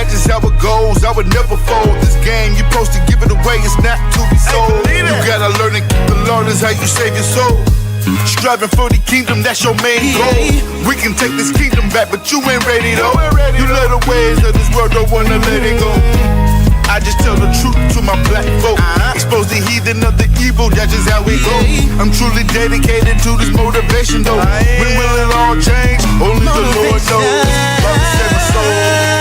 that's just how it goes. I would never fold this game. You're supposed to give it away, it's not to be sold. You gotta learn to keep the Lord is how you save your soul. Striving for the kingdom, that's your main goal. We can take this kingdom back, but you ain't ready though. You love the ways of this world, don't wanna let it go. I just tell the truth to my black folk. Expose the heathen of the evil, that's just how we go. I'm truly dedicated to this motivation though. When will it all change? Only the Lord knows.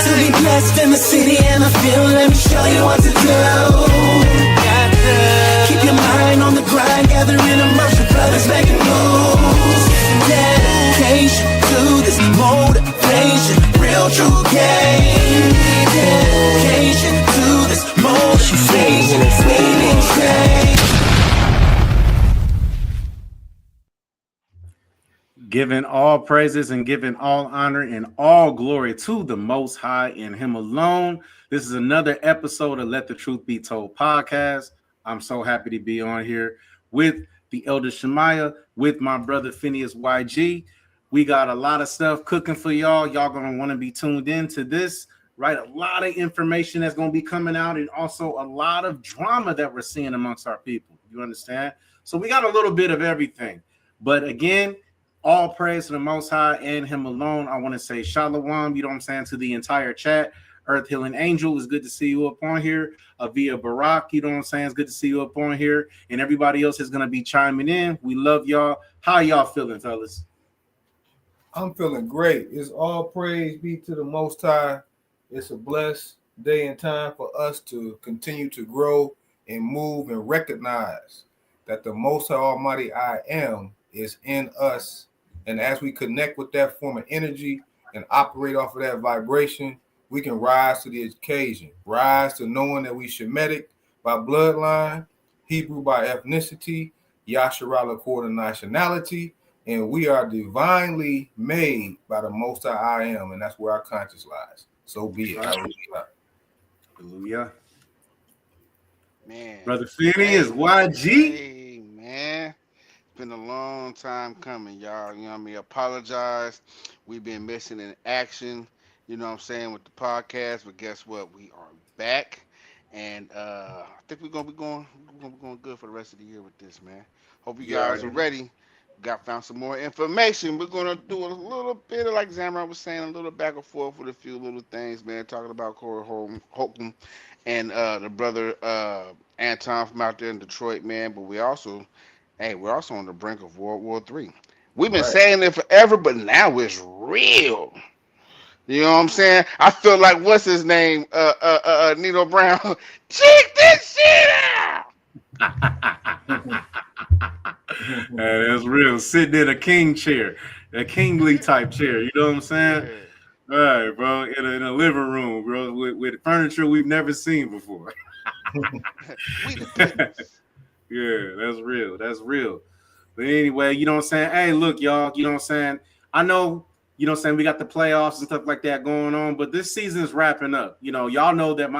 To be blessed in the city and I feel, let me show you what to do. Keep your mind on the grind, gathering emotion, brothers making moves. Dedication to this motivation, real true game. Dedication to this motivation, meaning change. Giving all praises and giving all honor and all glory to the Most High and Him alone. This is another episode of Let the Truth Be Told podcast. I'm so happy to be on here with the elder Shamayah, with my brother Phinehas YG. We got a lot of stuff cooking for y'all. Y'all gonna want to be tuned in to this, right? A lot of information that's gonna be coming out, and also a lot of drama that we're seeing amongst our people. You understand? So we got a little bit of everything. But again, all praise to the Most High and Him alone. I want to say shalom, you know what I'm saying, to the entire chat. Earth Healing Angel, it's good to see you up on here. Via Barack, you know what I'm saying, it's good to see you up on here. And everybody else is going to be chiming in. We love y'all. How y'all feeling, fellas? I'm feeling great. It's all praise be to the Most High. It's a blessed day and time for us to continue to grow and move and recognize that the Most High Almighty I Am is in us. And as we connect with that form of energy and operate off of that vibration, we can rise to the occasion, rise to knowing that we Shemitic by bloodline, Hebrew by ethnicity, Yasharala according to nationality, and we are divinely made by the Most High I Am, and that's where our conscience lies. So be it. Hallelujah. Man. Brother Phinehas YG. Hey, man. It's been a long time coming, y'all. You know what I mean? Apologize. We've been missing in action. You know what I'm saying, with the podcast, but guess what? We are back, and I think we're gonna be going good for the rest of the year with this, man. Hope you guys are ready. Found some more information. We're gonna do a little bit of, like Zamran was saying, a little back and forth with a few little things, man. Talking about Corey Holcomb and the brother Anton from out there in Detroit, man. But we're also on the brink of World War III. We've been saying it forever, but now it's real. You know what I'm saying? I feel like, what's his name? Nino Brown. Check this shit out! That's real. Sitting in a king chair, a kingly type chair. You know what I'm saying? Yeah. All right, bro. In a living room, bro, with furniture we've never seen before. Yeah, that's real. That's real. But anyway, you know what I'm saying? Hey, look, y'all, you know what I'm saying? I know, you know what I'm saying, we got the playoffs and stuff like that going on, but this season is wrapping up. You know, y'all know that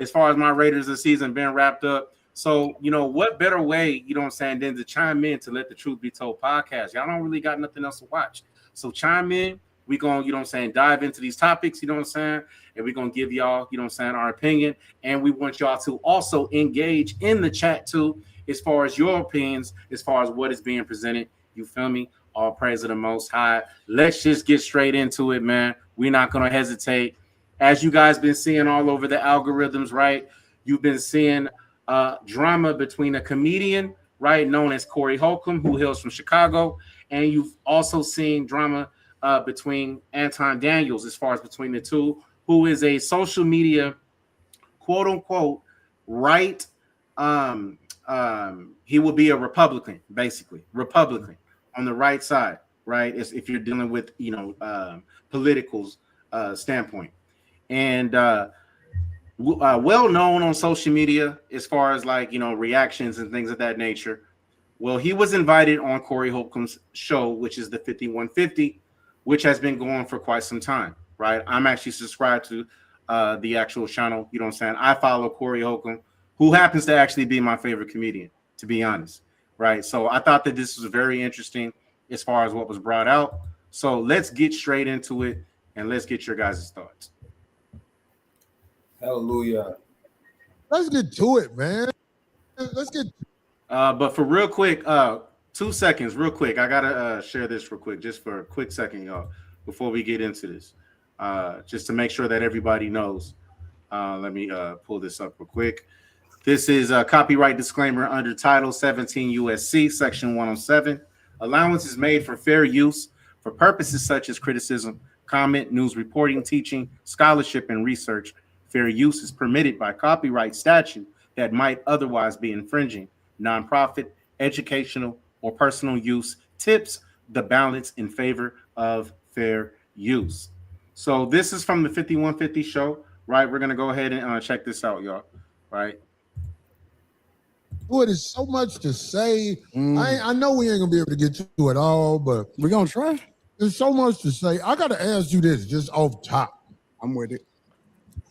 as far as my Raiders this season been wrapped up. So, you know, what better way, you know what I'm saying, than to chime in to Let the Truth Be Told podcast. Y'all don't really got nothing else to watch. So chime in. We going to, you know what I'm saying, dive into these topics, you know what I'm saying, and we're going to give y'all, you know what I'm saying, our opinion. And we want y'all to also engage in the chat too, as far as your opinions, as far as what is being presented. You feel me? All praise of the Most High. Let's just get straight into it, man. We're not going to hesitate. As you guys been seeing all over the algorithms, right? You've been seeing drama between a comedian, right, known as Corey Holcomb, who hails from Chicago. And you've also seen drama between Anton Daniels, as far as between the two, who is a social media, quote unquote, right. He will be a Republican, basically, Republican on the right side, right? If you're dealing with, you know, political standpoint, and well known on social media as far as, like, you know, reactions and things of that nature. Well, he was invited on Corey Holcomb's show, which is the 5150, which has been going for quite some time, right? I'm actually subscribed to the actual channel. You know what I'm saying? I follow Corey Holcomb, who happens to actually be my favorite comedian, to be honest, right? So I thought that this was very interesting as far as what was brought out. So let's get straight into it, and let's get your guys' thoughts. Hallelujah. Let's get to it, man. Let's get. But for real quick, 2 seconds, real quick. I gotta share this real quick, just for a quick second, y'all, before we get into this. Just to make sure that everybody knows. Let me pull this up real quick. This is a copyright disclaimer under Title 17 USC, Section 107. Allowance is made for fair use for purposes such as criticism, comment, news reporting, teaching, scholarship, and research. Fair use is permitted by copyright statute that might otherwise be infringing. Nonprofit, educational, or personal use tips the balance in favor of fair use. So this is from the 5150 show, right? We're going to go ahead and check this out, y'all, right? Boy, there's so much to say. I know we ain't gonna be able to get to it all, but We're gonna try. there's so much to say. I gotta ask you this just off top. I'm with it.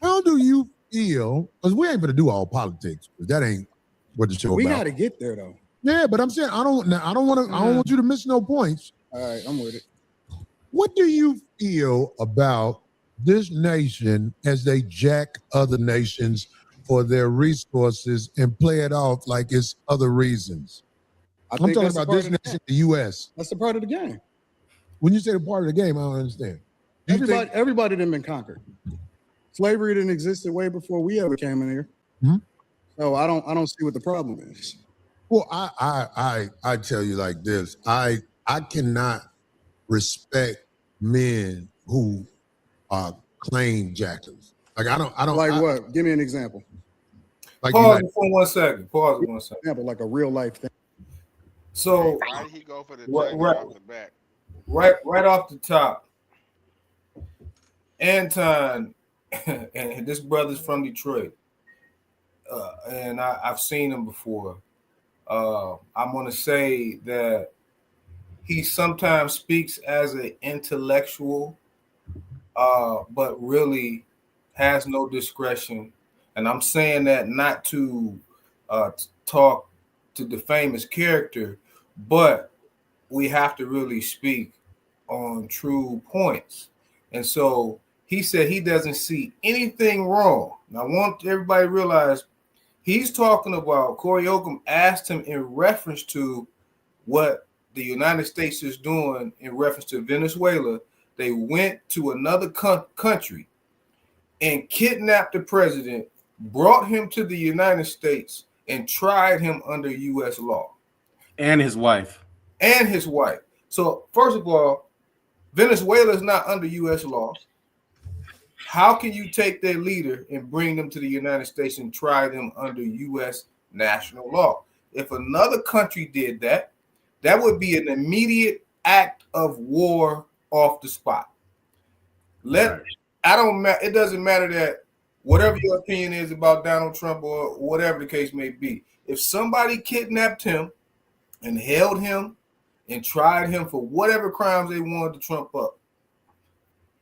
How do you feel? Because we ain't gonna do all politics, because that ain't what the show We about. gotta get there though. Yeah, but I'm saying I don't want you to miss no points. All right, I'm with it. What do you feel about this nation as they jack other nations for their resources and play it off like it's other reasons? I'm talking that's a about part this of the nation, the U.S. That's a part of the game. When you say the part of the game, I don't understand. Do you think- Everybody done been conquered. Slavery didn't exist way before we ever came in here. Mhm. So I don't see what the problem is. Well, I tell you like this. I cannot respect men who are claim jackers. Like I don't Like what? Give me an example. like Pause United- for 1 second. Pause for 1 second. Example, like a real life thing. So Why did he go for the What- jacket right. off the back? right off the top, Anton and this brother's from Detroit, and I've seen him before. I'm going to say that he sometimes speaks as an intellectual, but really has no discretion. And I'm saying that not to talk to defame his character, but we have to really speak on true points. And so he said he doesn't see anything wrong. Now, I want everybody to realize he's talking about, Corey Holcomb asked him in reference to what the United States is doing in reference to Venezuela. They went to another country and kidnapped the president, brought him to the United States, and tried him under U.S. law. And his wife. And his wife. So, first of all, Venezuela is not under U.S. law. How can you take their leader and bring them to the United States and try them under U.S. national law? If another country did that, that would be an immediate act of war off the spot. It doesn't matter that whatever your opinion is about Donald Trump or whatever the case may be. If somebody kidnapped him and held him and tried him for whatever crimes they wanted to trump up,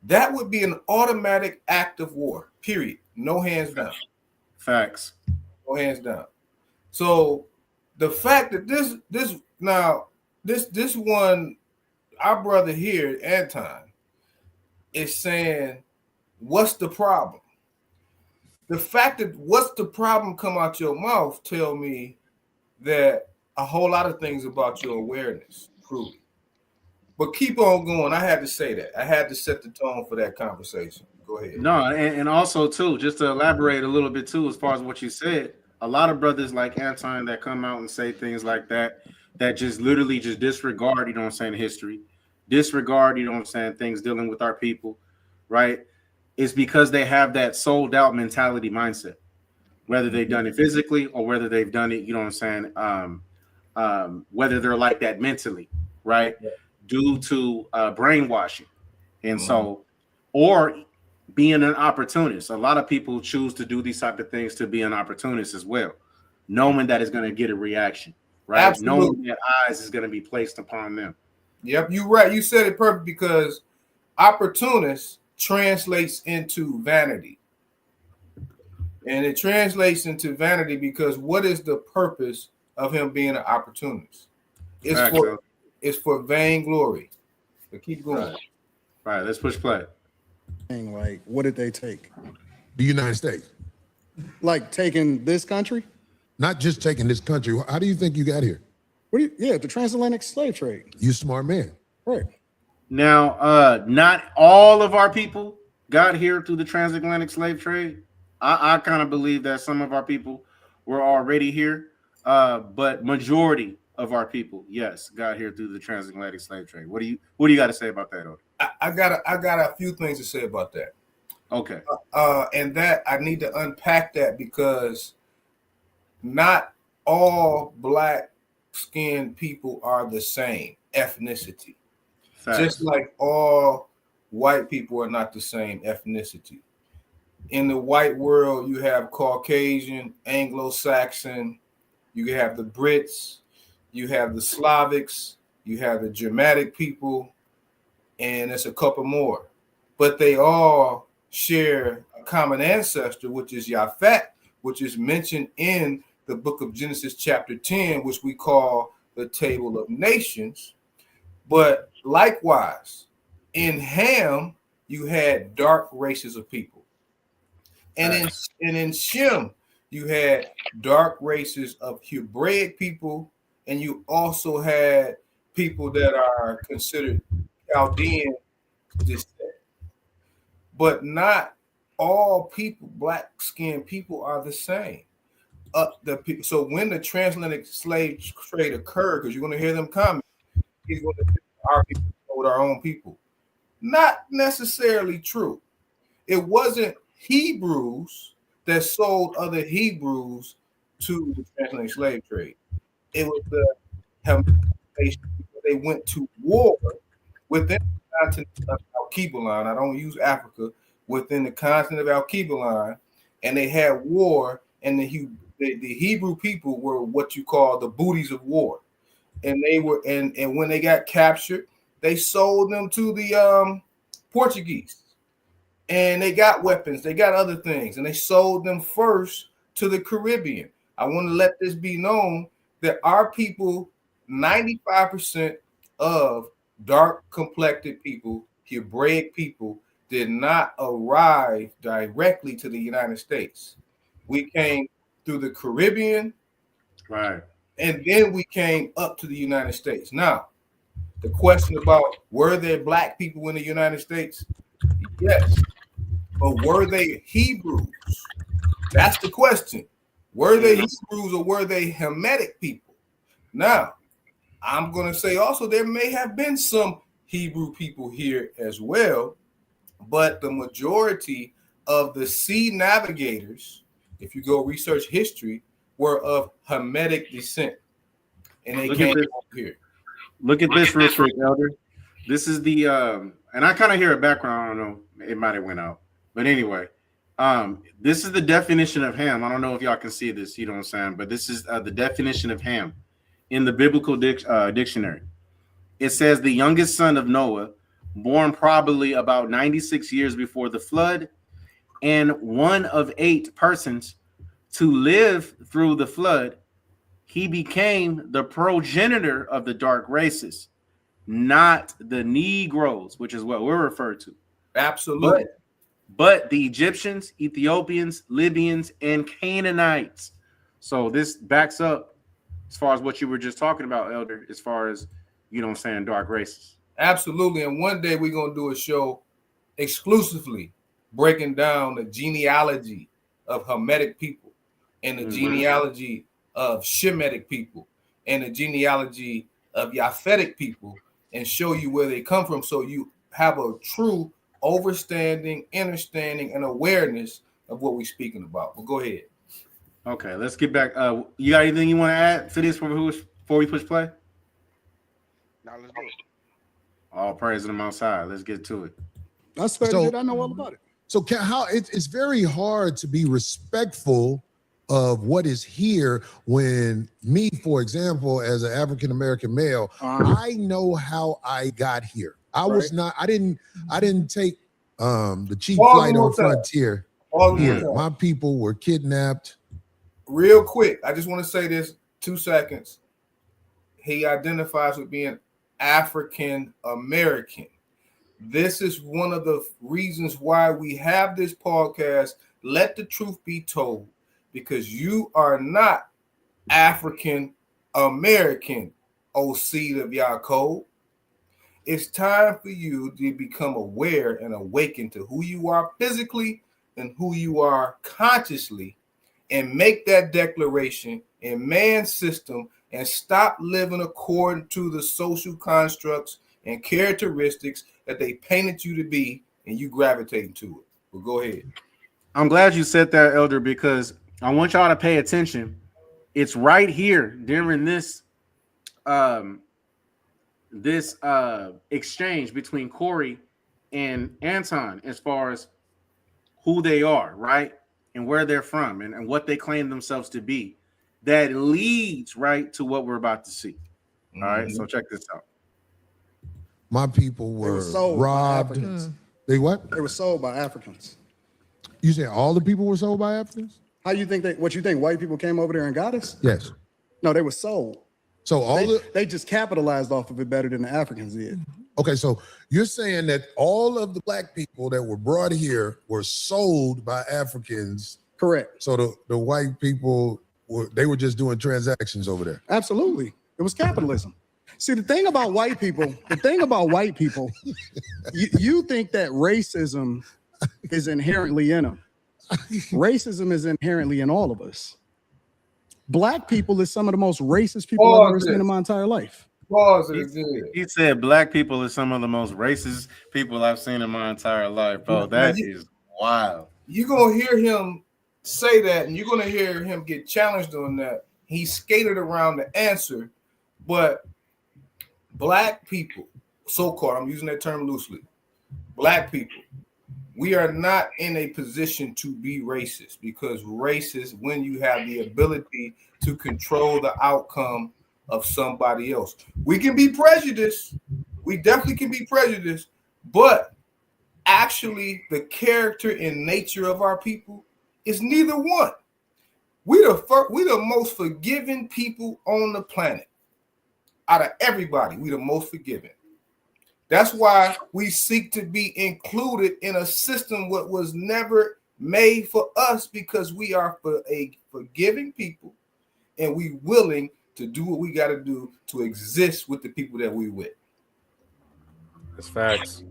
that would be an automatic act of war, period. No hands down. Facts. No hands down. So the fact that this one, our brother here, Anton, is saying, what's the problem? The fact that what's the problem come out your mouth tell me that a whole lot of things about your awareness, truly. But keep on going. I had to say that. I had to set the tone for that conversation. Go ahead. No, and also too, just to elaborate a little bit too, as far as what you said, a lot of brothers like Anton that come out and say things like that, that just literally just disregard, you know what I'm saying, history, disregard, you know what I'm saying, things dealing with our people, right? It's because they have that sold out mentality mindset, whether they've done it physically or whether they've done it, you know what I'm saying, whether they're like that mentally, right? Yeah. Due to brainwashing. And so, or being an opportunist. A lot of people choose to do these type of things to be an opportunist as well, knowing that it's going to get a reaction, right? Absolutely. Knowing that eyes is going to be placed upon them. Yep, you're right. You said it perfect, because opportunist translates into vanity. And it translates into vanity because what is the purpose of him being an opportunist? It's for vainglory. So keep going. Right, let's push play. Like, what did they take? The United States. Like taking this country? Not just taking this country. How do you think you got here? The transatlantic slave trade. You smart man. Right. Now, not all of our people got here through the transatlantic slave trade. I kind of believe that some of our people were already here, but majority of our people, yes, got here through the transatlantic slave trade. What do you got to say about that, Odie? I got a few things to say about that. Okay. And that I need to unpack that because not all black skinned people are the same ethnicity. Facts. Just like all white people are not the same ethnicity. In the white world, you have Caucasian, Anglo-Saxon, you have the Brits, you have the Slavics, you have the Germanic people, and there's a couple more. But they all share a common ancestor, which is Japhet, which is mentioned in the book of Genesis chapter 10, which we call the Table of Nations. But likewise, in Ham, you had dark races of people. And in Shem, you had dark races of Hebraic people, and you also had people that are considered Chaldean descent. But not all people, black-skinned people, are the same. So when the transatlantic slave trade occurred, because you're going to hear them comment, he's going to our people with our own people. Not necessarily true. It wasn't Hebrews that sold other Hebrews to the transatlantic slave trade. It was the they went to war within the continent of Al-Kebalan. I don't use Africa, within the continent of Al-Kebalan, and they had war, and the Hebrew people were what you call the booties of war. And they were, and when they got captured, they sold them to the Portuguese. And they got weapons, they got other things, and they sold them first to the Caribbean. I want to let this be known that our people, 95% of dark complected people, Hebraic people, did not arrive directly to the United States. We came through the Caribbean, right, and then we came up to the United States. Now, the question about were there black people in the United States? Yes. But were they Hebrews? That's the question. Were they Hebrews or were they Hamitic people? Now, I'm going to say also there may have been some Hebrew people here as well, but the majority of the sea navigators, if you go research history, were of Hamitic descent. And they came over here. Look at this real quick, Elder. This is the and I kind of hear a background. I don't know, it might have went out, but anyway, this is the definition of Ham. I don't know if y'all can see this, you know what I'm saying, but this is the definition of Ham in the biblical dictionary. It says the youngest son of Noah, born probably about 96 years before the flood, and one of 8 persons to live through the flood. He became the progenitor of the dark races, not the Negroes, which is what we're referred to. Absolutely. But the Egyptians, Ethiopians, Libyans, and Canaanites. So this backs up as far as what you were just talking about, Elder, as far as, you know what I'm saying, dark races. Absolutely. And one day we're going to do a show exclusively breaking down the genealogy of Hamitic people and the genealogy of Shemitic people and the genealogy of Japhetic people, and show you where they come from, so you have a true understanding, and awareness of what we're speaking about. But go ahead. Okay, let's get back. You got anything you want to add, Phineas, before we push play? Now let's do it. All praise to them outside. Let's get to it. That's fair. I know all about it. So how it's very hard to be respectful of what is here when me, for example, as an African-American male, I know how I got here. I didn't take the cheap flight on Frontier. My people were kidnapped. Real quick, I just want to say this 2 seconds. He identifies with being African American. This is one of the reasons why we have this podcast let the truth be told, because you are not African American, O seed of Yaakov. It's time for you to become aware and awaken to who you are physically and who you are consciously, and make that declaration in man's system and stop living according to the social constructs and characteristics that they painted you to be, and you gravitating to it. Well, go ahead. I'm glad you said that, Elder, because I want y'all to pay attention. It's right here during this exchange between Corey and Anton as far as who they are, right? And where they're from and what they claim themselves to be. That leads right to what we're about to see. All right, so check this out. My people were sold by robbed. Africans. They what? They were sold by Africans. You said all the people were sold by Africans? How you think what you think white people came over there and got us? Yes. No, they were sold. So They just capitalized off of it better than the Africans did. okay, so you're saying that all of the black people that were brought here were sold by Africans. Correct. So the white people were just doing transactions over there. Absolutely. It was capitalism. See, the thing about white people, you think that racism is inherently in them. Racism is inherently in all of us. Black people is some of the most racist people I've ever seen in my entire life. He said black people is some of the most racist people I've seen in my entire life, bro. That is wild. You're going to hear him say that, and you're going to hear him get challenged on that. He skated around the answer, but black people, so-called, I'm using that term loosely, black people, we are not in a position to be racist, because racist when you have the ability to control the outcome of somebody else. We can be prejudiced. We definitely can be prejudiced, but actually the character and nature of our people is neither one. We the most forgiving people on the planet. Out of everybody, we the most forgiving. That's why we seek to be included in a system what was never made for us, because we are for a forgiving people, and we willing to do what we got to do to exist with the people that we with. That's facts.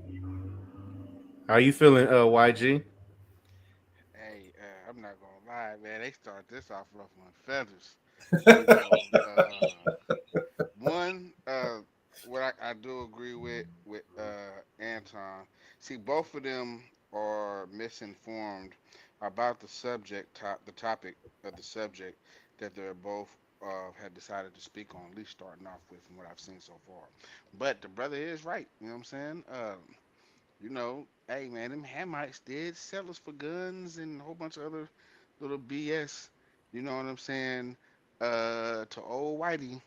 How you feeling, YG? Hey, I'm not gonna lie, man. They start this off ruffling feathers. You know, one, what I do agree with Anton. See, both of them are misinformed about the the topic of the subject that they're both had decided to speak on. At least starting off with, from what I've seen so far. But the brother is right. You know what I'm saying? You know, hey man, them Hamites did sell us for guns and a whole bunch of other little BS. You know what I'm saying? To old Whitey,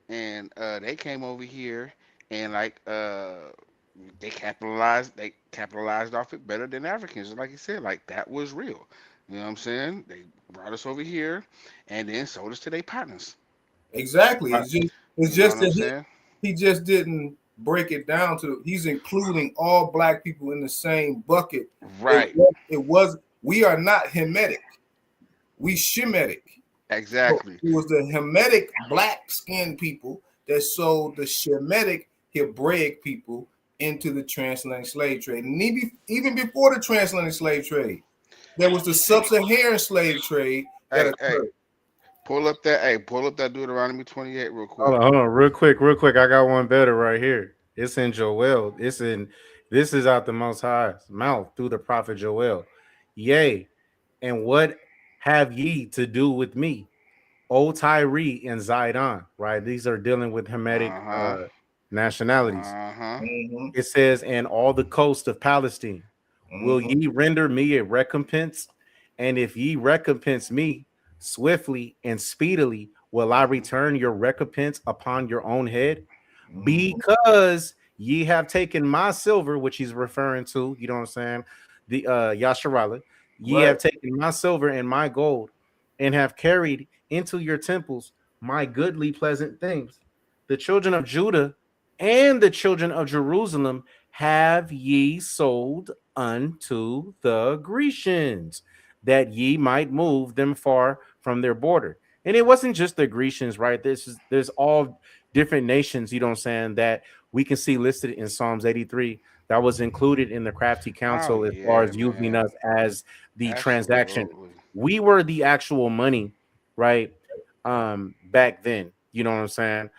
and they came over here and they capitalized off it better than Africans. Like you said, like that was real. You know what I'm saying? They brought us over here and then sold us to their partners. Exactly. It's just that he just didn't break it down to, he's including all black people in the same bucket. Right. We are not Hamitic. We Shemitic. Exactly. So it was the Hamitic black skinned people that sold the Shemitic Hebraic people into the transatlantic slave trade. And even before the transatlantic slave trade, there was the sub-Saharan slave trade that occurred. Pull up that Deuteronomy 28 real quick. Hold on, real quick. I got one better right here. It's in Joel. This is out the Most High's mouth through the prophet Joel. Yea, and what have ye to do with me, O Tyre and Zidon? Right, these are dealing with Hamitic nationalities. It says, and all the coast of Palestine, will ye render me a recompense? And if ye recompense me swiftly and speedily, will I return your recompense upon your own head? Because ye have taken my silver, which he's referring to, you know what I'm saying? The Yasharala, ye have taken my silver and my gold, and have carried into your temples my goodly pleasant things. The children of Judah and the children of Jerusalem have ye sold unto the Grecians. that ye might move them far from their border. And it wasn't just the Grecians, right? There's all different nations, you know what I'm saying, that we can see listed in Psalms 83 that was included in the crafty Oh council as far yeah, as using man. us as the transaction. Absolutely. We were the actual money, right? Back then, you know what I'm saying?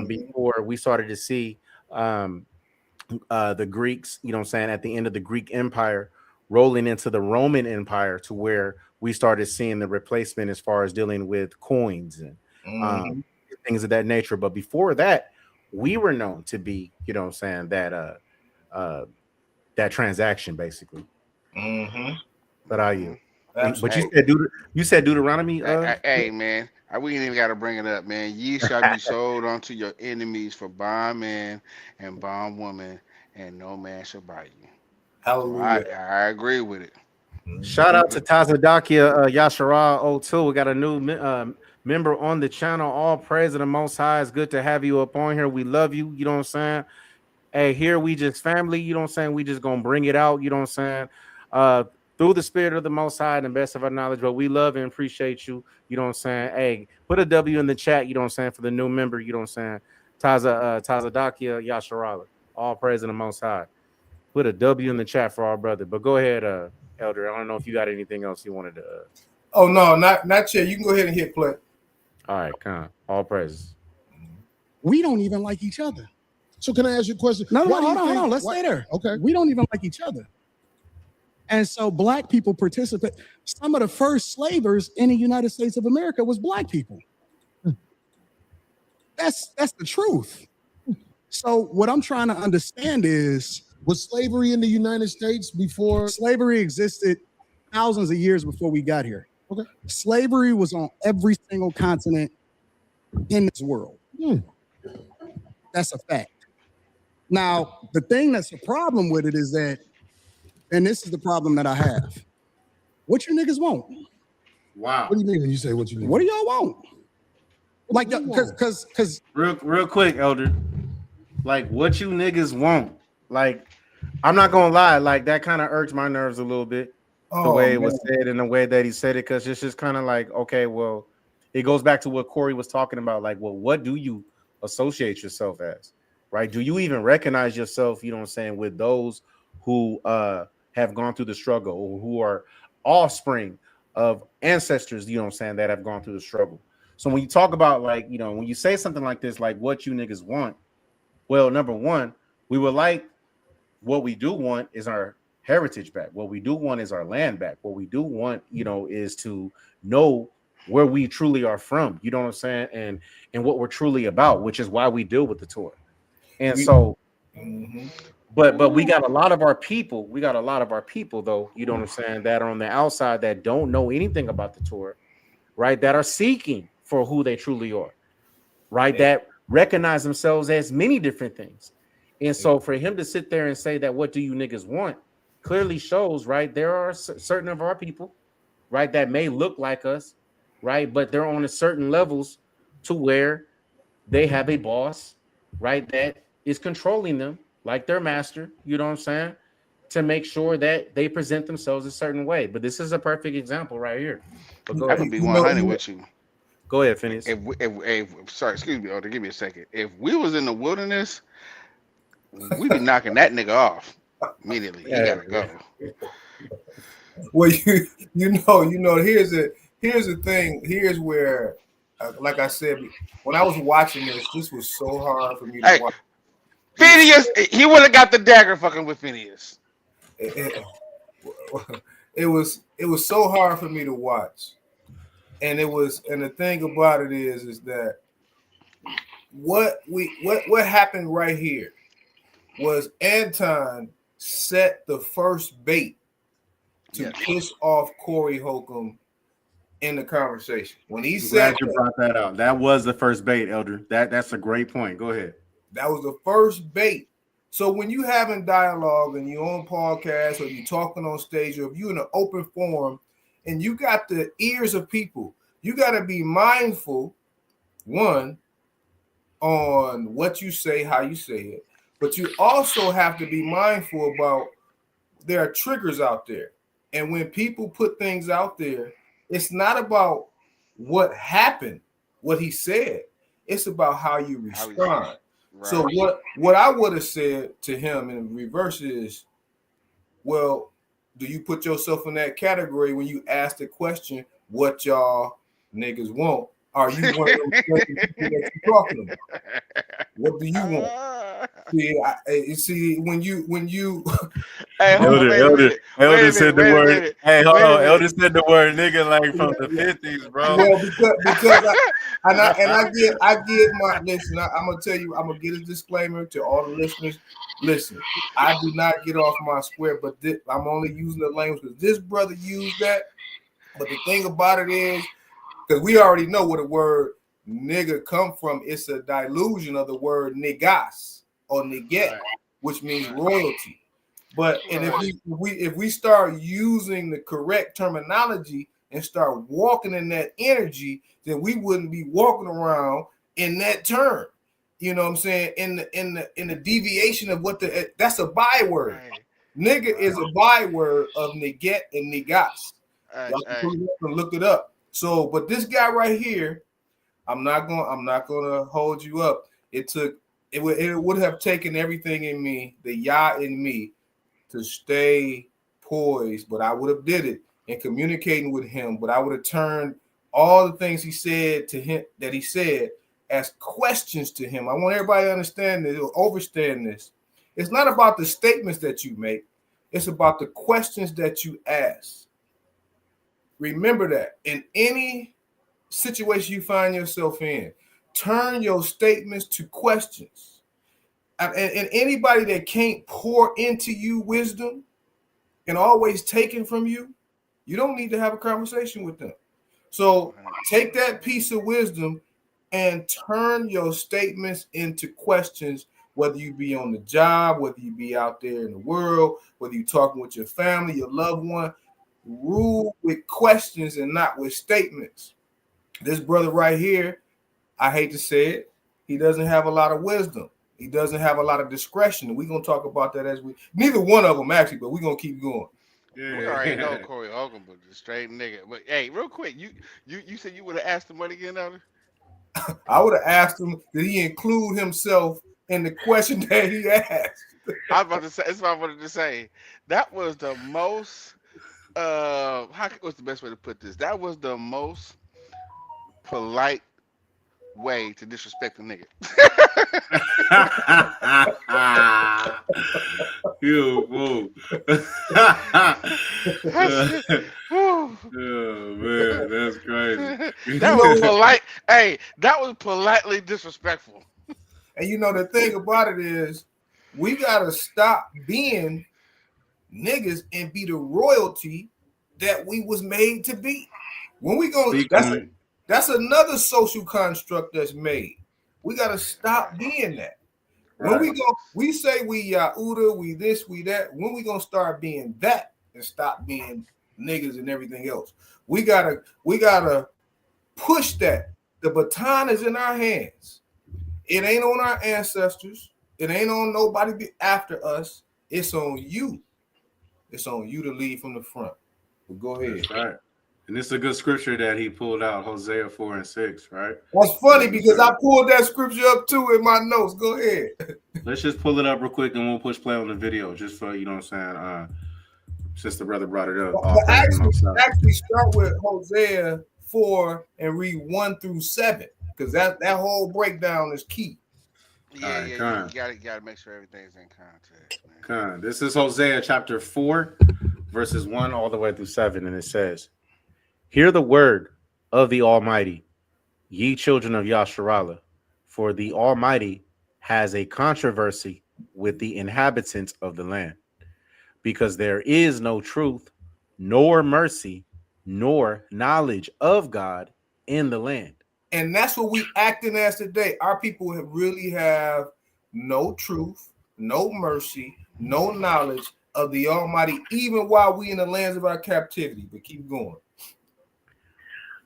Before we started to see the Greeks, you know what I'm saying, at the end of the Greek Empire, rolling into the Roman Empire, to where we started seeing the replacement as far as dealing with coins and things of that nature. But before that, we were known to be, you know what I'm saying, that transaction basically. But are you? But Absolutely. you said Deuteronomy. Hey, man, we ain't even got to bring it up, man. Ye shall be sold unto your enemies for bondman and bondwoman, and no man shall buy you. So Hallelujah. I agree with it. Shout out to Tazadakia Yashara 02. We got a new member on the channel. All praise of the Most High. It's good to have you up on here. We love you. You know what I'm saying? Hey, here we just family. You know what I'm saying? We just gonna bring it out. You know what I'm saying? Through the spirit of the Most High and the best of our knowledge. But we love and appreciate you. You know what I'm saying? Hey, put a W in the chat. You know what I'm saying? For the new member. You know what I'm saying? Tazadakia Yasharala. All praise in the Most High. Put a W in the chat for our brother. But go ahead, Elder. I don't know if you got anything else you wanted to. Oh no, not yet. You can go ahead and hit play. All right, come on. All praises. We don't even like each other. So can I ask you a question? No, hold on. Let's stay there. Okay. We don't even like each other. And so black people participate. Some of the first slavers in the United States of America was black people. That's the truth. So what I'm trying to understand is, was slavery in the United States before? Slavery existed thousands of years before we got here. Okay. Slavery was on every single continent in this world. That's a fact. Now, the thing that's a problem with it is that, and this is the problem that I have, what you niggas want? Wow. What do you mean when you say what you mean? What do y'all want? Like, because real quick, Elder. Like, what you niggas want? Like, I'm not gonna lie, like that kind of irks my nerves a little bit. The way it was said and the way that he said it, because it's just kind of like, okay, well, it goes back to what Corey was talking about. Like, well, what do you associate yourself as? Right? Do you even recognize yourself, you know what I'm saying, with those who have gone through the struggle, or who are offspring of ancestors, you know what I'm saying, that have gone through the struggle? So when you talk about, like, you know, when you say something like this, like what you niggas want, well, number one, we would like, what we do want is our heritage back. What we do want is our land back. What we do want, you know, is to know where we truly are from, you know what I'm saying, and what we're truly about, which is why we deal with the Torah. And so, but we got a lot of our people, though, you know what I'm saying, that are on the outside that don't know anything about the Torah, right? That are seeking for who they truly are, right? That recognize themselves as many different things. And so for him to sit there and say that, what do you niggas want, clearly shows, right, there are certain of our people, right, that may look like us, right, but they're on a certain levels to where they have a boss, right, that is controlling them like their master, you know what I'm saying, to make sure that they present themselves a certain way. But this is a perfect example right here. But go I ahead. can be 100 with you. Go ahead, Phinehas. Sorry, excuse me, Elder, give me a second. If we was in the wilderness, we be knocking that nigga off immediately. He gotta go. Well, you know. Here's the thing. Here's where, like I said, when I was watching this was so hard for me to watch. Phineas, he would have got the dagger fucking with Phineas. It was so hard for me to watch, and the thing about it is that what happened right here was Anton set the first bait to piss off Corey Holcomb in the conversation. When he said, glad you brought that out. That was the first bait, Elder. That's a great point. Go ahead. That was the first bait. So when you having dialogue and you're on podcast or you're talking on stage, or if you're in an open forum and you got the ears of people, you got to be mindful, one, on what you say, how you say it, but you also have to be mindful about there are triggers out there. And when people put things out there, it's not about what happened, what he said. It's about how you respond. Right. So what I would have said to him in reverse is, well, do you put yourself in that category when you ask the question, what y'all niggas want? Are you one of those people that you're talking about? What do you want? See, when you Hey, hold on, Elder said the word. Hey, hold on. Elder said the word nigga like from the 50s, bro. Well, because I get my listen. I'm gonna tell you. I'm gonna get a disclaimer to all the listeners. Listen, I do not get off my square, but I'm only using the language because this brother used that. But the thing about it is, because we already know where the word nigga come from, it's a dilution of the word negas or neget, which means royalty. But and if we start using the correct terminology and start walking in that energy, then we wouldn't be walking around in that term. You know what I'm saying? In the deviation of that's a byword. Right. Nigga is a byword of neget and negas. Y'all can look it up. So, but this guy right here, I'm not gonna hold you up. It would have taken everything in me, the Yah in me, to stay poised, but I would have did it in communicating with him. But I would have turned all the things he said to him as questions to him. I want everybody to understand this or understand this. It's not about the statements that you make, it's about the questions that you ask. Remember that in any situation you find yourself in, turn your statements to questions. And anybody that can't pour into you wisdom and always taken from you, you don't need to have a conversation with them. So take that piece of wisdom and turn your statements into questions, whether you be on the job, whether you be out there in the world, whether you're talking with your family, your loved one. Rule with questions and not with statements. This brother right here, I hate to say it, he doesn't have a lot of wisdom. He doesn't have a lot of discretion. We're going to talk about that neither one of them actually, but we're going to keep going. Yeah. We already know Corey Holcomb, but the straight nigga. But hey, real quick, you said you would have asked him what again, Elder? I would have asked him, did he include himself in the question that he asked? I was about to say, that's what I wanted to say. That was the most, what's the best way to put this? That was the most polite way to disrespect a nigga. You fool. Oh man, that's crazy. That was polite. Hey, that was politely disrespectful. And you know the thing about it is, we gotta stop being niggas and be the royalty that we was made to be. When we go, that's another social construct that's made. We gotta stop being that. When we say we Yahuda, we this, we that. When we gonna start being that and stop being niggas and everything else? We gotta push that. The baton is in our hands. It ain't on our ancestors. It ain't on nobody after us. It's on you. It's on you to lead from the front. But go ahead. That's right. And it's a good scripture that he pulled out, Hosea 4:6, right? That's funny because I pulled that scripture up too in my notes. Go ahead. Let's just pull it up real quick and we'll push play on the video just for, you know what I'm saying, since the brother brought it up. Actually start with Hosea 4 and read 1 through 7 because that whole breakdown is key. Yeah, you gotta make sure everything's in context, man. This is Hosea chapter 4, verses 1 all the way through 7, and it says, "Hear the word of the Almighty, ye children of Yasharallah, for the Almighty has a controversy with the inhabitants of the land, because there is no truth, nor mercy, nor knowledge of God in the land." And that's what we acting as today. Our people really have no truth, no mercy, no knowledge of the Almighty, even while we in the lands of our captivity. But keep going.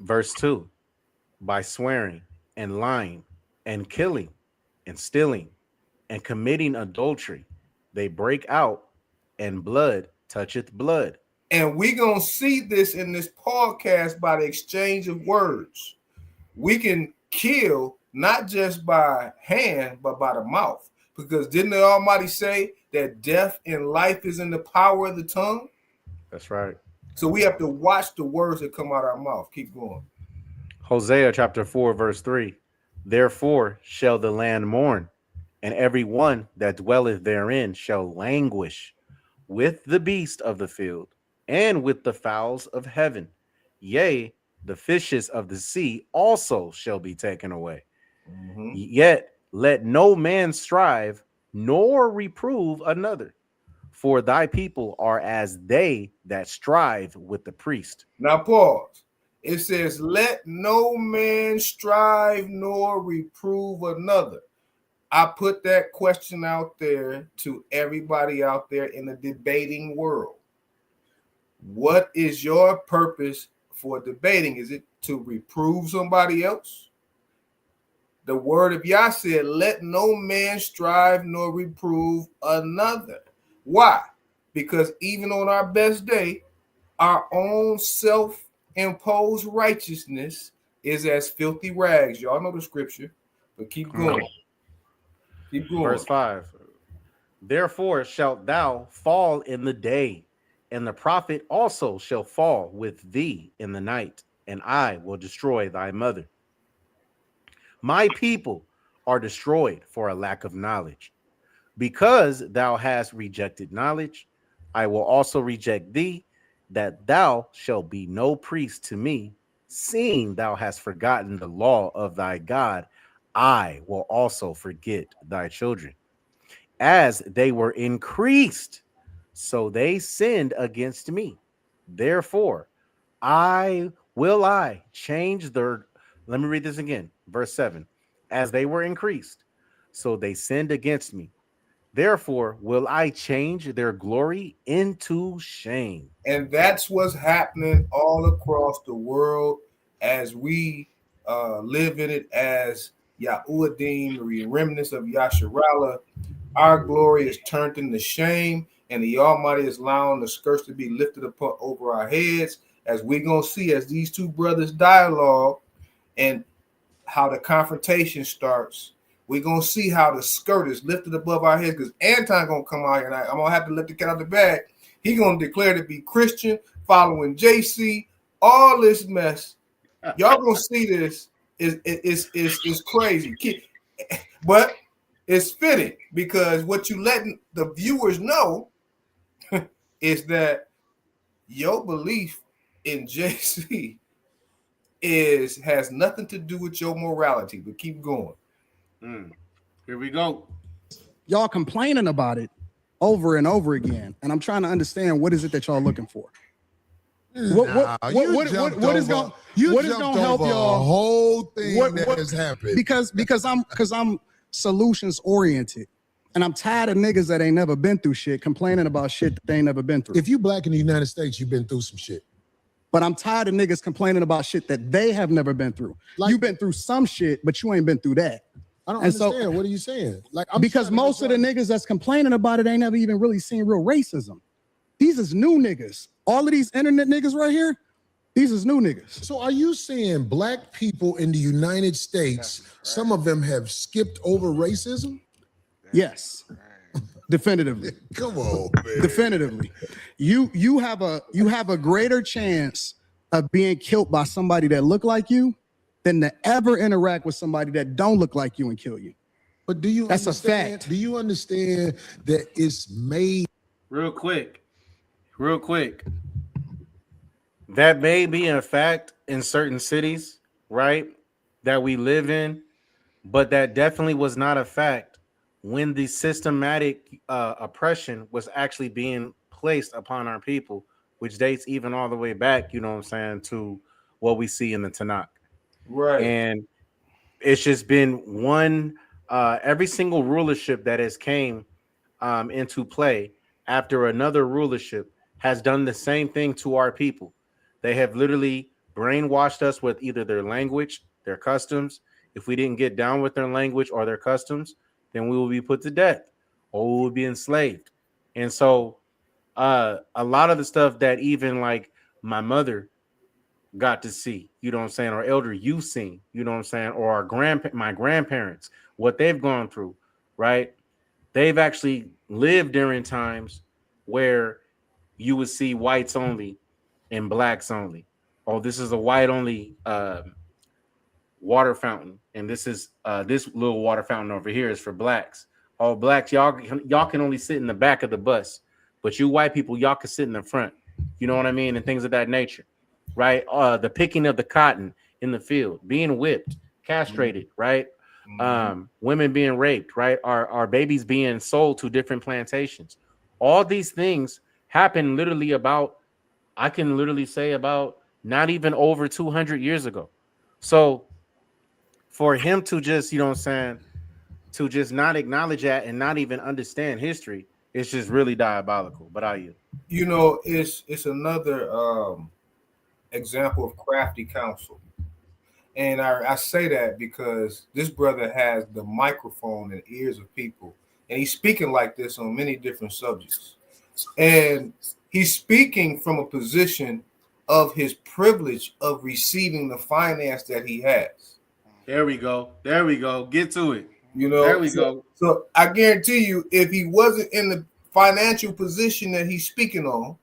Verse 2, by swearing and lying and killing and stealing and committing adultery, they break out, and blood toucheth blood. And we're going to see this in this podcast by the exchange of words. We can kill not just by hand, but by the mouth. Because didn't the Almighty say that death and life is in the power of the tongue? That's right. So we have to watch the words that come out of our mouth. Keep going. Hosea chapter 4, verse 3. Therefore shall the land mourn, and every one that dwelleth therein shall languish with the beast of the field and with the fowls of heaven. Yea, the fishes of the sea also shall be taken away. Mm-hmm. Yet let no man strive nor reprove another, for thy people are as they that strive with the priest. Now pause. It says, let no man strive nor reprove another. I put that question out there to everybody out there in the debating world. What is your purpose for debating? Is it to reprove somebody else? The word of Yah said, let no man strive nor reprove another. Why? Because even on our best day, our own self-imposed righteousness is as filthy rags. Y'all know the scripture, but keep going. Keep going. Verse 5. Therefore shalt thou fall in the day, and the prophet also shall fall with thee in the night, and I will destroy thy mother. My people are destroyed for a lack of knowledge. Because thou hast rejected knowledge, I will also reject thee, that thou shalt be no priest to me. Seeing thou hast forgotten the law of thy God, I will also forget thy children. As they were increased, so they sinned against me. Therefore, I change their. Let me read this again. Verse 7. As they were increased, so they sinned against me. Therefore, will I change their glory into shame. And that's what's happening all across the world as we live in it as Yahudim, the remnants of Yasharallah. Our glory is turned into shame, and the Almighty is allowing the skirts to be lifted up over our heads, as we're going to see as these two brothers dialogue and how the confrontation starts. We're going to see how the skirt is lifted above our heads, because Anton going to come out here, and I'm going to have to let the cat out of the bag. He's going to declare to be Christian, following JC, all this mess. Y'all going to see this is crazy. But it's fitting, because what you letting the viewers know is that your belief in JC has nothing to do with your morality. But keep going. Here we go. Y'all complaining about it over and over again, and I'm trying to understand, what is it that y'all looking for? What is going to help y'all? A whole thing that has happened Because I'm solutions oriented, and I'm tired of niggas that ain't never been through shit complaining about shit that they ain't never been through. If you black in the United States, you've been through some shit. But I'm tired of niggas complaining about shit that they have never been through. Like, you've been through some shit, but you ain't been through that. I don't understand. So, what are you saying? Because most of the niggas that's complaining about it ain't never even really seen real racism. These is new niggas. All of these internet niggas right here, these is new niggas. So are you saying black people in the United States, some of them have skipped over racism? Yes. Definitively. Come on, man. Definitively. You have a greater chance of being killed by somebody that look like you than to ever interact with somebody that don't look like you and kill you. But do you That's a fact. Do you understand that it's made? Real quick. That may be a fact in certain cities, right, that we live in, but that definitely was not a fact when the systematic oppression was actually being placed upon our people, which dates even all the way back, you know what I'm saying, to what we see in the Tanakh. Right. And it's just been one, every single rulership that has came into play after another rulership has done the same thing to our people. They have literally brainwashed us with either their language, their customs. If we didn't get down with their language or their customs, then we will be put to death or we will be enslaved. And so a lot of the stuff that even like my mother got to see, you know what I'm saying, or elder you've seen, you know what I'm saying, or my grandparents, what they've gone through, right? They've actually lived during times where you would see whites only and blacks only. Oh, this is a white only water fountain, and this is this little water fountain over here is for blacks. All blacks, y'all can only sit in the back of the bus, but you white people, y'all can sit in the front. You know what I mean, and things of that nature, right? The picking of the cotton in the field, being whipped, castrated, right? Women being raped, right? Our babies being sold to different plantations. All these things happen literally about, I can literally say about not even over 200 years ago. So for him to just, you know what I'm saying, to just not acknowledge that and not even understand history, it's just really diabolical. But You know, it's another example of crafty counsel. And I say that because this brother has the microphone and ears of people, and he's speaking like this on many different subjects. And he's speaking from a position of his privilege of receiving the finance that he has. There we go. There we go. Get to it. You know, there we go. So I guarantee you, if he wasn't in the financial position that he's speaking on,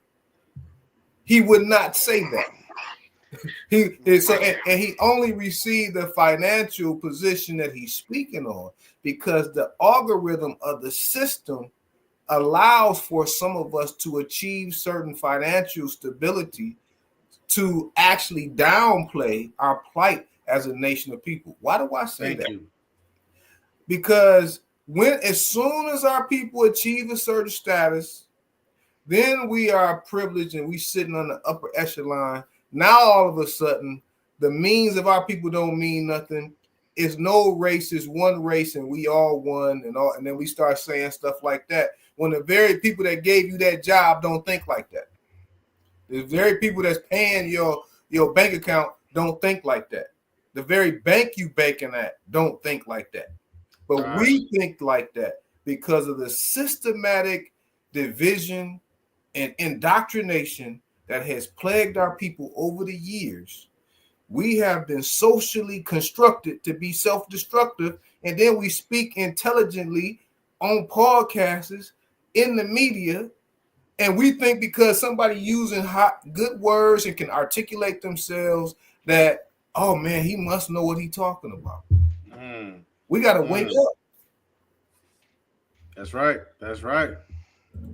he would not say that. He only received the financial position that he's speaking on because the algorithm of the system allows for some of us to achieve certain financial stability to actually downplay our plight as a nation of people. Why do I say that? Because as soon as our people achieve a certain status, then we are privileged and we sitting on the upper echelon. Now all of a sudden, the means of our people don't mean nothing. It's no race, it's one race, and we all won, and then we start saying stuff like that. When the very people that gave you that job don't think like that. The very people that's paying your bank account don't think like that. The very bank you banking at don't think like that. But we think like that because of the systematic division and indoctrination that has plagued our people over the years. We have been socially constructed to be self-destructive, and then we speak intelligently on podcasts, in the media, and we think because somebody using good words and can articulate themselves that, oh man, he must know what he's talking about. We got to wake up. That's right. That's right.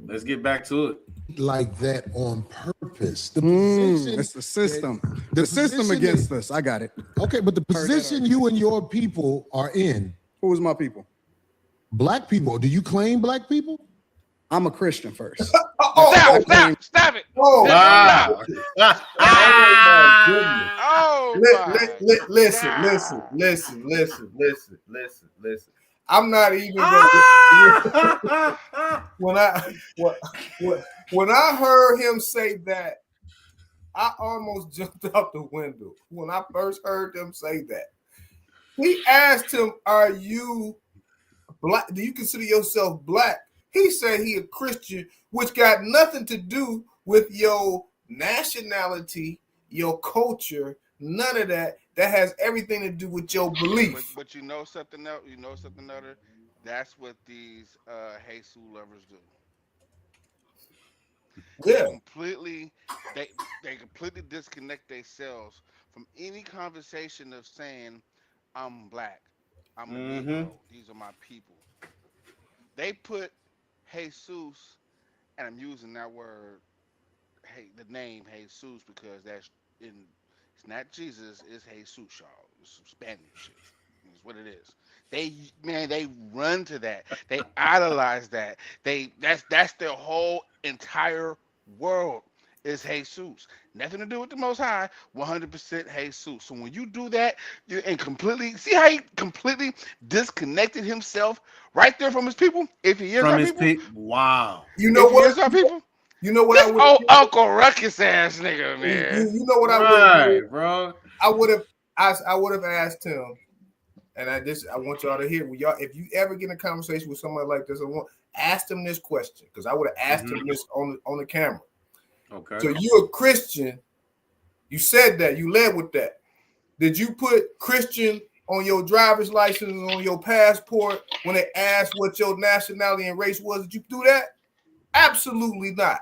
Let's get back to it. Like that on purpose. The position, it's the system. The system against us. I got it. Okay, but the position you and your people are in. Who is my people? Black people. Do you claim black people? I'm a Christian first. Stop it. Oh, wow. Oh my goodness. Listen. I'm not even when I heard him say that, I almost jumped out the window. When I first heard him say that, he asked him, "Are you black? Do you consider yourself black?" He said he a Christian, which got nothing to do with your nationality, your culture, none of that. That has everything to do with your belief. But you know something else? You know something other? That's what these Jesus lovers do. Yeah. They completely disconnect themselves from any conversation of saying, I'm black, I'm a Negro, these are my people. They put Jesus, and I'm using that word, the name Jesus, because it's not Jesus, it's Jesus, y'all. It's some Spanish shit. It's what it is. They run to that. They idolize that. That's their whole entire world is Jesus. Nothing to do with the Most High. 100% Jesus. So when you do that, and completely see how he completely disconnected himself right there from his people. If he is from our people, wow. You know what? Our people. You know what? This old Uncle Ruckus ass nigga, man. You know what I would, bro? I would have asked him, and I want y'all to hear. If you ever get in a conversation with somebody like this, asked him this question because I would have asked him this on the camera. Okay. So you're a Christian. You said that. You led with that. Did you put Christian on your driver's license and on your passport when they asked what your nationality and race was? Did you do that? Absolutely not.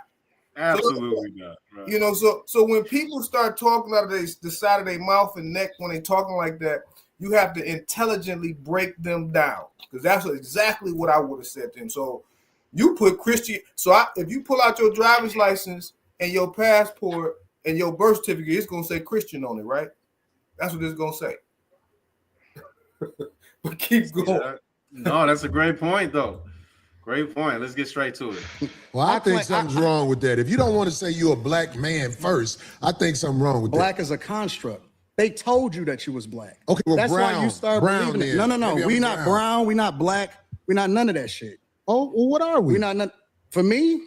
Absolutely not. Right. You know, so when people start talking out of the side of their mouth and neck when they talking like that, you have to intelligently break them down because that's exactly what I would have said to him. So you put Christian. So if you pull out your driver's license and your passport and your birth certificate, it's gonna say Christian on it, right? That's what it's gonna say. But keep going. No, that's a great point, though. Great point. Let's get straight to it. Well, I think something's wrong with that. If you don't want to say you're a black man first, I think something wrong with black that. is a construct. They told you that you was black. Okay, well, that's brown, why you start brown believing it. then. No. Maybe We I'm not brown. We not black. We not none of that shit. Oh, well, what are we? We not none. For me,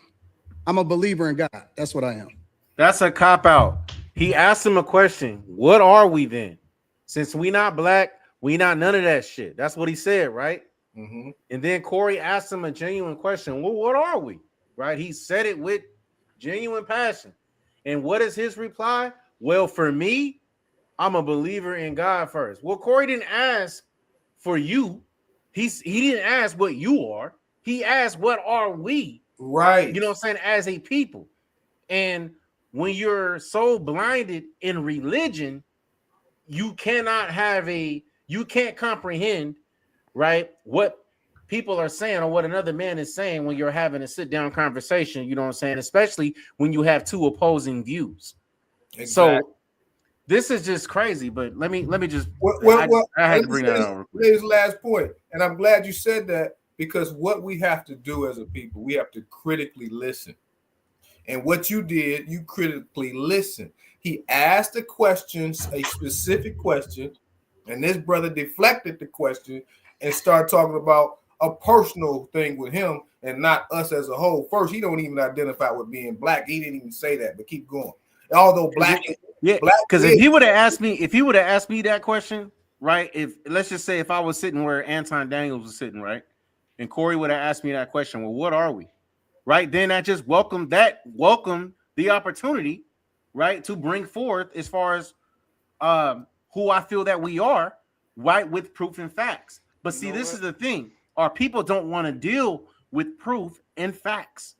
I'm a believer in God. That's what I am. That's a cop out. He asked him a question. What are we then? Since we not black, we not none of that shit. That's what he said, right? Mm-hmm. And then Corey asked him a genuine question. Well, what are we? Right? He said it with genuine passion. And what is his reply? Well, for me, I'm a believer in God first. Well, Corey didn't ask for you. He didn't ask what you are. He asked, what are we? Right. You know what I'm saying? As a people. And when you're so blinded in religion, you can't comprehend, right, what people are saying or what another man is saying when you're having a sit-down conversation, you know what I'm saying? Especially when you have two opposing views. Exactly. So this is just crazy, but let me just I had to bring that out real quick. His last point, and I'm glad you said that because what we have to do as a people, we have to critically listen. And what you did, you critically listened. He asked a question, a specific question, and this brother deflected the question and started talking about a personal thing with him and not us as a whole. First, he don't even identify with being black. He didn't even say that, but keep going. Although black, yeah, because if he would have asked me that question, right? If let's just say if I was sitting where Anton Daniels was sitting, right, and Corey would have asked me that question, well, what are we? Right, then I just welcome the opportunity, right, to bring forth as far as who I feel that we are, right, with proof and facts. But see, this is the thing: our people don't want to deal with proof and facts.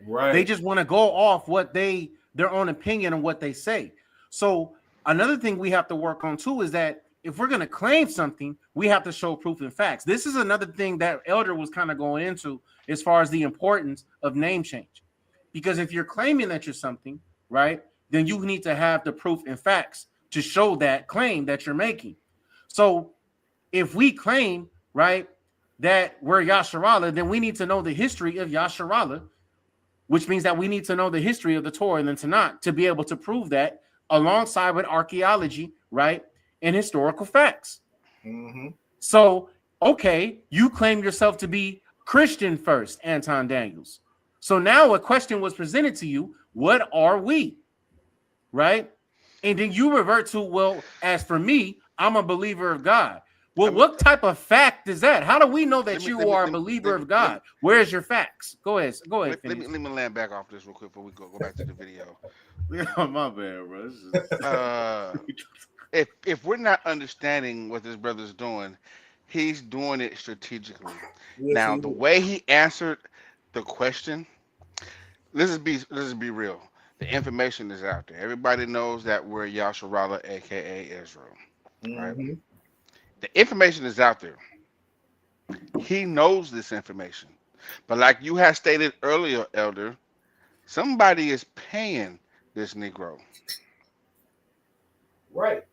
Right, they just want to go off what their own opinion and what they say. So another thing we have to work on too is that if we're going to claim something, we have to show proof and facts. This is another thing that Elder was kind of going into as far as the importance of name change. Because if you're claiming that you're something, right, then you need to have the proof and facts to show that claim that you're making. So if we claim, right, that we're Yasharallah, then we need to know the history of Yasharallah, which means that we need to know the history of the Torah and the Tanakh to be able to prove that alongside with archaeology, right, and historical facts. Mm-hmm. So, okay, you claim yourself to be Christian first, Anton Daniels. So now a question was presented to you, what are we? Right? And then you revert to, well, as for me, I'm a believer of God. Well, what type of fact is that? How do we know that you are a believer of God? Where's your facts? Go ahead. Let me land back off this real quick before we go back to the video. Yeah, my bad, bro. If we're not understanding what this brother's doing, he's doing it strategically. Yes, now, the way he answered the question, let's just be real. The information is out there. Everybody knows that we're Yasharallah, aka Israel. Right? Mm-hmm. The information is out there. He knows this information. But like you had stated earlier, Elder, somebody is paying this Negro. Right.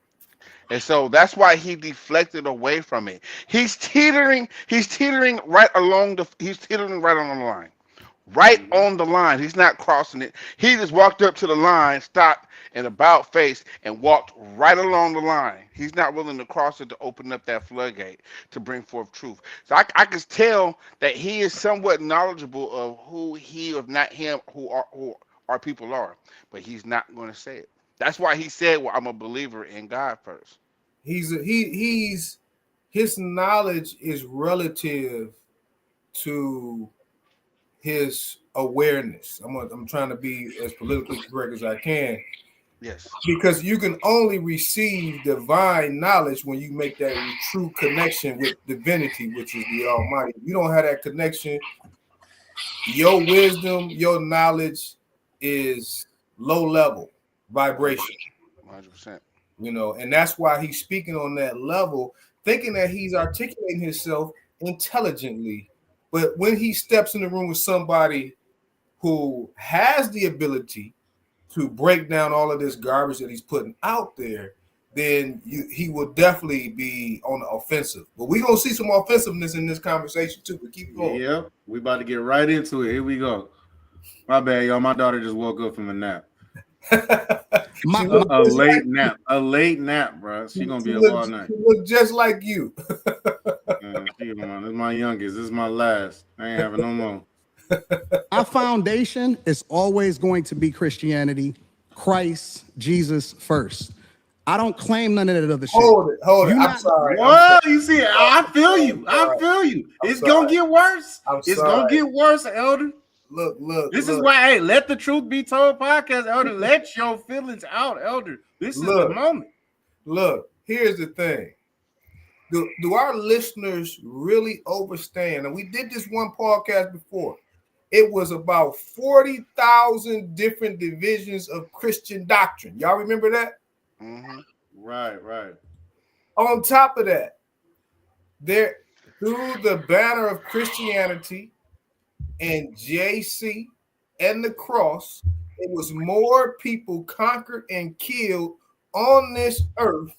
And so that's why he deflected away from it. He's teetering right on the line. Right on the line. He's not crossing it. He just walked up to the line, stopped and about face and walked right along the line. He's not willing to cross it to open up that floodgate to bring forth truth. So I can tell that he is somewhat knowledgeable of who he, if not him, who our people are. But he's not going to say it. That's why he said, well, I'm a believer in God first. His knowledge is relative to his awareness. I'm trying to be as politically correct as I can. Yes. Because you can only receive divine knowledge when you make that true connection with divinity, which is the Almighty. If you don't have that connection, your wisdom, your knowledge is low level vibration. 100%. You know, and that's why he's speaking on that level, thinking that he's articulating himself intelligently. But when he steps in the room with somebody who has the ability to break down all of this garbage that he's putting out there, then he will definitely be on the offensive. But we're going to see some offensiveness in this conversation too, but keep going. Yep, we about to get right into it. Here we go. My bad, y'all. My daughter just woke up from a nap. A late nap, bro. She gonna be up all night. She look just like you. This is my youngest. This is my last. I ain't having no more. Our foundation is always going to be Christianity, Christ, Jesus first. I don't claim none of that other shit. Hold it. I'm sorry. Well, you see, I feel you. It's gonna get worse. It's gonna get worse, Elder. Look. This is why, hey, let the truth be told podcast, Elder. Let your feelings out, Elder. This is the moment. Look, here's the thing. Do our listeners really understand? And we did this one podcast before. It was about 40,000 different divisions of Christian doctrine. Y'all remember that? Mm-hmm. Right. On top of that, there through the banner of Christianity and JC and the cross, it was more people conquered and killed on this earth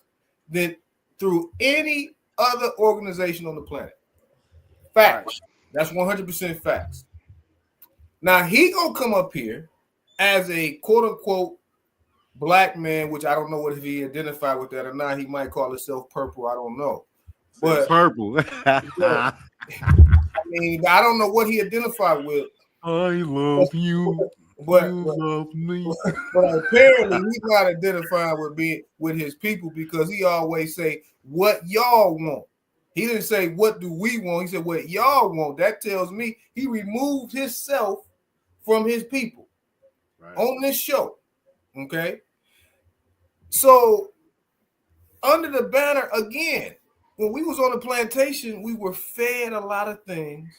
than through any other organization on the planet. Facts. That's 100% facts. Now he gonna come up here as a quote unquote black man, which I don't know what if he identified with that or not. He might call himself purple. I don't know. But purple. I mean, I don't know what he identified with. I love you. But you love me. But apparently he's not identifying with his people, because he always say what y'all want. He didn't say what do we want. He said what y'all want. That tells me he removed himself from his people on this show. Okay. So under the banner again, when we was on the plantation, we were fed a lot of things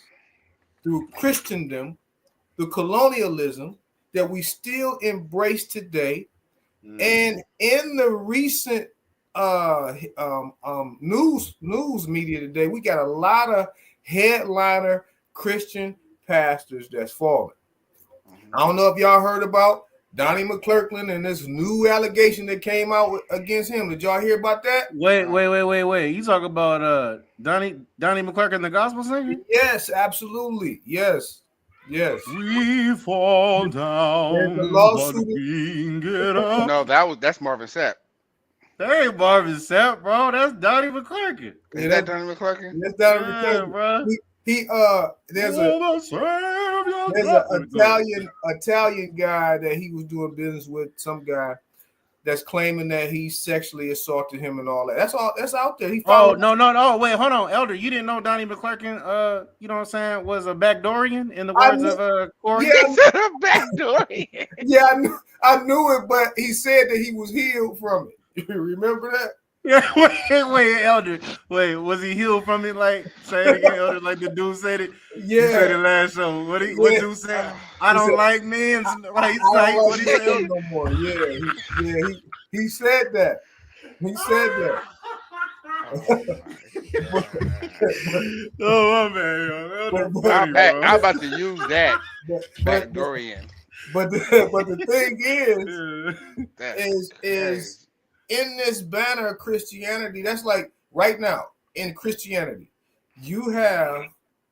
through Christendom, through colonialism that we still embrace today. And in the recent news media today, we got a lot of headliner Christian pastors that's falling. I don't know if y'all heard about Donnie McClurkin and this new allegation that came out against him. Did y'all hear about that? Wait. You talk about Donnie McClurkin, the gospel singer? Yes, absolutely. Yes. We fall down, but we get up. No, that's Marvin Sapp. That ain't Marvin Sapp, bro. That's Donnie McClurkin. Is that Donnie McClurkin? That's Donnie McClurkin, bro. There's an Italian guy that he was doing business with, some guy that's claiming that he sexually assaulted him and all that. That's all that's out there. No. Wait, hold on, Elder. You didn't know Donnie McClurkin, you know what I'm saying, was a backdoorian in the words of Corey? Yeah, a backdoorian. Yeah, I knew it, but he said that he was healed from it. You remember that? Yeah, wait, Elder. Wait, was he healed from it? Like, say it again, Elder, like the dude said it. Yeah. He said it last show. What dude said? I don't like men. What he said? No more. He said that. He said that. Oh my man, I'm about to use that backdoorian. But the thing is in this banner of Christianity, that's like right now in Christianity, you have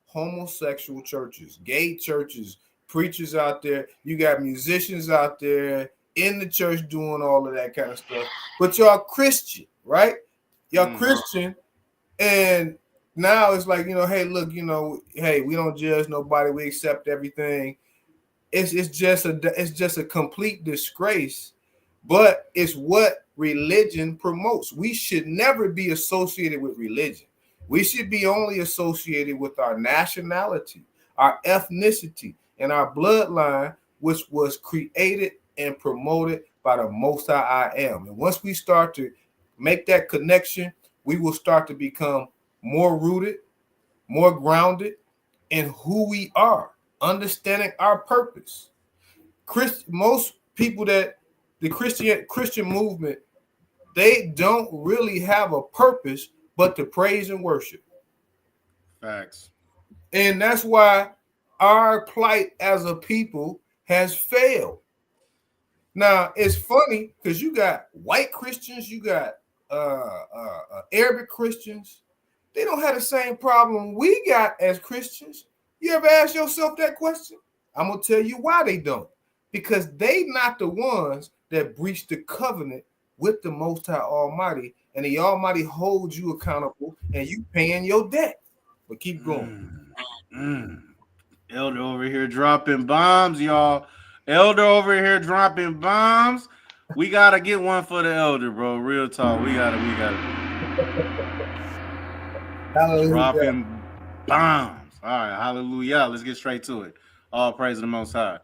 homosexual churches, gay churches, preachers out there. You got musicians out there in the church doing all of that kind of stuff. But y'all Christian, right? Y'all Christian, and now it's like, hey, look, hey, we don't judge nobody. We accept everything. It's just a complete disgrace. But it's what religion promotes. We should never be associated with religion. We should be only associated with our nationality, our ethnicity, and our bloodline, which was created and promoted by the Most High I Am. And once we start to make that connection, we will start to become more rooted, more grounded in who we are, understanding our purpose. Most people that the Christian movement, they don't really have a purpose but to praise and worship. Facts. And that's why our plight as a people has failed. Now, it's funny because you got white Christians, you got Arabic Christians. They don't have the same problem we got as Christians. You ever ask yourself that question? I'm going to tell you why they don't. Because they not the ones that breached the covenant with the Most High Almighty, and the Almighty holds you accountable, and you paying your debt. But keep going. Elder over here dropping bombs, y'all. Elder over here dropping bombs. We gotta get one for the elder, bro. Real talk. We gotta dropping bombs. All right, hallelujah. Let's get straight to it. All praise to the Most High.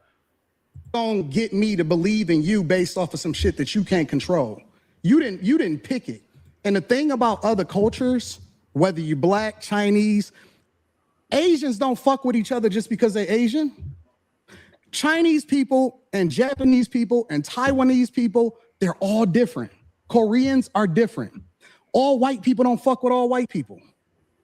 Don't get me to believe in you based off of some shit that you can't control. You didn't pick it. And the thing about other cultures, whether you black, Chinese, Asians don't fuck with each other just because they're Asian. Chinese people and Japanese people and Taiwanese people, they're all different. Koreans are different. All white people don't fuck with all white people.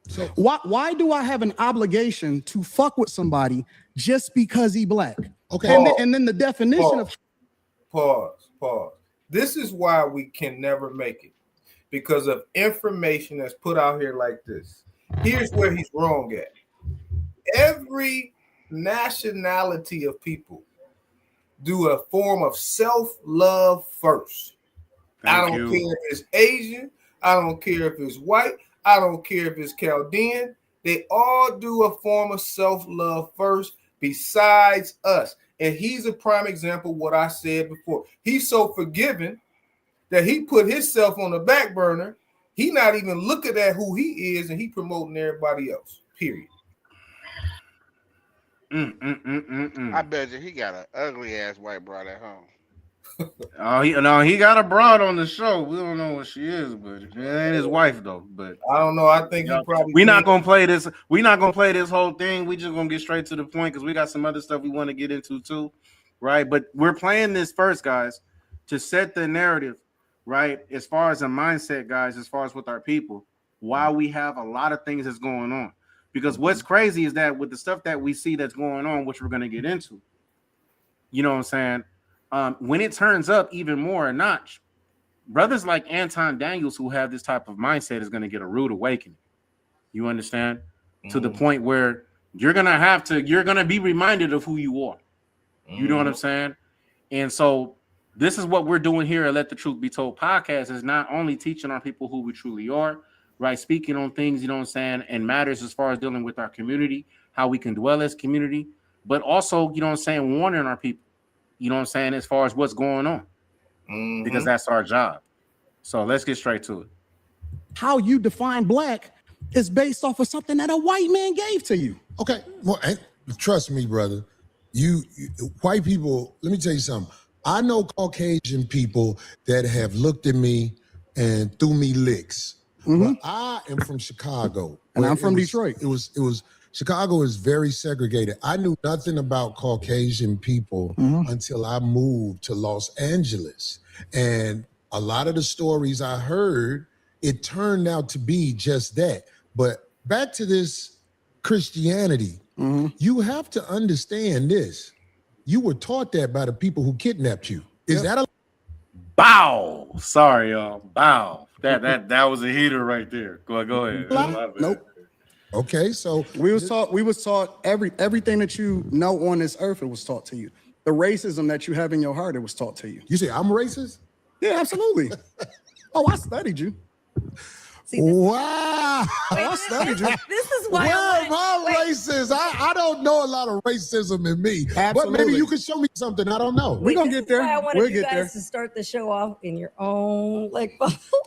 So why do I have an obligation to fuck with somebody just because he black? Okay. And then the definition of pause. This is why we can never make it, because of information that's put out here like this. Here's where he's wrong at. Every nationality of people do a form of self-love first. I don't care if it's Asian. I don't care if it's white. I don't care if it's Chaldean. They all do a form of self-love first besides us. And he's a prime example of what I said before. He's so forgiving that he put himself on the back burner. He not even looking at who he is, and he promoting everybody else, period. I bet you he got an ugly ass white broad at home. He got a broad on the show. We don't know what she is, but it ain't his wife though. But I don't know. I think he probably. We're not gonna play this. We're not gonna play this whole thing. We just gonna get straight to the point because we got some other stuff we want to get into too, right? But we're playing this first, guys, to set the narrative, right? As far as a mindset, guys, as far as with our people, why we have a lot of things that's going on. Because what's crazy is that with the stuff that we see that's going on, which we're gonna get into, you know what I'm saying? When it turns up even more a notch, brothers like Anton Daniels who have this type of mindset is going to get a rude awakening. You understand? To the point where you're going to be reminded of who you are. You know what I'm saying? And so this is what we're doing here at Let the Truth Be Told podcast, is not only teaching our people who we truly are, right? Speaking on things, you know what I'm saying, and matters as far as dealing with our community, how we can dwell as community, but also, you know what I'm saying, warning our people. You know what I'm saying? As far as what's going on, because that's our job. So let's get straight to it. How you define black is based off of something that a white man gave to you. Okay, well, trust me, brother. You white people. Let me tell you something. I know Caucasian people that have looked at me and threw me licks. But I am from Chicago, and I'm from Detroit. It was. Chicago is very segregated. I knew nothing about Caucasian people until I moved to Los Angeles. And a lot of the stories I heard, it turned out to be just that. But back to this Christianity, you have to understand this. You were taught that by the people who kidnapped you. Is that a bow? Sorry, y'all. Bow. That was a heater right there. Go ahead. Nope. Okay, so we was taught everything that you know on this earth, it was taught to you. The racism that you have in your heart, it was taught to you. You say I'm racist? Yeah, absolutely. Oh, I studied you. Wow. I studied you. This is why I'm racist. I don't know a lot of racism in me. Absolutely. But maybe you can show me something I don't know. We're gonna get there. I wanted you guys to start the show off in your own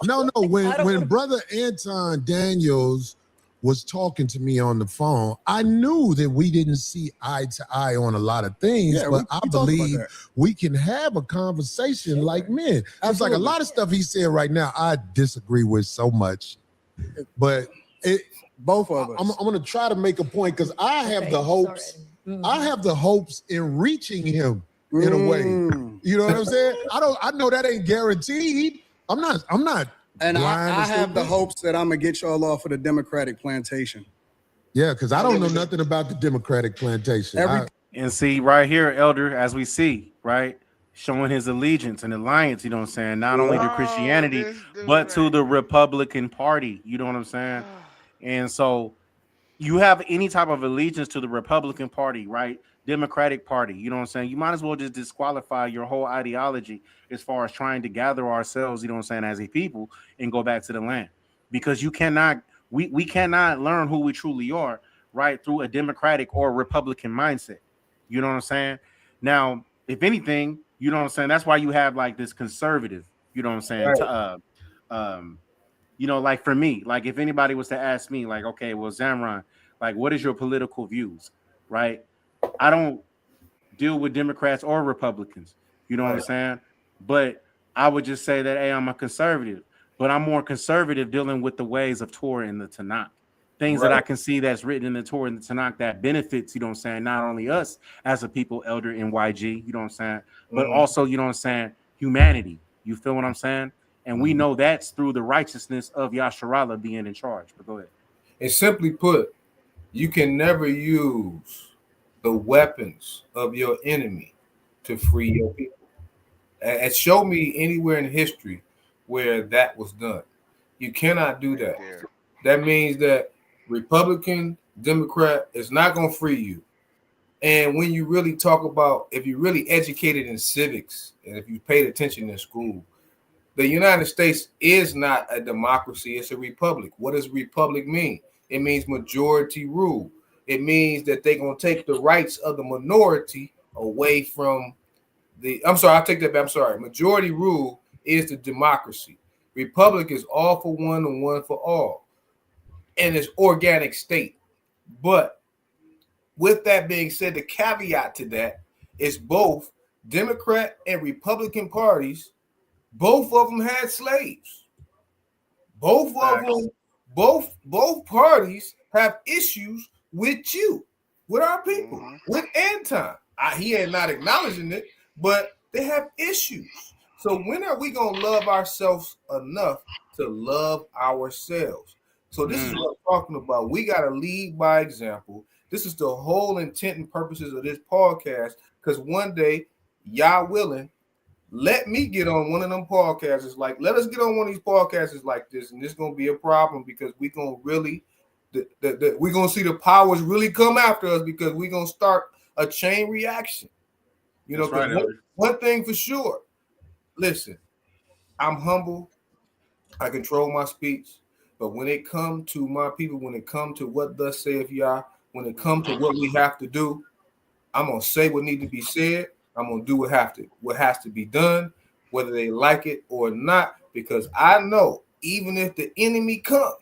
No. When brother Anton Daniels was talking to me on the phone, I knew that we didn't see eye to eye on a lot of things, but I believe we can have a conversation like men. It's like a lot of stuff he said right now, I disagree with so much. But both of us. I'm going to try to make a point because I have the hopes. I have the hopes in reaching him in a way. You know what I'm saying? I know that ain't guaranteed. I'm not. And I have the hopes that I'm gonna get y'all off of the Democratic plantation. Yeah, because I don't know nothing about the Democratic plantation. And see right here, Elder, as we see, right, showing his allegiance and alliance, you know what I'm saying, not only to Christianity, but to the Republican Party, you know what I'm saying? And so you have any type of allegiance to the Republican Party, right? Democratic Party, you know what I'm saying? You might as well just disqualify your whole ideology as far as trying to gather ourselves, you know what I'm saying, as a people and go back to the land. Because you cannot, we cannot learn who we truly are, right, through a Democratic or Republican mindset. You know what I'm saying? Now, if anything, you know what I'm saying, that's why you have like this conservative, you know what I'm saying? Right. You know, like for me, like if anybody was to ask me, like, okay, well, Zamran, like, what is your political views, right? I don't deal with Democrats or Republicans, you know what I'm saying? But I would just say that, hey, I'm a conservative, but I'm more conservative dealing with the ways of Torah and the Tanakh. Things that I can see that's written in the Torah and the Tanakh that benefits, you know what I'm saying, not only us as a people, Elder and YG, you know what I'm saying, but also, you know what I'm saying, humanity. You feel what I'm saying? And we know that's through the righteousness of Yasharallah being in charge. But go ahead. And simply put, you can never use the weapons of your enemy to free your people. And show me anywhere in history where that was done. You cannot do that. That means that Republican, Democrat is not going to free you. And when you really talk about, if you're really educated in civics and if you paid attention in school, the United States is not a democracy, it's a republic. What does republic mean? It means majority rule. It means that they're going to take the rights of the minority away from I'll take that back. I'm sorry. Majority rule is the democracy. Republic is all for one and one for all. And it's organic state. But with that being said, the caveat to that is both Democrat and Republican parties, both of them had slaves. Both of them, both parties have issues with you, with our people, with Anton. He ain't not acknowledging it, but they have issues. So when are we going to love ourselves enough to love ourselves? So this is what I'm talking about. We got to lead by example. This is the whole intent and purposes of this podcast, because one day, Yah willing, let me get on one of them podcasts. Like, let us get on one of these podcasts like this, and this is going to be a problem because we're going to really, we're going to see the powers really come after us because we're going to start a chain reaction. You know, one thing for sure. Listen, I'm humble. I control my speech. But when it comes to my people, when it comes to what thus saith Yah, when it comes to what we have to do, I'm going to say what needs to be said. I'm going to do what has to be done, whether they like it or not, because I know even if the enemy come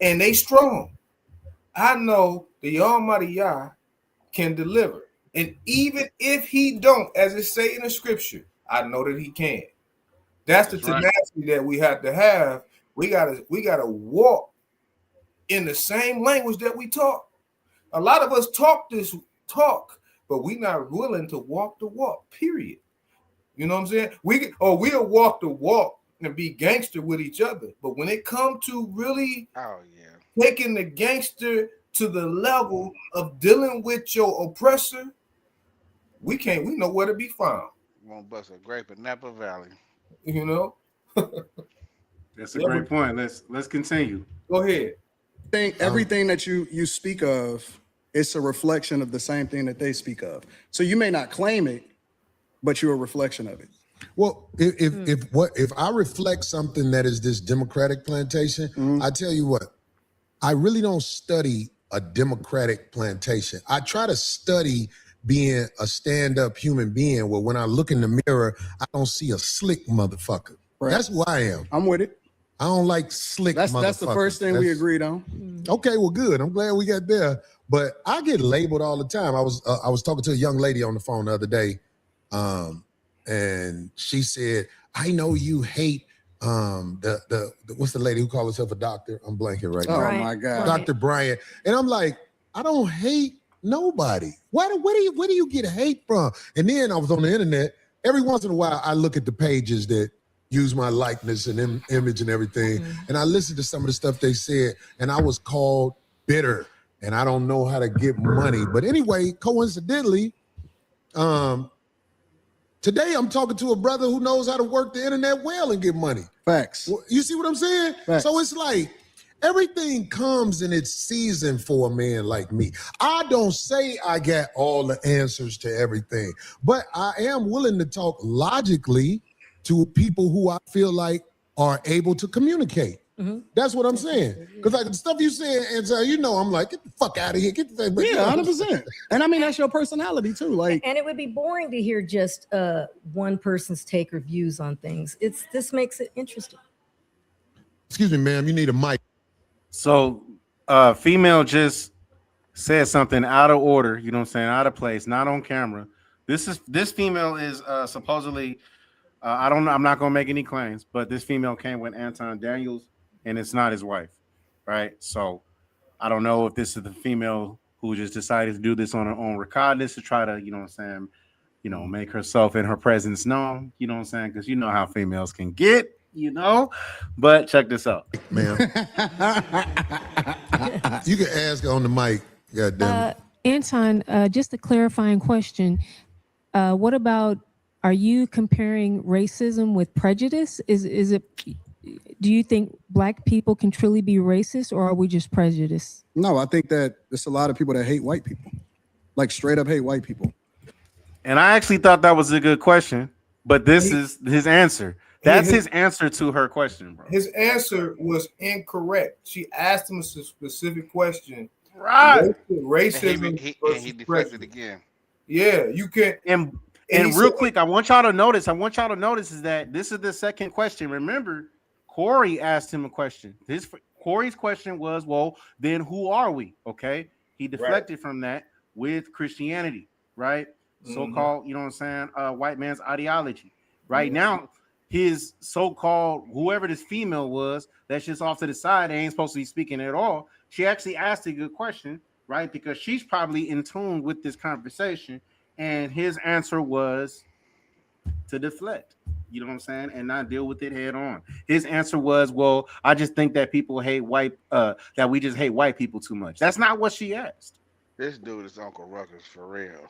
and they strong, I know the Almighty Yah can deliver. And even if he don't, as it say in the scripture, I know that he can. That's the tenacity that we have to have. We gotta walk in the same language that we talk. A lot of us talk this talk, but we're not willing to walk the walk, period. You know what I'm saying? We'll walk the walk and be gangster with each other. But when it comes to really taking the gangster to the level of dealing with your oppressor, we know where to be found. Won't bust a grape in Napa Valley. You know? That's a great point. Let's continue. Go ahead. I think everything that you speak of, it's a reflection of the same thing that they speak of. So you may not claim it, but you're a reflection of it. Well, if I reflect something that is this Democratic plantation, I tell you what, I really don't study a Democratic plantation. I try to study being a stand-up human being where when I look in the mirror, I don't see a slick motherfucker. Right. That's who I am. I'm with it. I don't like slick motherfuckers. That's the first thing we agreed on. Okay, well, good. I'm glad we got there. But I get labeled all the time. I was talking to a young lady on the phone the other day, and she said, "I know you hate the what's the lady who calls herself a doctor? I'm blanking right now. Oh my God, Dr. Bryant." And I'm like, I don't hate nobody. Where do you get hate from? And then I was on the internet. Every once in a while, I look at the pages that use my likeness and image and everything, and I listened to some of the stuff they said, and I was called bitter. And I don't know how to get money. But anyway, coincidentally, today I'm talking to a brother who knows how to work the internet well and get money. Facts. You see what I'm saying? Facts. So it's like everything comes in its season for a man like me. I don't say I got all the answers to everything, but I am willing to talk logically to people who I feel like are able to communicate. That's what I'm saying. Because like the stuff you said, and so I'm like, get the fuck out of here. Get the fuck. Yeah, 100%. And I mean, that's your personality too. Like, and it would be boring to hear just one person's take or views on things. This makes it interesting. Excuse me, ma'am. You need a mic. So, female just said something out of order. You know what I'm saying? Out of place, not on camera. This female is supposedly. I don't know. I'm not gonna make any claims, but this female came with Anton Daniels. And it's not his wife, right? So I don't know if this is the female who just decided to do this on her own recognizance to try to, make herself and her presence known, you know what I'm saying? Because you know how females can get, But check this out. Ma'am. You can ask on the mic, goddamn it. Anton, just a clarifying question. What about, are you comparing racism with prejudice? Is it... Do you think Black people can truly be racist, or are we just prejudiced? No, I think that there's a lot of people that hate white people, like straight up hate white people. And I actually thought that was a good question, but this is his answer. That's his answer to her question, bro. His answer was incorrect. She asked him a specific question. Right. Racism. He deflected again. Yeah, you can. And real quick, I want y'all to notice is that this is the second question. Remember, Corey asked him a question. Corey's question was, well, then who are we? Okay. He deflected from that with Christianity, right? So-called, you know what I'm saying? White man's ideology. Right now, his so-called, whoever this female was, that's just off to the side, they ain't supposed to be speaking at all. She actually asked a good question, right? Because she's probably in tune with this conversation. And his answer was to deflect. You know what I'm saying? And not deal with it head on. His answer was, well, I just think that people hate that we just hate white people too much. That's not what she asked. This dude is Uncle Ruckus for real.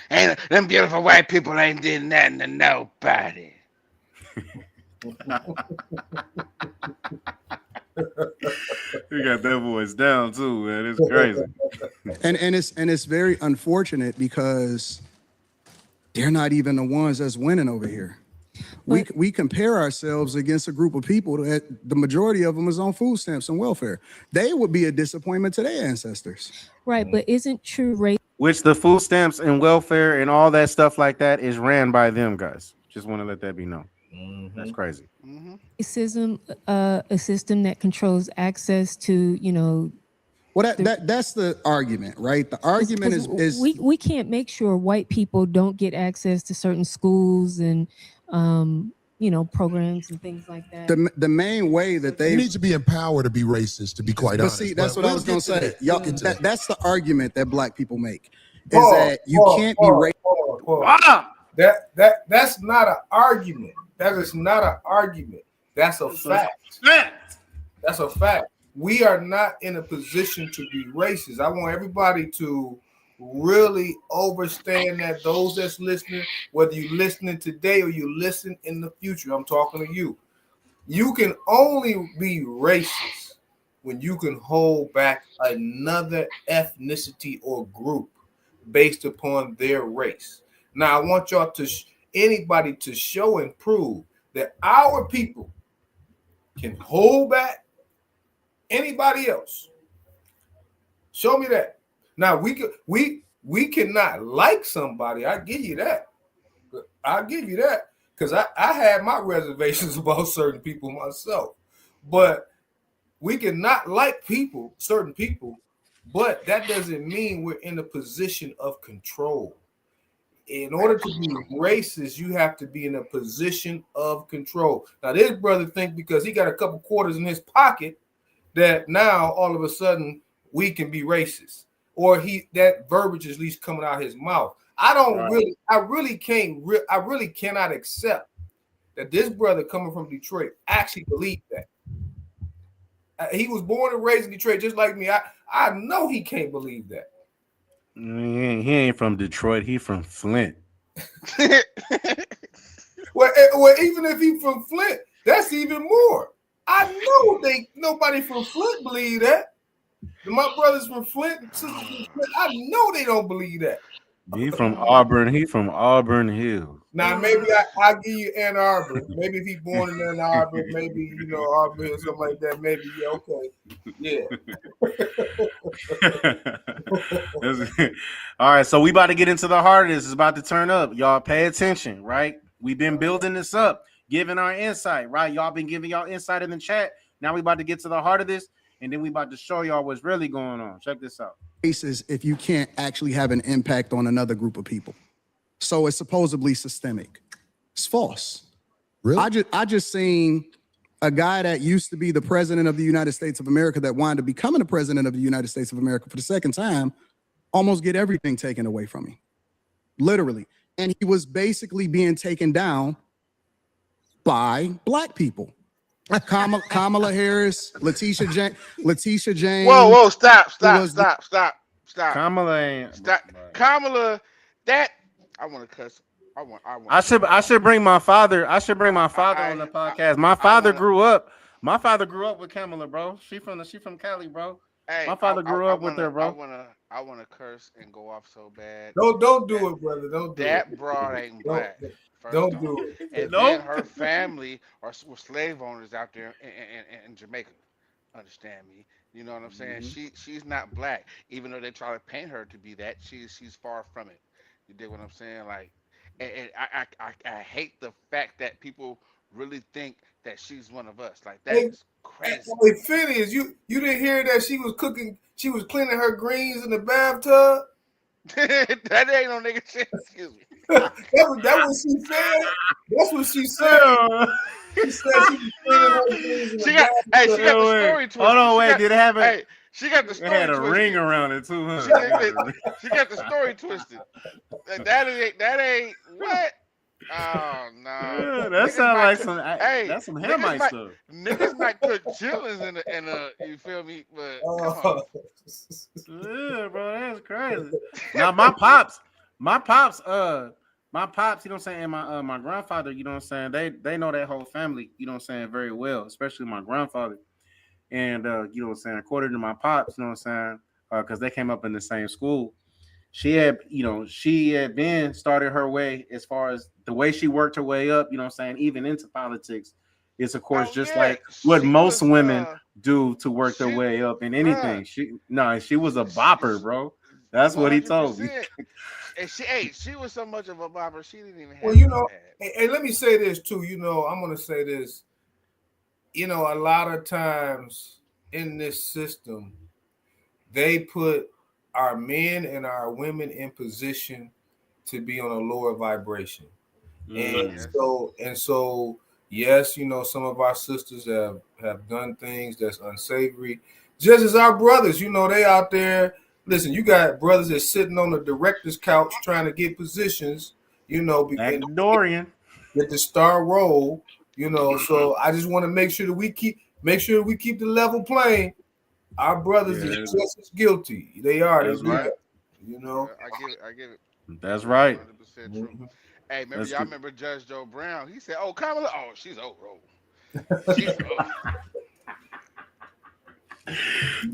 And them beautiful white people ain't did nothing to nobody. You got that voice down too, man. It's crazy. and it's very unfortunate because they're not even the ones that's winning over here. We compare ourselves against a group of people that the majority of them is on food stamps and welfare. They would be a disappointment to their ancestors. Right, but isn't true race? Which the food stamps and welfare and all that stuff like that is ran by them guys. Just want to let that be known. That's crazy. Racism, a system that controls access to, Well, that's the argument, right? The argument is we can't make sure white people don't get access to certain schools and programs and things like that. The main way that they need to be empowered to be racist, to be quite honest. See, that's what I was going to say. Y'all, that's the argument that Black people make is that you can't be racist. That's not an argument. That is not an argument. That's a fact. That's a fact. We are not in a position to be racist. I want everybody to really understand that, those that's listening, whether you're listening today or you listen in the future, I'm talking to you. You can only be racist when you can hold back another ethnicity or group based upon their race. Now, I want y'all to, anybody to show and prove that our people can hold back anybody else. Show me that. Now we cannot like somebody. I give you that. I'll give you that because I had my reservations about certain people myself. But we can not like people, certain people, but that doesn't mean we're in a position of control. In order to be racist, you have to be in a position of control. Now, this brother think because he got a couple quarters in his pocket that now all of a sudden we can be racist, or that verbiage is at least coming out of his mouth. I really cannot accept that this brother coming from Detroit actually believed that. He was born and raised in Detroit just like me. I know he can't believe that. He ain't from Detroit. He from Flint. Well, even if he from Flint, that's even more. I know nobody from Flint believe that. My brothers from Flint, sisters from Flint, I know they don't believe that. He from Auburn. He from Auburn Hills. Now maybe I'll give you Ann Arbor. Maybe if he's born in Ann Arbor, maybe Auburn or something like that. Maybe okay. All right, so we about to get into the heart of this. It's about to turn up. Y'all pay attention, right? We've been building this up, giving our insight, right? Y'all been giving y'all insight in the chat. Now we about to get to the heart of this, and then we about to show y'all what's really going on. Check this out. Cases if you can't actually have an impact on another group of people. So it's supposedly systemic. It's false. Really? I just seen a guy that used to be the president of the United States of America that wanted to becoming the president of the United States of America for the second time, almost get everything taken away from him. Literally. And he was basically being taken down by black people. Kamala Harris, Letitia James. Whoa, stop. Kamala ain't. Stop. Kamala, that I want to cuss. I should bring my father. I should bring my father on the podcast. My father grew up with Kamala, bro. She from Cali, bro. Hey, my father grew up with her, bro. I wanna curse and go off so bad. Don't do it, brother. Don't do that it. broad ain't black. Don't do it. And then her family were slave owners out there in Jamaica. Understand me? You know what I'm saying? She's not black, even though they try to paint her to be that. She's far from it. You dig what I'm saying? Like, and I hate the fact that people really think that she's one of us. Like, that's crazy. Hey, Phinehas, you didn't hear that she was cleaning her greens in the bathtub? That ain't no nigga shit. Excuse me. That what she said. That's what she said. She said she was cleaning her greens in the bathtub. She got the story twisted. Hold on, wait. Did it have Hey, she got the story It had a twisted. ring around it too, huh? She got the story twisted. That ain't what? Oh no. Yeah, that sounds like some. That's some Hamite stuff. Niggas might put chillings in a you feel me? But come on. Yeah, bro, that's crazy. Now my pops, you know what I'm saying, and my grandfather, you know what I'm saying, they know that whole family, you know what I'm saying, very well, especially my grandfather. And you know what I'm saying, according to my pops, you know what I'm saying, because they came up in the same school. She had been started her way as far as the way she worked her way up, you know what I'm saying, even into politics. It's of course like what most women do to work their way up in anything. She was a bopper, bro. That's 100%. What he told me. And she was so much of a bopper, she didn't even have. Well, you know, and let me say this too. You know, I'm gonna say this. You know, a lot of times in this system, they put our men and our women in position to be on a lower vibration. And so yes, you know, some of our sisters have done things that's unsavory, just as our brothers, you know, they out there. Listen, you got brothers that's sitting on the director's couch trying to get positions, you know, Dorian get the star role, you know. So I just want to make sure that we keep the level playing. Our brothers are just as guilty. They are. That's right. You know, I get it. That's right. 100% true. Hey, remember Judge Joe Brown? He said, "Oh, Kamala, she's old, She's old."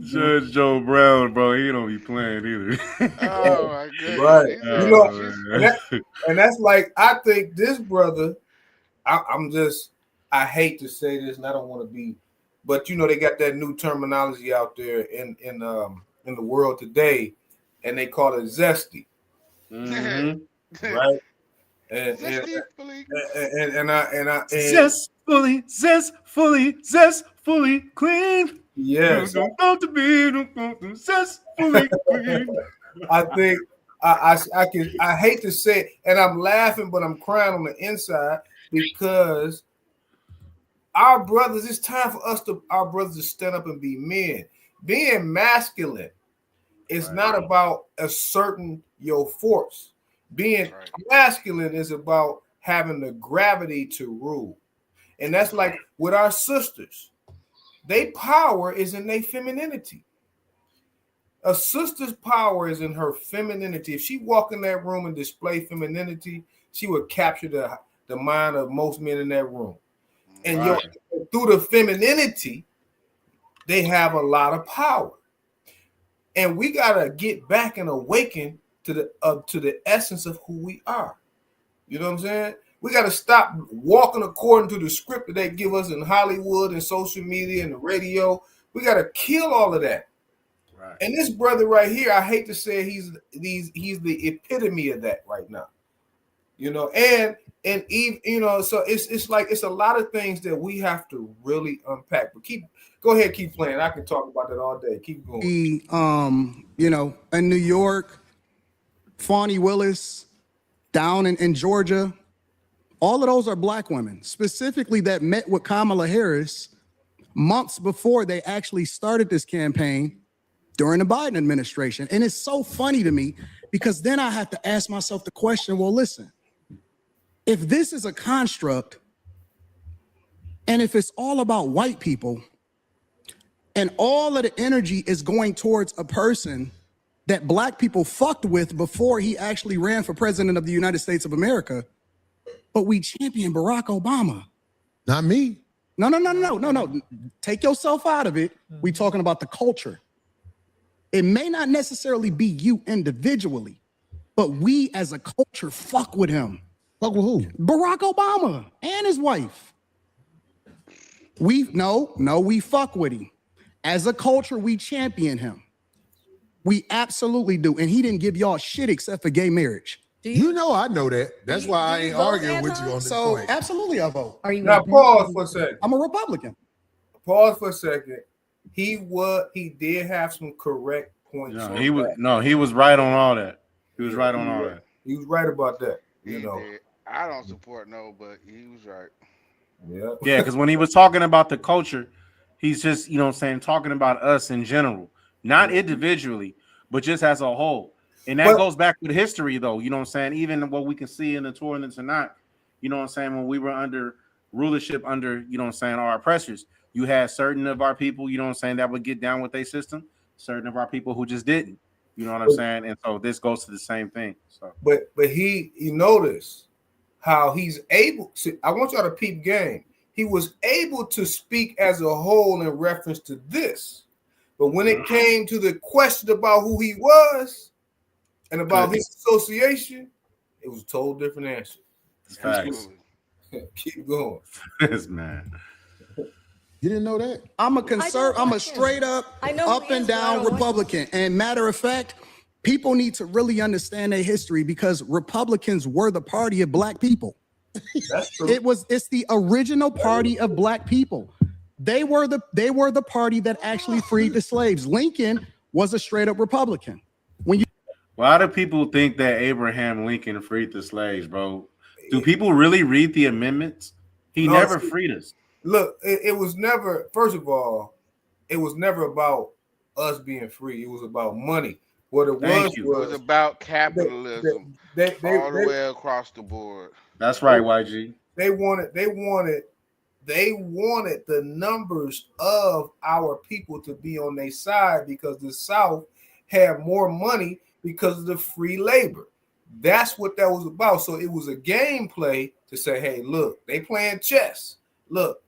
Judge Joe Brown, bro, he don't be playing either. Oh my goodness. Right. You know, and that's like, I think this brother, I hate to say this, and I don't want to be, but you know, they got that new terminology out there in the world today, and they call it zesty. Mm-hmm. Right? And Zestfully. Zestfully clean. Yes. Don't to be zestfully clean. I think I hate to say it, and I'm laughing, but I'm crying on the inside because our brothers, it's time for our brothers to stand up and be men. Being masculine is not about asserting your force. Being masculine is about having the gravity to rule. And that's like with our sisters. Their power is in their femininity. A sister's power is in her femininity. If she walk in that room and display femininity, she would capture the mind of most men in that room. And through the femininity, they have a lot of power. And we gotta get back and awaken to the essence of who we are. You know what I'm saying? We gotta stop walking according to the script that they give us in Hollywood and social media and the radio. We gotta kill all of that. Right. And this brother right here, I hate to say he's the epitome of that right now. You know, and even, you know, so it's like it's a lot of things that we have to really unpack. But go ahead, keep playing. I can talk about that all day. Keep going. You know, in New York, Fani Willis, down in Georgia, all of those are black women, specifically that met with Kamala Harris months before they actually started this campaign during the Biden administration. And it's so funny to me because then I have to ask myself the question, well, listen, if this is a construct and if it's all about white people and all of the energy is going towards a person that black people fucked with before he actually ran for president of the United States of America, but we champion Barack Obama. Not me. No. Take yourself out of it. We talking about the culture. It may not necessarily be you individually, but we as a culture fuck with him. Fuck with who? Barack Obama and his wife. We fuck with him. As a culture, we champion him. We absolutely do. And he didn't give y'all shit except for gay marriage. You know I know that. That's why I ain't arguing with you on this point. Absolutely I vote. Are you now pause for a second? I'm a Republican. Pause for a second. He did have some correct points. He was right on all that. He was right on all that. He was right about that. You know. I don't support but he was right. Yeah. Yeah, because when he was talking about the culture, he's just, you know what I'm saying, talking about us in general, not individually, but just as a whole. And that goes back to the history, though, you know what I'm saying, even what we can see in the tournaments or not, you know what I'm saying, when we were under rulership under, you know what I'm saying, our oppressors, you had certain of our people, you know what I'm saying, that would get down with their system, certain of our people who just didn't, you know what I'm saying, and so this goes to the same thing. So, but you notice how he's able to, I want y'all to peep game. He was able to speak as a whole in reference to this, but when it came to the question about who he was and about his association, it was a total different answer. Keep going. This man. You didn't know that? I'm a straight up and down Republican. And matter of fact, people need to really understand their history because Republicans were the party of black people. That's true. It's the original party of black people. They were the party that actually freed the slaves. Lincoln was a straight up Republican. Why do people think that Abraham Lincoln freed the slaves, bro? Do people really read the amendments? He never freed us. Look, it was never, first of all, it was never about us being free. It was about money. What it was about capitalism all the way across the board. That's right, YG. They wanted the numbers of our people to be on their side because the South had more money because of the free labor. That's what that was about. So it was a game play to say, hey, look, they playing chess. Look,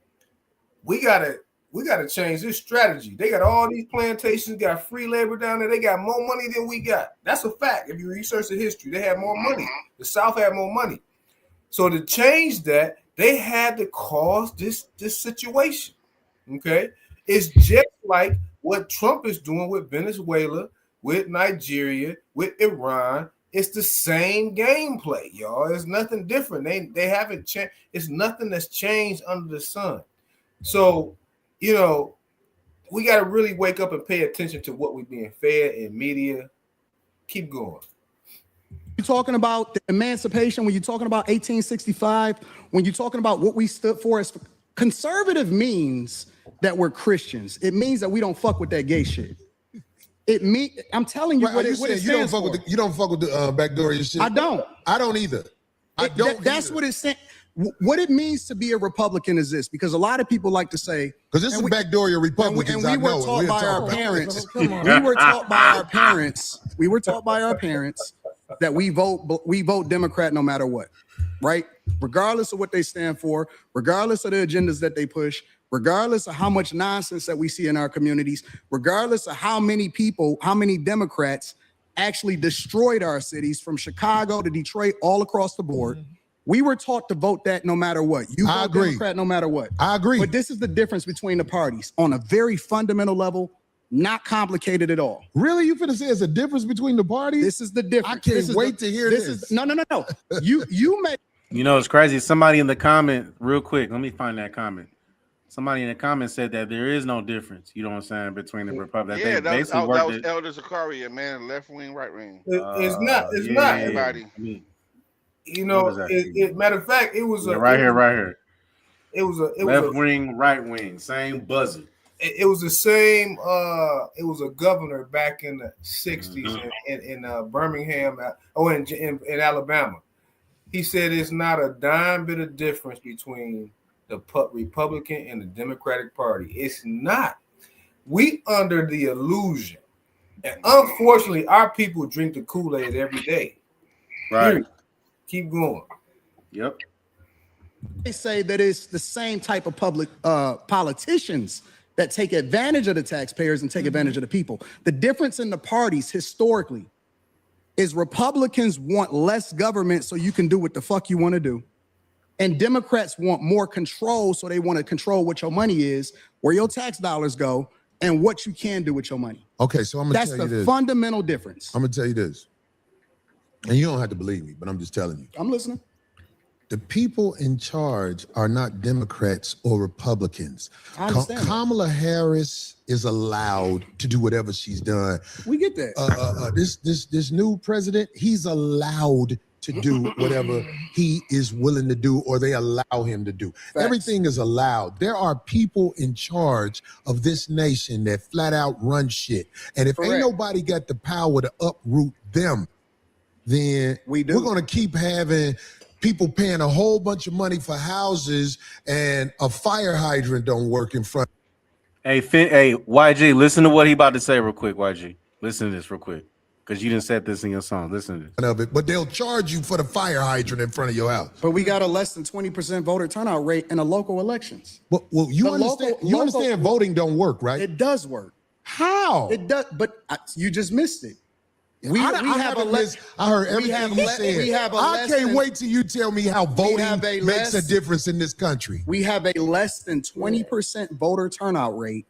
we gotta change this strategy. They got all these plantations, got free labor down there. They got more money than we got. That's a fact. If you research the history, they had more money. The South had more money. So to change that, they had to cause this situation. Okay, it's just like what Trump is doing with Venezuela, with Nigeria, with Iran. It's the same gameplay, y'all. It's nothing different. They haven't changed. It's nothing that's changed under the sun. So, you know, we got to really wake up and pay attention to what we're being fed in media. Keep going. You're talking about the emancipation, when you're talking about 1865, when you're talking about what we stood for as conservative means that we're Christians. It means that we don't fuck with that gay shit. I'm telling you what it stands for. You don't fuck with the backdoor shit. I don't. I don't either. That's what it's saying. What it means to be a Republican is this, because a lot of people like to say, because this is backdoor Republicans. And we were taught by our parents. We were taught by our parents. We were taught by our parents that we vote Democrat no matter what, right? Regardless of what they stand for, regardless of the agendas that they push, regardless of how much nonsense that we see in our communities, regardless of how many Democrats actually destroyed our cities from Chicago to Detroit, all across the board. We were taught to vote that no matter what. You vote Democrat no matter what. I agree. But this is the difference between the parties on a very fundamental level, not complicated at all. Really? You finna say it's a difference between the parties? This is the difference. I can't wait to hear this. No. You may. You know, it's crazy. Somebody in the comment, real quick, let me find that comment. Somebody in the comment said that there is no difference, you know what I'm saying, between the Republic. Yeah, that was Elder Zakaria, man, left wing, right wing. It's not. Everybody. You know, matter of fact, it was right here. It was left wing, right wing, same buzzer. It was the same. It was a governor back in the 60s in Birmingham, in Alabama. He said it's not a dime bit of difference between the Republican and the Democratic Party. It's not. We under the illusion, and unfortunately, our people drink the Kool-Aid every day. Right. Period. Keep going. Yep. They say that it's the same type of public politicians that take advantage of the taxpayers and take advantage of the people. The difference in the parties historically is Republicans want less government so you can do what the fuck you want to do. And Democrats want more control, so they want to control what your money is, where your tax dollars go, and what you can do with your money. Okay, so I'm going to tell you this. That's the fundamental difference. I'm going to tell you this. And you don't have to believe me, but I'm just telling you. I'm listening. The people in charge are not Democrats or Republicans. I understand Kamala Harris is allowed to do whatever she's done. We get that. This new president, he's allowed to do whatever he is willing to do, or they allow him to do. Facts. Everything is allowed. There are people in charge of this nation that flat out run shit. And if ain't nobody got the power to uproot them, then we're going to keep having people paying a whole bunch of money for houses and a fire hydrant don't work in front. Hey, YG, listen to what he about to say real quick, YG. Listen to this real quick, because you didn't set this in your song. Listen to this. Of it, but they'll charge you for the fire hydrant in front of your house. But we got a less than 20% voter turnout rate in the local elections. Well, you understand voting don't work, right? It does work. How? It does, but you just missed it. I heard everything you said. I can't wait till you tell me how voting makes a difference in this country. We have a less than 20% voter turnout rate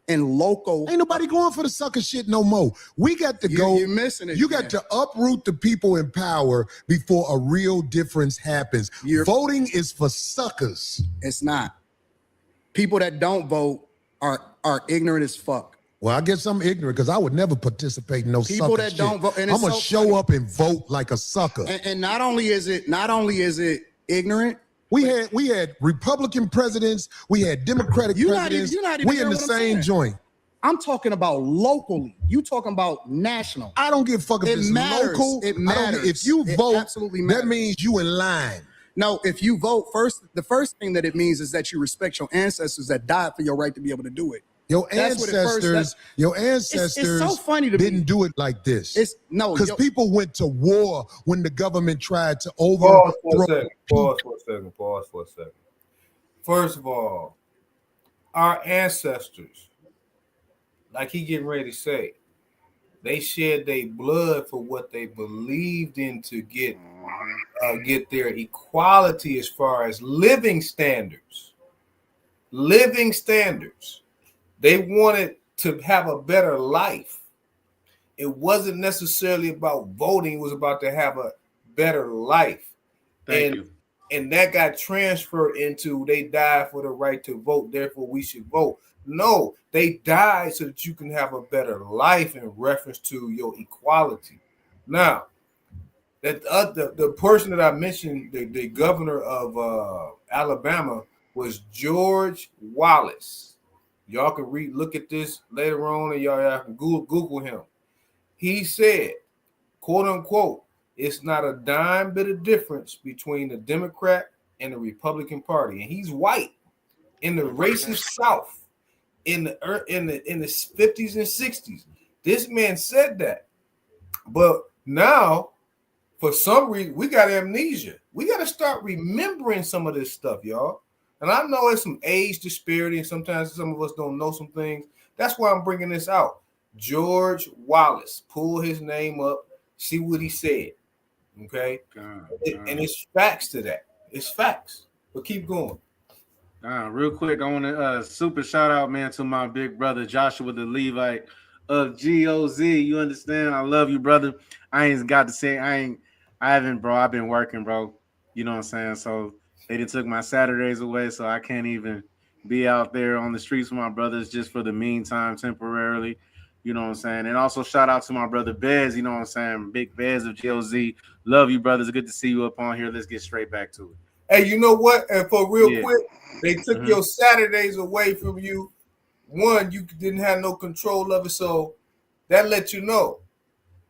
in local. Ain't nobody going for the sucker shit no more. We got to go. You're missing it. You got to uproot the people in power before a real difference happens. Voting is for suckers. It's not. People that don't vote are ignorant as fuck. Well, I guess I'm ignorant because I would never participate in no people sucker that shit. don't vote. And I'm gonna show up and vote like a sucker. And not only is it ignorant. We had Republican presidents. We had Democratic presidents. We in the same joint. I'm talking about locally. You talking about national. I don't give a fuck if it's local. It matters. If you vote, absolutely matters. That means you in line. No, if you vote first, the first thing that it means is that you respect your ancestors that died for your right to be able to do it. Your ancestors it's so funny to didn't do it like this. Because people went to war when the government tried to overthrow. Pause for a second. First of all, our ancestors, like he getting ready to say, they shed their blood for what they believed in to get their equality as far as living standards. Living standards. They wanted to have a better life. it wasn't necessarily about voting. It was about to have a better life. Thank you. And that got transferred into they died for the right to vote, therefore we should vote. No, they died so that you can have a better life in reference to your equality. Now, that the person that I mentioned, the governor of Alabama, was George Wallace. Y'all can look at this later on, and y'all can Google him. He said, quote unquote, it's not a dime bit of difference between the Democrat and the Republican Party. And he's white in the racist South in the 50s and 60s. This man said that. But now, for some reason, we got amnesia. We got to start remembering some of this stuff, y'all. And I know it's some age disparity, and sometimes some of us don't know some things. That's why I'm bringing this out. George Wallace, pull his name up, see what he said. Okay, and it's facts to that. It's facts. But keep going. Real quick, I want to super shout out, man, to my big brother Joshua the Levite of GOZ. You understand? I love you, brother. I ain't got to say I haven't, bro. I've been working, bro. You know what I'm saying? So they done took my Saturdays away, so I can't even be out there on the streets with my brothers just for the meantime, temporarily. You know what I'm saying? And also shout out to my brother Bez, you know what I'm saying? Big Bez of GOZ. Love you, brothers. Good to see you up on here. Let's get straight back to it. Hey, you know what? And for real quick, they took your Saturdays away from you. One, you didn't have no control of it. So that lets you know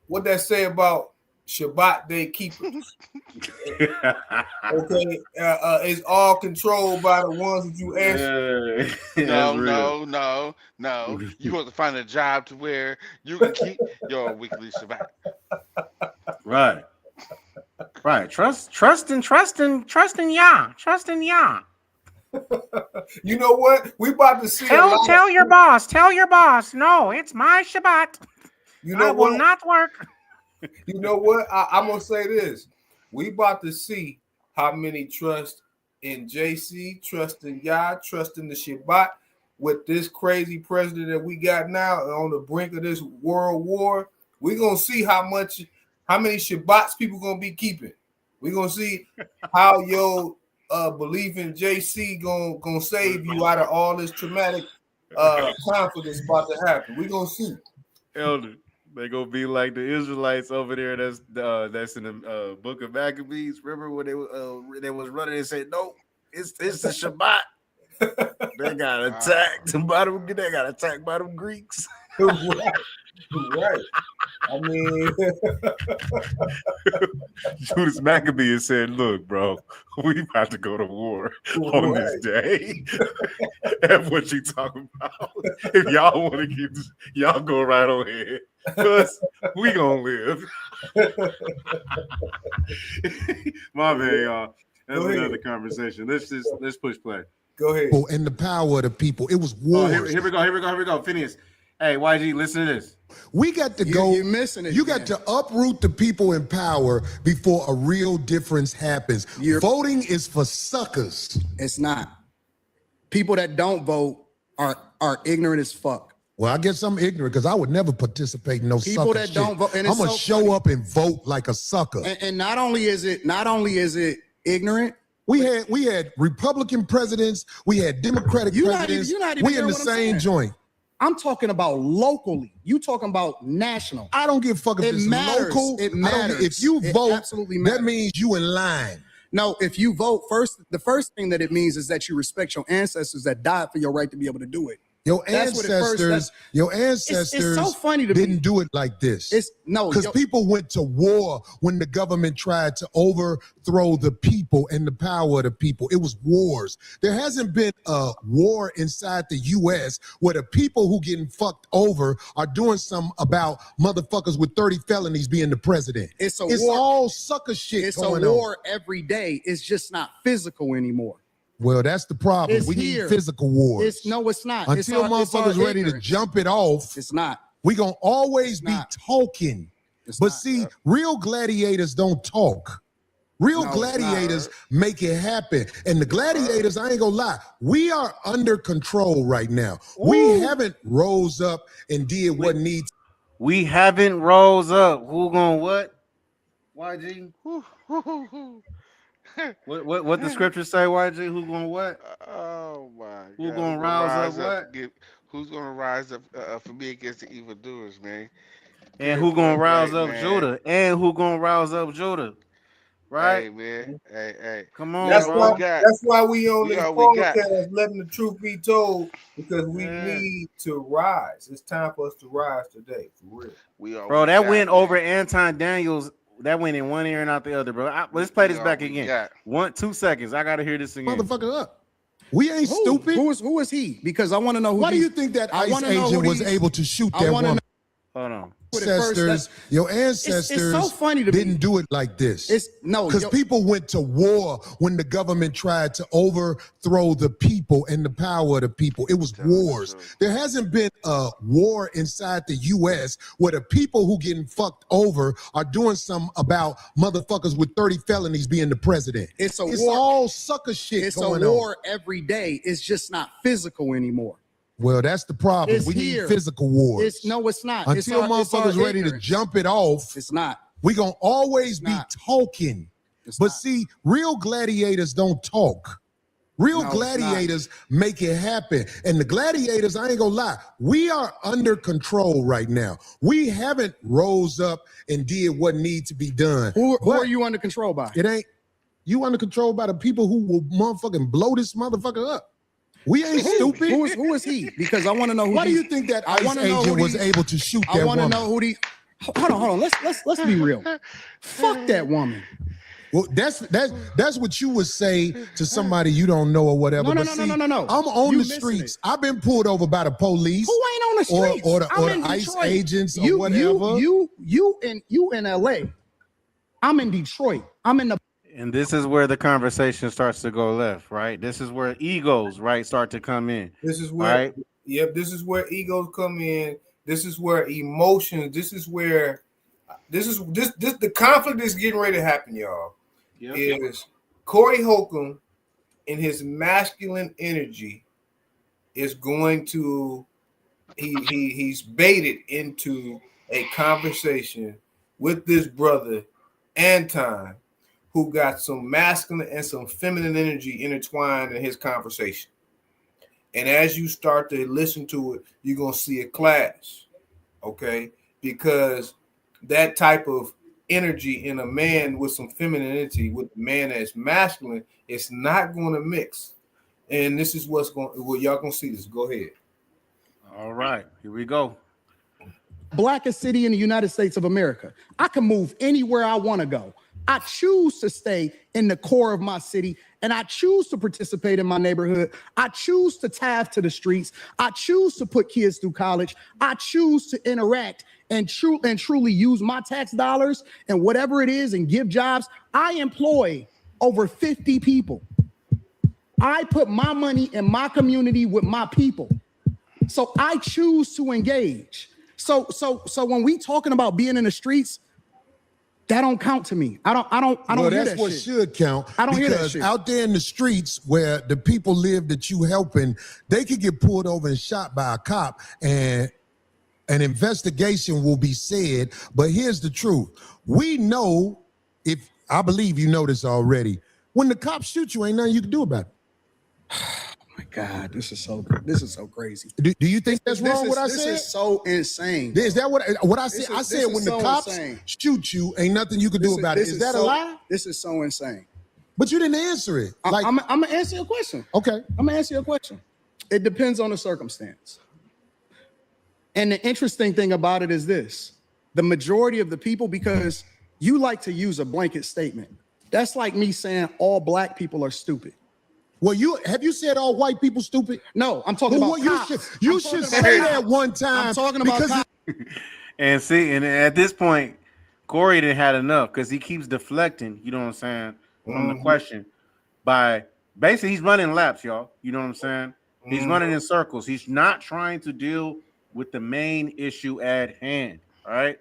what that say about Shabbat day keepers. Okay, it's all controlled by the ones that you answer. No. You want to find a job to where you can keep your weekly Shabbat. Right. Trust in Yah. Trust in Yah. You know what? We about to see. Tell your boss. Tell your boss. No, it's my Shabbat. You know I will not work. You know what? I'm gonna say this. We about to see how many trust in JC, trust in Yah, trust in the Shabbat with this crazy president that we got now on the brink of this world war. We're gonna see how many Shabbats people gonna be keeping. We're gonna see how your belief in JC gonna save you out of all this traumatic conflict about to happen. We're gonna see. Elder. They gonna be like the Israelites over there. That's in the Book of Maccabees. Remember when they was running and said, "No, it's the Shabbat." They got attacked by them. They got attacked by them Greeks. Right. I mean, Judas Maccabee said, "Look, bro, we about to go to war on this day." That's what you talking about. If y'all want to keep this, y'all go right on ahead, cause we gonna live. My man, y'all. That's another conversation. Let's push play. Go ahead. And the power of the people. It was war. Here we go. Phineas. Hey, YG, listen to this. We got to go. You're missing it. You got to uproot the people in power before a real difference happens. Voting is for suckers. It's not. People that don't vote are ignorant as fuck. Well, I guess I'm ignorant because I would never participate in no people sucker that shit. don't vote. And I'm gonna show up and vote like a sucker. And not only is it ignorant. We had Republican presidents. We had Democratic presidents. We in the same joint. I'm talking about locally. You talking about national. I don't give a fuck if it's local. It matters. If you vote, absolutely matters. That means you in line. No, if you vote first, the first thing that it means is that you respect your ancestors that died for your right to be able to do it. Your ancestors it's so funny to didn't do it like this. Because people went to war when the government tried to overthrow the people and the power of the people. It was wars. There hasn't been a war inside the U.S. where the people who getting fucked over are doing something about motherfuckers with 30 felonies being the president. It's war. All sucker shit it's going on. It's a war every day. It's just not physical anymore. Well, that's the problem. We need physical wars. It's not. Until motherfuckers ready to jump it off, it's not. We gonna always be talking. But see, real gladiators don't talk. Real gladiators make it happen. And the gladiators, I ain't gonna lie, we are under control right now. We haven't rose up and did what needs. We haven't rose up. Who gonna what? YG? What the scriptures say, YG? Who gonna what? Oh my Who God! gonna rouse up what? Who's gonna rise up for me against the evildoers, man? And Good who gonna point, rouse right, up man. Judah? And who gonna rouse up Judah? Right? Hey, man. Hey. Come We on, That's all we why. bro. got. That's why we on We this all we got. podcast, letting the truth be told, because we Yeah. need to rise. It's time for us to rise today, for real. We all Bro, we that got, went man. over Anton Daniels. That went in one ear and out the other, bro. Let's play We this all back we again. got. 2 seconds. I gotta hear this again. Motherfucker up. We ain't stupid. Who is he? Because I want to know who. Why do you think that ICE agent was able to shoot that woman? Hold on. Your ancestors it's so funny to didn't me. do it like this. Because people went to war when the government tried to overthrow the people and the power of the people. It was wars. There hasn't been a war inside the U.S. where the people who getting fucked over are doing something about motherfuckers with 30 felonies being the president. It's war. All sucker shit It's going a war on. every day. It's just not physical anymore. Well, that's the problem. It's we here. need physical wars. It's not. Until It's our motherfuckers ready to ignorance. jump it off, It's not. we gonna always be talking. It's But not. see, real gladiators don't talk. Real No, it's gladiators make it happen. And the gladiators, I ain't gonna lie, we are under control right now. We haven't rose up and did what needs to be done. Who But are you under control by? it ain't you under control by the people who will motherfucking blow this motherfucker up. We ain't stupid. Who is he? Because I want to know who. Why do you think that ICE agent was able to shoot that I want to woman? know who the. Hold on. Let's be real. Fuck that woman. Well, that's what you would say to somebody you don't know or whatever. No. I'm on the streets. I've been pulled over by the police. Who ain't on the streets? Or I'm the in ICE Detroit. agents or whatever. You in LA. I'm in Detroit. I'm in the. And this is where the conversation starts to go left, right? This is where egos, right, start to come in. This is where, right? Yep, this is where egos come in. This is where emotions. This is where the conflict is getting ready to happen, y'all. Yep. Is Corey Holcomb in his masculine energy is going to he's baited into a conversation with this brother Anton, who got some masculine and some feminine energy intertwined in his conversation. And as you start to listen to it, you're going to see a clash, okay? Because that type of energy in a man with some femininity, with a man that's masculine, it's not going to mix. And this is what y'all going to see this. Go ahead. All right, here we go. Blackest city in the United States of America. I can move anywhere I want to go. I choose to stay in the core of my city, and I choose to participate in my neighborhood. I choose to tithe to the streets. I choose to put kids through college. I choose to interact and truly use my tax dollars and whatever it is and give jobs. I employ over 50 people. I put my money in my community with my people. So I choose to engage. So when we talking about being in the streets, that don't count to me. I don't hear that's that what shit. should count. I don't hear that because shit. out there in the streets where the people live that you helping, they could get pulled over and shot by a cop, and an investigation will be said. But here's the truth: we know, if I believe you know this already, when the cops shoot you, ain't nothing you can do about it. My God, this is so crazy. Do you think that's wrong? What I This said? is so insane. Is that what I said? I said when the so cops insane. shoot you, ain't nothing you can do about it. Is that a lie? This is so insane. But you didn't answer it. Like, I'm gonna answer your question. okay. I'm gonna answer your question. It depends on the circumstance. And the interesting thing about it is this: the majority of the people, because you like to use a blanket statement. That's like me saying all black people are stupid. Well, have you said all white people stupid? No, I'm talking about cops. You should say that one time. I'm talking about because cops. And see, and at this point, Corey didn't had enough because he keeps deflecting, you know what I'm saying, from the question by basically he's running laps, y'all. You know what I'm saying? He's running in circles. He's not trying to deal with the main issue at hand. All right.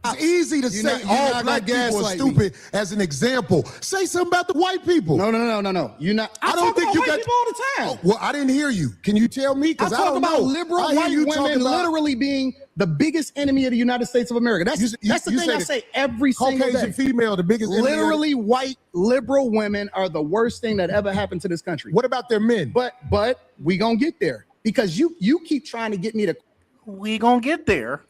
It's easy to say all black people are stupid as an example. Say something about the white people. No. You're not. I don't think you got people all the time. Oh, well, I didn't hear you. Can you tell me? Because I talk don't about know. liberal I hear white you women talk about literally being the biggest enemy of the United States of America. That's the thing I say every single day. Caucasian female, the biggest enemy. Literally, white liberal women are the worst thing that ever happened to this country. What about their men? But we gonna get there because you keep trying to get me to. We gonna get there.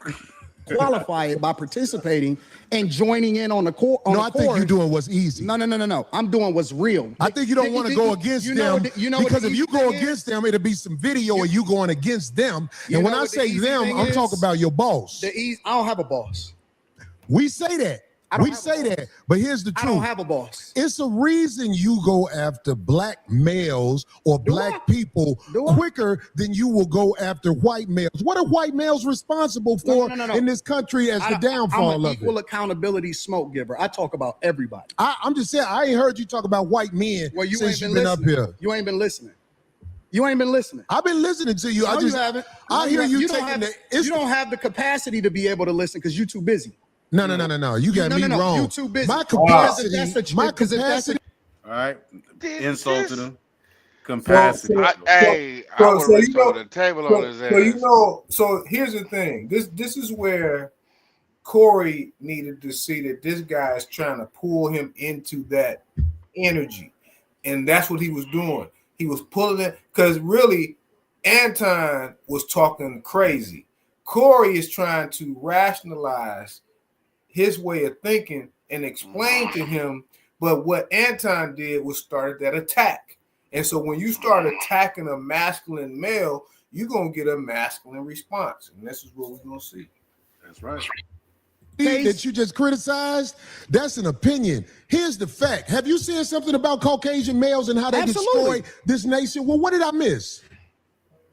Qualify it by participating and joining in on the core. I think you're doing what's easy. No. I'm doing what's real. I think you don't want to go against them because if you go against them, it'll be some video of you going against them. And when I say them, I'm talking about your boss. I don't have a boss. We say that. We say that, but here's the truth. I don't have a boss. It's a reason you go after black males or black people quicker than you will go after white males. What are white males responsible for in this country as the downfall I'm an of equal it? Accountability smoke giver. I talk about everybody. I'm just saying, I ain't heard you talk about white men since you've been up here. You ain't been listening. You ain't been listening. I've been listening to you. No, you haven't. I hear you don't taking you don't have the capacity to be able to listen because you're too busy. No. You got me wrong. You too busy. My capacity. All right. Insult to them. Capacity. I would reach over the table on his ass. So here's the thing. This is where Corey needed to see that this guy is trying to pull him into that energy. And that's what he was doing. He was pulling it because really Anton was talking crazy. Corey is trying to rationalize his way of thinking and explain to him, but what Anton did was started that attack. And so when you start attacking a masculine male, you're going to get a masculine response. And this is what we're going to see. That's right. That you just criticized, that's an opinion. Here's the fact. Have you seen something about Caucasian males and how they destroy this nation? Well, what did I miss?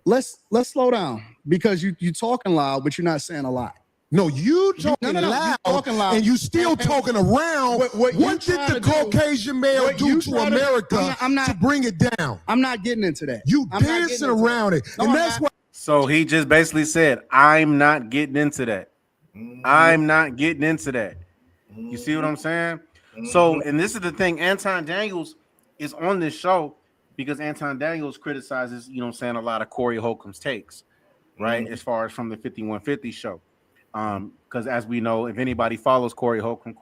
Let's slow down because you talking loud, but you're not saying a lot. No, you talking loud, and you still talking around. What did the Caucasian male do to America to bring it down? I'm not getting into that. You dancing around it. And that's why. So he just basically said, I'm not getting into that. I'm not getting into that. You see what I'm saying? So, and this is the thing, Anton Daniels is on this show because Anton Daniels criticizes, you know what I'm saying, a lot of Corey Holcomb's takes, right? As far as from the 5150 show. Because as we know, if anybody follows Corey Holcomb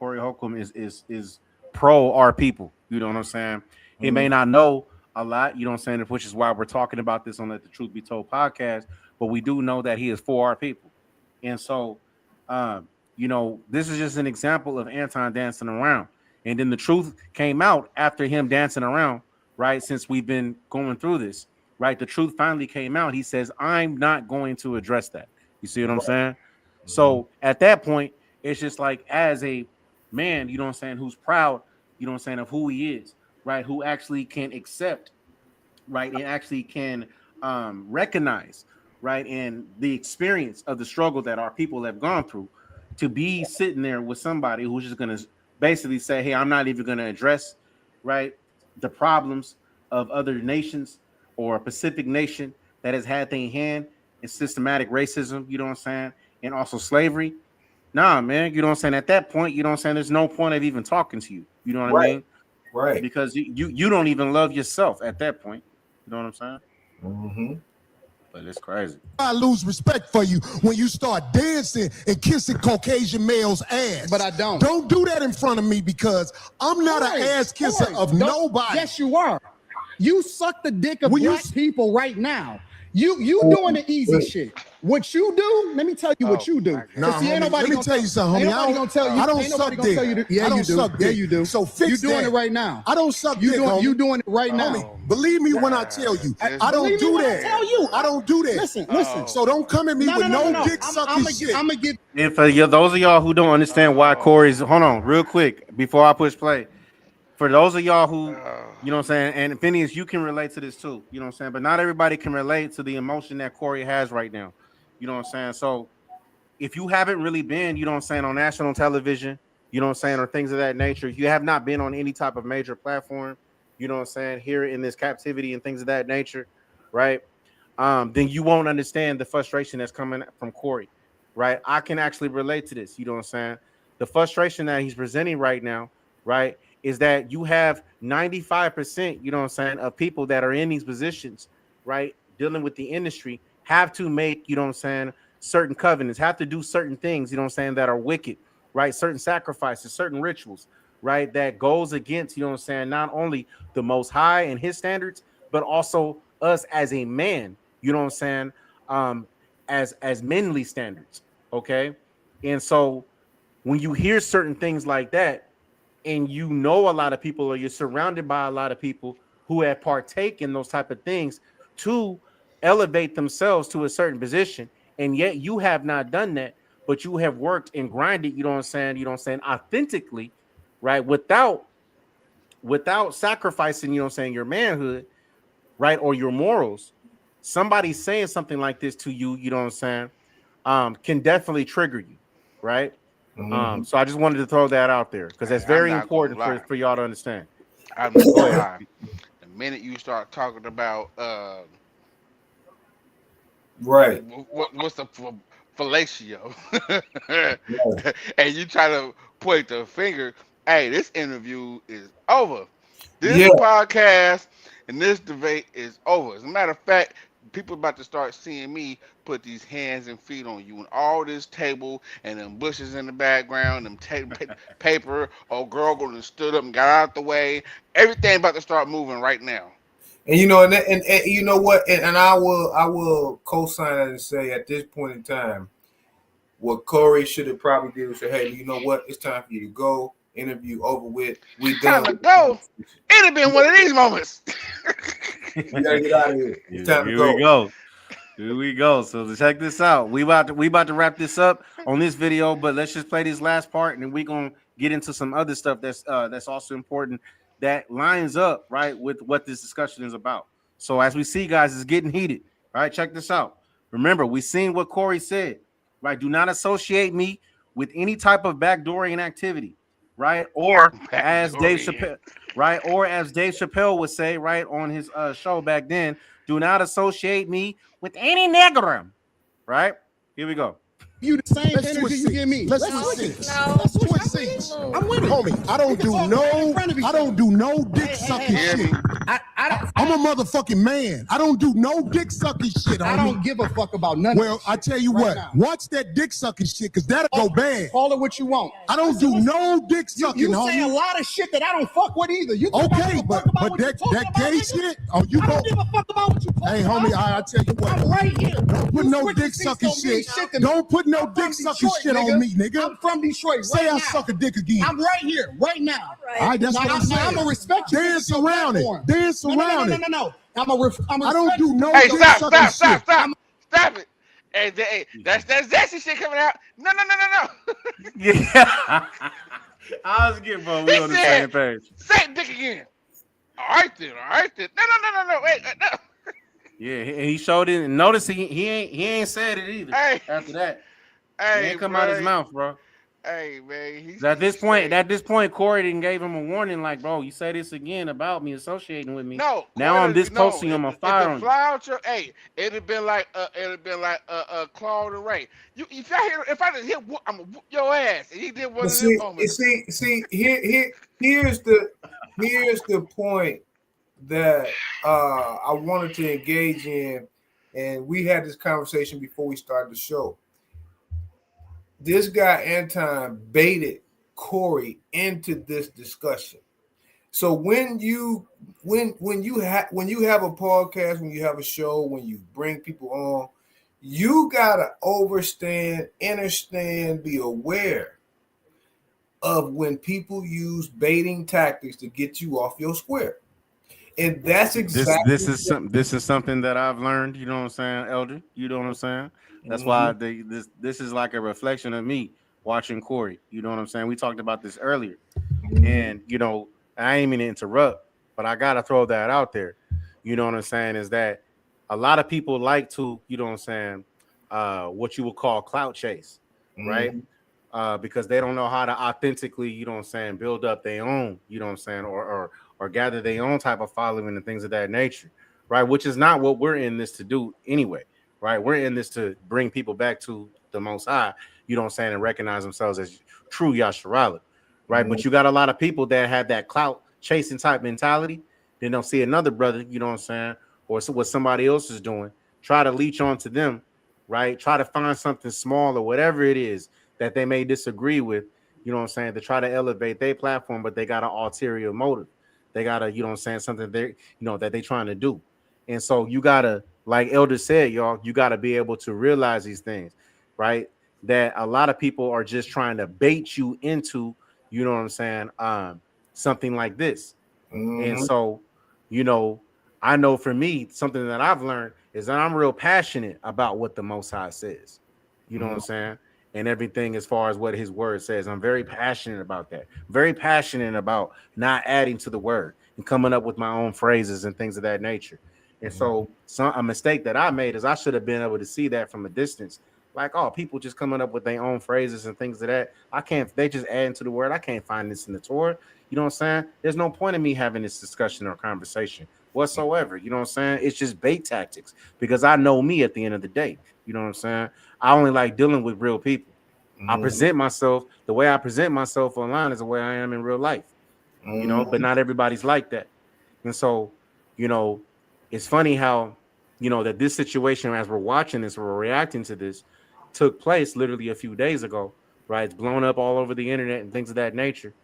is pro our people. You know what I'm saying? He may not know a lot, you know what I'm saying, which is why we're talking about this on the Truth Be Told podcast, but we do know that he is for our people. And so, you know, this is just an example of Anton dancing around. And then the truth came out after him dancing around, right? Since we've been going through this, right? The truth finally came out. He says, I'm not going to address that. You see what I'm saying? So at that point, it's just like as a man, you know what I'm saying, who's proud, you know what I'm saying, of who he is, right? Who actually can accept, right? And actually can recognize, right? And the experience of the struggle that our people have gone through, to be sitting there with somebody who's just going to basically say, hey, I'm not even going to address, right, the problems of other nations or a Pacific nation that has had their hand in systematic racism, you know what I'm saying? And also slavery. Nah, man, you know what I'm saying? At that point, you know what I'm saying? There's no point of even talking to you. You know what I mean? Right. Because you don't even love yourself at that point. You know what I'm saying? Mm-hmm. But it's crazy. I lose respect for you when you start dancing and kissing Caucasian males' ass. But I don't. Don't do that in front of me because I'm not an ass kisser of nobody. Yes, you are. You suck the dick of black people right now. You doing the easy shit. What you do, let me tell you what you do. Nah, let me tell you something, homie. I don't suck dick. Yeah, you do. Yeah, you do. So fix you doing that. it right now. I don't suck dick, homie. You doing it right now. Homie, believe me when I tell you. I don't do that. I don't do that. Listen. So don't come at me with no dick sucking shit. I'm gonna give. And for those of y'all who don't understand why Corey's, hold on, real quick, before I push play. For those of y'all who, you know what I'm saying, and Phineas, you can relate to this too, you know what I'm saying, but not everybody can relate to the emotion that Corey has right now, you know what I'm saying. So if you haven't really been, you know what I'm saying, on national television, you know what I'm saying, or things of that nature, if you have not been on any type of major platform, you know what I'm saying, here in this captivity and things of that nature, right, then you won't understand the frustration that's coming from Corey, right? I can actually relate to this. You know what I'm saying? The frustration that he's presenting right now, right, is that you have 95%, you know what I'm saying, of people that are in these positions, right, dealing with the industry, have to make, you know what I'm saying, certain covenants, have to do certain things, you know what I'm saying, that are wicked, right? Certain sacrifices, certain rituals, right, that goes against, you know what I'm saying, not only the Most High and his standards, but also us as a man, you know what I'm saying, as manly standards, okay? And so when you hear certain things like that, and you know a lot of people, or you're surrounded by a lot of people who have partaken those type of things to elevate themselves to a certain position, and yet you have not done that, but you have worked and grinded, you know what I'm saying, authentically, right, without sacrificing, you know what I'm saying, your manhood, right, or your morals. Somebody saying something like this to you, you know what I'm saying, can definitely trigger you, right? So I just wanted to throw that out there because Hey, that's I'm very not gonna important lie. for y'all to understand. I'm not Go gonna ahead. lie. The minute you start talking about Right. what's the fellatio, Right. and you try to point the finger, hey, this interview is over. This Yeah. podcast and this debate is over. As a matter of fact, people about to start seeing me put these hands and feet on you and all this table and them bushes in the background, them paper. Oh, girl, gonna stood up and got out the way. Everything about to start moving right now. And you know, and you know what, and I will co-sign that and say at this point in time, what Corey should have probably did was say, hey, you know what, it's time for you to go. Interview over with. We Time done to with the go. conversation. It'd have been one of these moments. You gotta get out of here. It's time to Here we go. go. Here we go. So check this out. We about to wrap this up on this video, but let's just play this last part, and then we're gonna get into some other stuff that's also important that lines up right with what this discussion is about. So as we see, guys, it's getting heated. All right, check this out. Remember, we seen what Corey said. Right, do not associate me with any type of backdooring activity. Right, or as Dave Backdooring. Chappelle, right, or as Dave Chappelle would say, right on his show back then, do not associate me with any nigger. Right? Here we go. You the same Let's energy switch you give me. seats. Let's switch seats. Let's switch seats. I'm with it. Homie, I don't do no dick sucking Hear shit. me? I'm a motherfucking man. I don't do no dick sucking shit, I homie. don't give a fuck about none Well, of this I tell you right what, now. watch that dick sucking shit, cause that'll go bad. Call it what you want. I don't do no dick sucking, You say a homie. lot of shit that I don't fuck with either. You think I Okay, give a but fuck about what that you talking that about, gay nigga? shit, oh, you I go. don't give a fuck about what you talking Hey, about. homie, I tell you what. I'm right here. Don't put You no switching dick seats sucking don't mean shit. to me. Don't put no I'm from dick sucking Detroit, shit nigga. on me, nigga. I'm from Detroit Say right I now. suck a dick again. I'm right here, right now. All right, that's Now, what I'm now saying. I'm gonna respect you. Dance because it's your around it. platform. Dance around it. No. I'm I don't do no Hey, dick stop, sucking stop, stop, shit. stop. Stop it. Hey, that's zesty shit coming out. No. Yeah. I was getting, bro. We He on the said, same page. say it, dick again. All right then. No. Wait, no. Yeah, he showed it. And notice he ain't said it either. Hey, After that, it hey, ain't come out his bro. mouth, bro. Hey, man. He 'Cause at this said, point, Corey didn't gave him a warning, like, bro, you say this again about me associating with me. no. Now I'm this close No. to you, I'm a If fire it on you. fly out your, hey, it'd have been like Claude and Ray. If I just hit, I'm gonna whoop your ass. And he did one But of them see, moments. here's the point that I wanted to engage in, and we had this conversation before we started the show. This guy Anton baited Corey into this discussion. So when you have a podcast, when you have a show, when you bring people on, you gotta understand, be aware of when people use baiting tactics to get you off your square. And that's exactly This is something that I've learned, you know what I'm saying, Elder. You know what I'm saying? That's why this is like a reflection of me watching Corey. You know what I'm saying? We talked about this earlier. And you know, I ain't mean to interrupt, but I gotta throw that out there. You know what I'm saying? Is that a lot of people like to, you know what I'm saying, what you would call clout chase, right? Because they don't know how to authentically, you know what I'm saying, build up their own, you know what I'm saying, or gather their own type of following and things of that nature, right? Which is not what we're in this to do anyway, right? We're in this to bring people back to the Most High, you know what I'm saying, and recognize themselves as true Yasharala, right? But you got a lot of people that have that clout chasing type mentality. Then they'll see another brother, you know what I'm saying, or what somebody else is doing, try to leech onto them, right? Try to find something small or whatever it is that they may disagree with, you know what I'm saying, to try to elevate their platform, but they got an ulterior motive. They got to, you know what I'm saying, something they, you know, that they trying to do. And so you got to, like Elder said, y'all, you got to be able to realize these things, right? That a lot of people are just trying to bait you into, you know what I'm saying, something like this. And so, you know, I know for me, something that I've learned is that I'm real passionate about what the Most High says, you know what I'm saying? And everything as far as what his word says. I'm very passionate about that. Very passionate about not adding to the word and coming up with my own phrases and things of that nature. And so a mistake that I made is I should have been able to see that from a distance. Like, oh, people just coming up with their own phrases and things of that. I can't, they just add into the word. I can't find this in the Torah. You know what I'm saying? There's no point in me having this discussion or conversation whatsoever. You know what I'm saying? It's just bait tactics because I know me at the end of the day. You know what I'm saying? I only like dealing with real people. I present myself, the way I present myself online is the way I am in real life, you know, but not everybody's like that. And so, you know, it's funny how, you know, that this situation, as we're watching this, we're reacting to this, took place literally a few days ago, right? It's blown up all over the internet and things of that nature.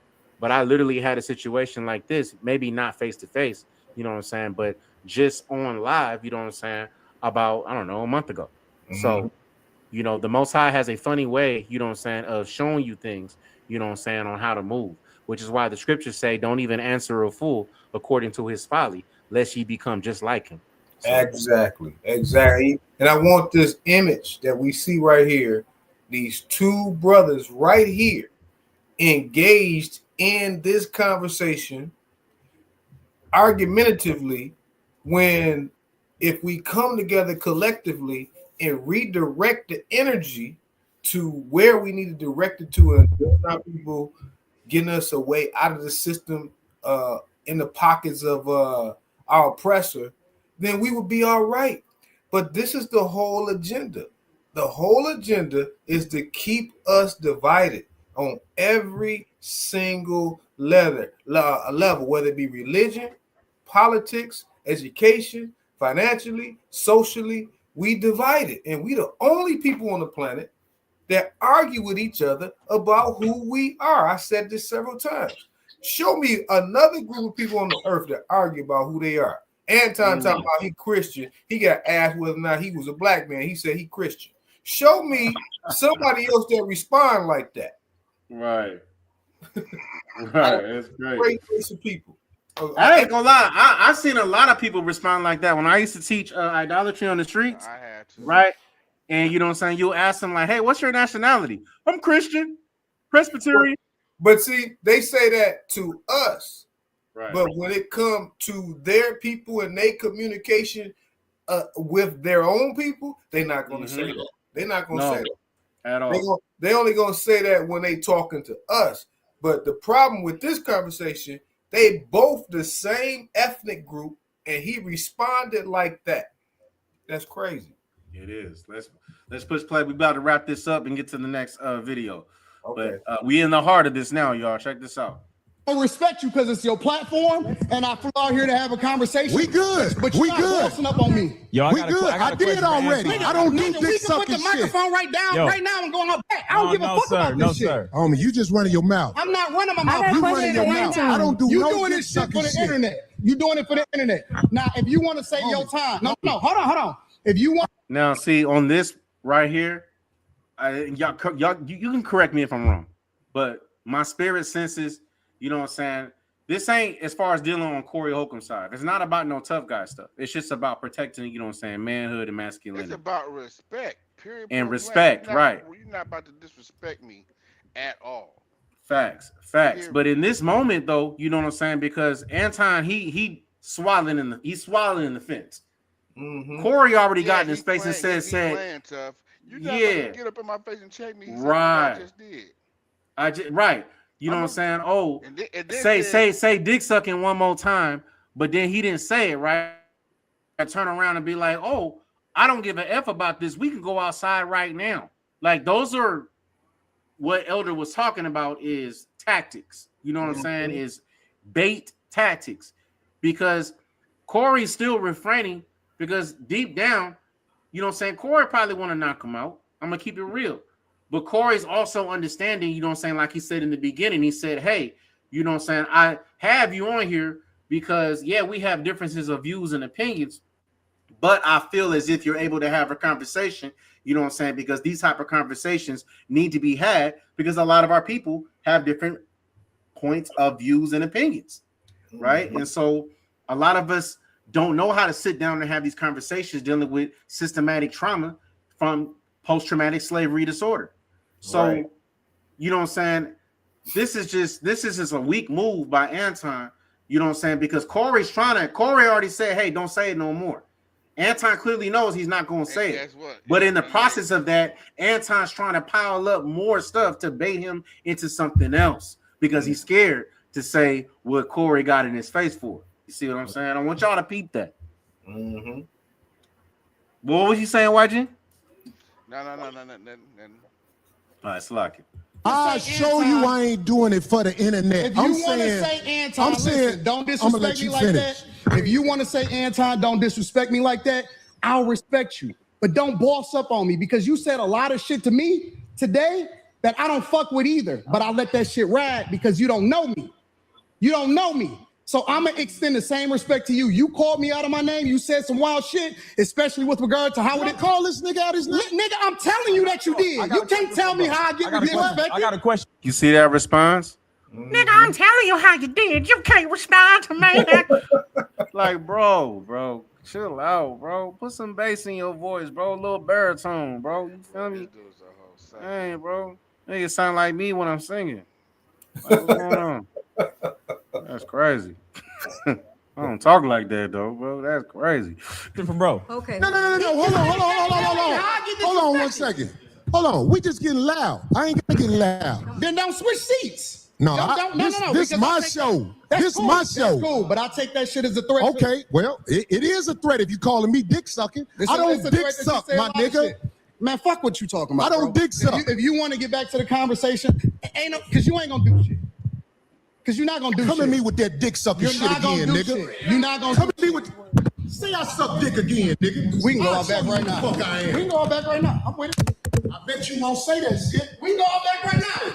But I literally had a situation like this, maybe not face to face, you know what I'm saying, but just on live, you know what I'm saying, about, I don't know, a month ago. So, you know, the Most High has a funny way, you know what I'm saying, of showing you things, you know what I'm saying, on how to move, which is why the scriptures say, don't even answer a fool according to his folly, lest ye become just like him. So, exactly. And I want this image that we see right here, these two brothers right here engaged in this conversation argumentatively, when if we come together collectively and redirect the energy to where we need to direct it to, and not people getting us away out of the system in the pockets of our oppressor, then we would be all right. But this is the whole agenda. The whole agenda is to keep us divided on every single level, whether it be religion, politics, education, financially, socially. We divided, and we the only people on the planet that argue with each other about who we are. I said this several times. Show me another group of people on the earth that argue about who they are. Anton talking about he Christian. He got asked whether or not he was a black man. He said he Christian. Show me somebody else that respond like that. Right. Right. That's great. Great race of people. I ain't gonna lie. I've seen a lot of people respond like that. When I used to teach idolatry on the streets, I had to. right? And you know what I'm saying? You'll ask them like, hey, what's your nationality? I'm Christian, Presbyterian. But see, they say that to us. Right. But when it comes to their people and their communication with their own people, they're not going to say that. They're not going to say that at all. They only going to say that when they talking to us. But the problem with this conversation, they both the same ethnic group, and he responded like that. That's crazy. It is. Let's push play. We about to wrap this up and get to the next video. Okay. But we in the heart of this now, y'all. Check this out. I respect you because it's your platform, and I flew out here to have a conversation. We good. But you're not forcing up on me. Yo, We good. I did already. I don't do We dick can put sucking the shit. microphone right down, Yo. right now, and go on back. I don't give a fuck about this shit. Homie, you just running your mouth. I'm not running my I mouth. got a You question running for your Anton. mouth. I don't do You no doing dick this shit for sucking the shit. internet. You doing it for the internet. Now, if you want to say your time, no, hold on. If you want, Now, see on this right here, y'all, you can correct me if I'm wrong, but my spirit senses, you know what I'm saying. This ain't as far as dealing on Corey Holcomb's side. It's not about no tough guy stuff. It's just about protecting, you know what I'm saying, manhood and masculinity. It's about respect, period. And point respect, blank. right. You're not about to disrespect me at all. Facts. Period. But in this moment, though, you know what I'm saying, because Anton, he's swallowing in the fence. Corey already got in his face and said, playing tough. You're not about to get up in my face and check me. Right. I just did. Right. You know what I'm saying? Oh, and then say dick sucking one more time, but then he didn't say it, right? I turn around and be like, oh, I don't give a F about this. We can go outside right now. Like those are what Elder was talking about is tactics. You know what I'm saying? Is bait tactics. Because Corey's still refraining because deep down, you know what I'm saying? Corey probably want to knock him out. I'm going to keep it real. But Corey's also understanding, you know what I'm saying? Like he said in the beginning, he said, hey, you know what I'm saying? I have you on here because, yeah, we have differences of views and opinions, but I feel as if you're able to have a conversation, you know what I'm saying? Because these type of conversations need to be had because a lot of our people have different points of views and opinions, right? And so a lot of us don't know how to sit down and have these conversations dealing with systematic trauma from post-traumatic slavery disorder. So, you know what I'm saying? This is just a weak move by Anton, you know what I'm saying? Because Corey already said, hey, don't say it no more. Anton clearly knows he's not going to say it. But in the process of that, Anton's trying to pile up more stuff to bait him into something else because he's scared to say what Corey got in his face for. You see what I'm saying? I want y'all to peep that. Mm-hmm. What was you saying, YG? No. All right, Slocky. I'll show you I ain't doing it for the internet. If you want to say Anton, listen, don't disrespect me like that. If you want to say Anton, don't disrespect me like that, I'll respect you. But don't boss up on me because you said a lot of shit to me today that I don't fuck with either. But I'll let that shit ride because you don't know me. You don't know me. So I'm going to extend the same respect to you. You called me out of my name. You said some wild shit, especially with regard to how would it call this nigga out his name? Nigga, I'm telling you that you did. You can't tell me how I get disrespected. I got a question. You see that response? Nigga, I'm telling you how you did. You can't respond to me. Like, bro, chill out, bro. Put some bass in your voice, bro. A little baritone, bro. You feel me? Hey, bro. Nigga sound like me when I'm singing. Like, what's going on? That's crazy. I don't talk like that though, bro. That's crazy. Different, bro. Okay. No. Hold on 1 second. Hold on. We just getting loud. I ain't gonna get loud. Then don't switch seats. No, this my because show. That's This cool. my show. That's cool, but I take that shit as a threat. Okay, well, it is a threat if you calling me dick sucking. I don't dick suck, my nigga. Man, fuck what you talking about. I don't dick suck. If you want to get back to the conversation, because you ain't gonna do shit. Because you're not gonna do shit. Come at me with that dick sucking shit again, nigga. You're not gonna come at me with. Say I suck dick again, nigga. We can go out back right now. Fuck I am. We can go out back right now. I'm with it. I bet you won't say that shit. We can go out back right now.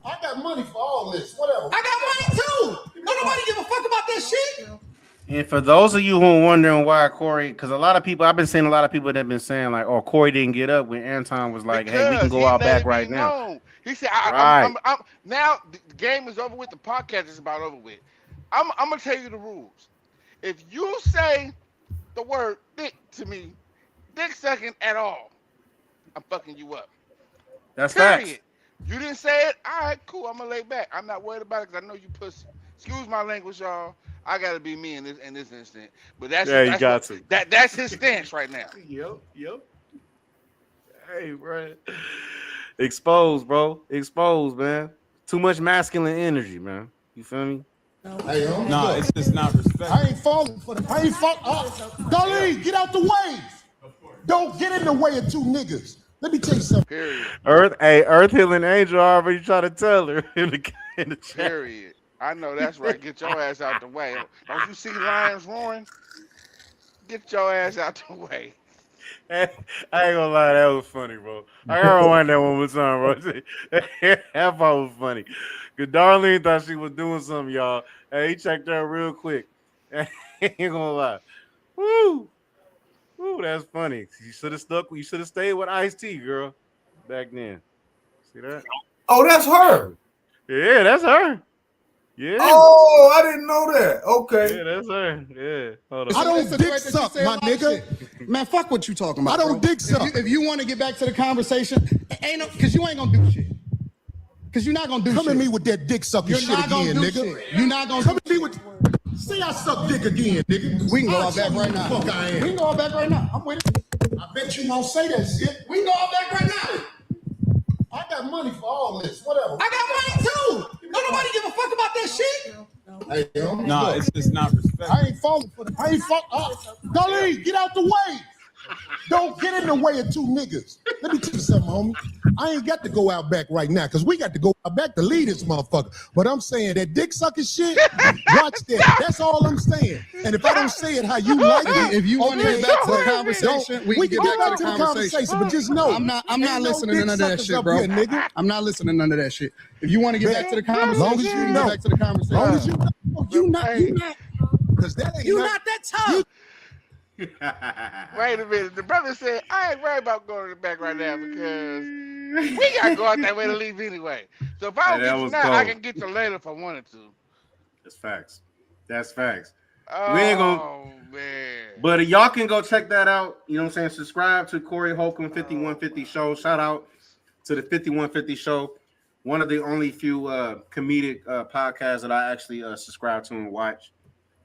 I got money for all this. Whatever. I got money too. Don't nobody give a fuck about that shit. And for those of you who are wondering why Corey, because a lot of people, I've been seeing a lot of people that have been saying like, oh, Corey didn't get up when Anton was like, hey, we can go out back right now. He said, I'm now the game is over with. The podcast is about over with. I'm going to tell you the rules. If you say the word dick to me, dick sucking at all, I'm fucking you up. That's period. facts. You didn't say it? All right, cool. I'm going to lay back. I'm not worried about it because I know you pussy. Excuse my language, y'all. I got to be me in this instant. But that's that's his stance right now. Yep. Hey, bro. Exposed, bro. Exposed, man. Too much masculine energy, man. You feel me? Hey, No, it's just not respect. I ain't falling for the. I ain't falling. Darlene, get out the way. Don't get in the way of two niggas. Let me tell you something. Period. Earth Healing Angel already tried to tell her in the chat. Period. I know that's right. Get your ass out the way. Don't you see lions roaring? Get your ass out the way. I ain't gonna lie, that was funny, bro. I gotta rewind that one more time, bro. That part was funny. Cause Darlene thought she was doing something, y'all. Hey, he checked her real quick. Ain't gonna lie. Woo, that's funny. You should have stuck. You should have stayed with Ice-T, girl, back then. See that? Oh, that's her. Yeah, that's her. Yeah. Oh, I didn't know that. Okay. Yeah, that's her. Yeah. Hold on. I don't dick suck, my nigga. Man, fuck what you talking about. I don't dick suck. If you want to get back to the conversation, because you ain't gonna do shit. Because you're not gonna do shit. Come at me with that dick sucking shit again, nigga. You're not gonna come at me with. Say I suck dick again, nigga. We can go out back right now. Fuck I am. We can go out back right now. I'm with it. I bet you won't say that shit. We can go out back right now. I got money for all this. Whatever. I got money too. Don't nobody give a fuck about that shit. Hey, No, it's just not respect. I ain't falling for the. I ain't falling. Darlene, get out the way. Don't get in the way of two niggas. Let me tell you something, homie. I ain't got to go out back right now because we got to go out back to lead this motherfucker. But I'm saying that dick sucking shit, watch that. That's all I'm saying. And if I don't say it how you like it, if you want to get back to the conversation, we can get back to the conversation. But just know, I'm not listening to none of that shit, bro. Here, nigga. I'm not listening to none of that shit. If you want to get back to the conversation, long as you know. get back to the conversation. Long as you know, you not, because that ain't You not that tough. Wait a minute. The brother said, I ain't worried about going to the back right now because we got to go out that way to leave anyway. So if I don't get to now, I can get to later if I wanted to. That's facts. That's facts. Oh, We ain't gonna, man. but y'all can go check that out. You know what I'm saying? Subscribe to Corey Holcomb 5150 Show. Shout out to the 5150 Show. One of the only few comedic podcasts that I actually subscribe to and watch.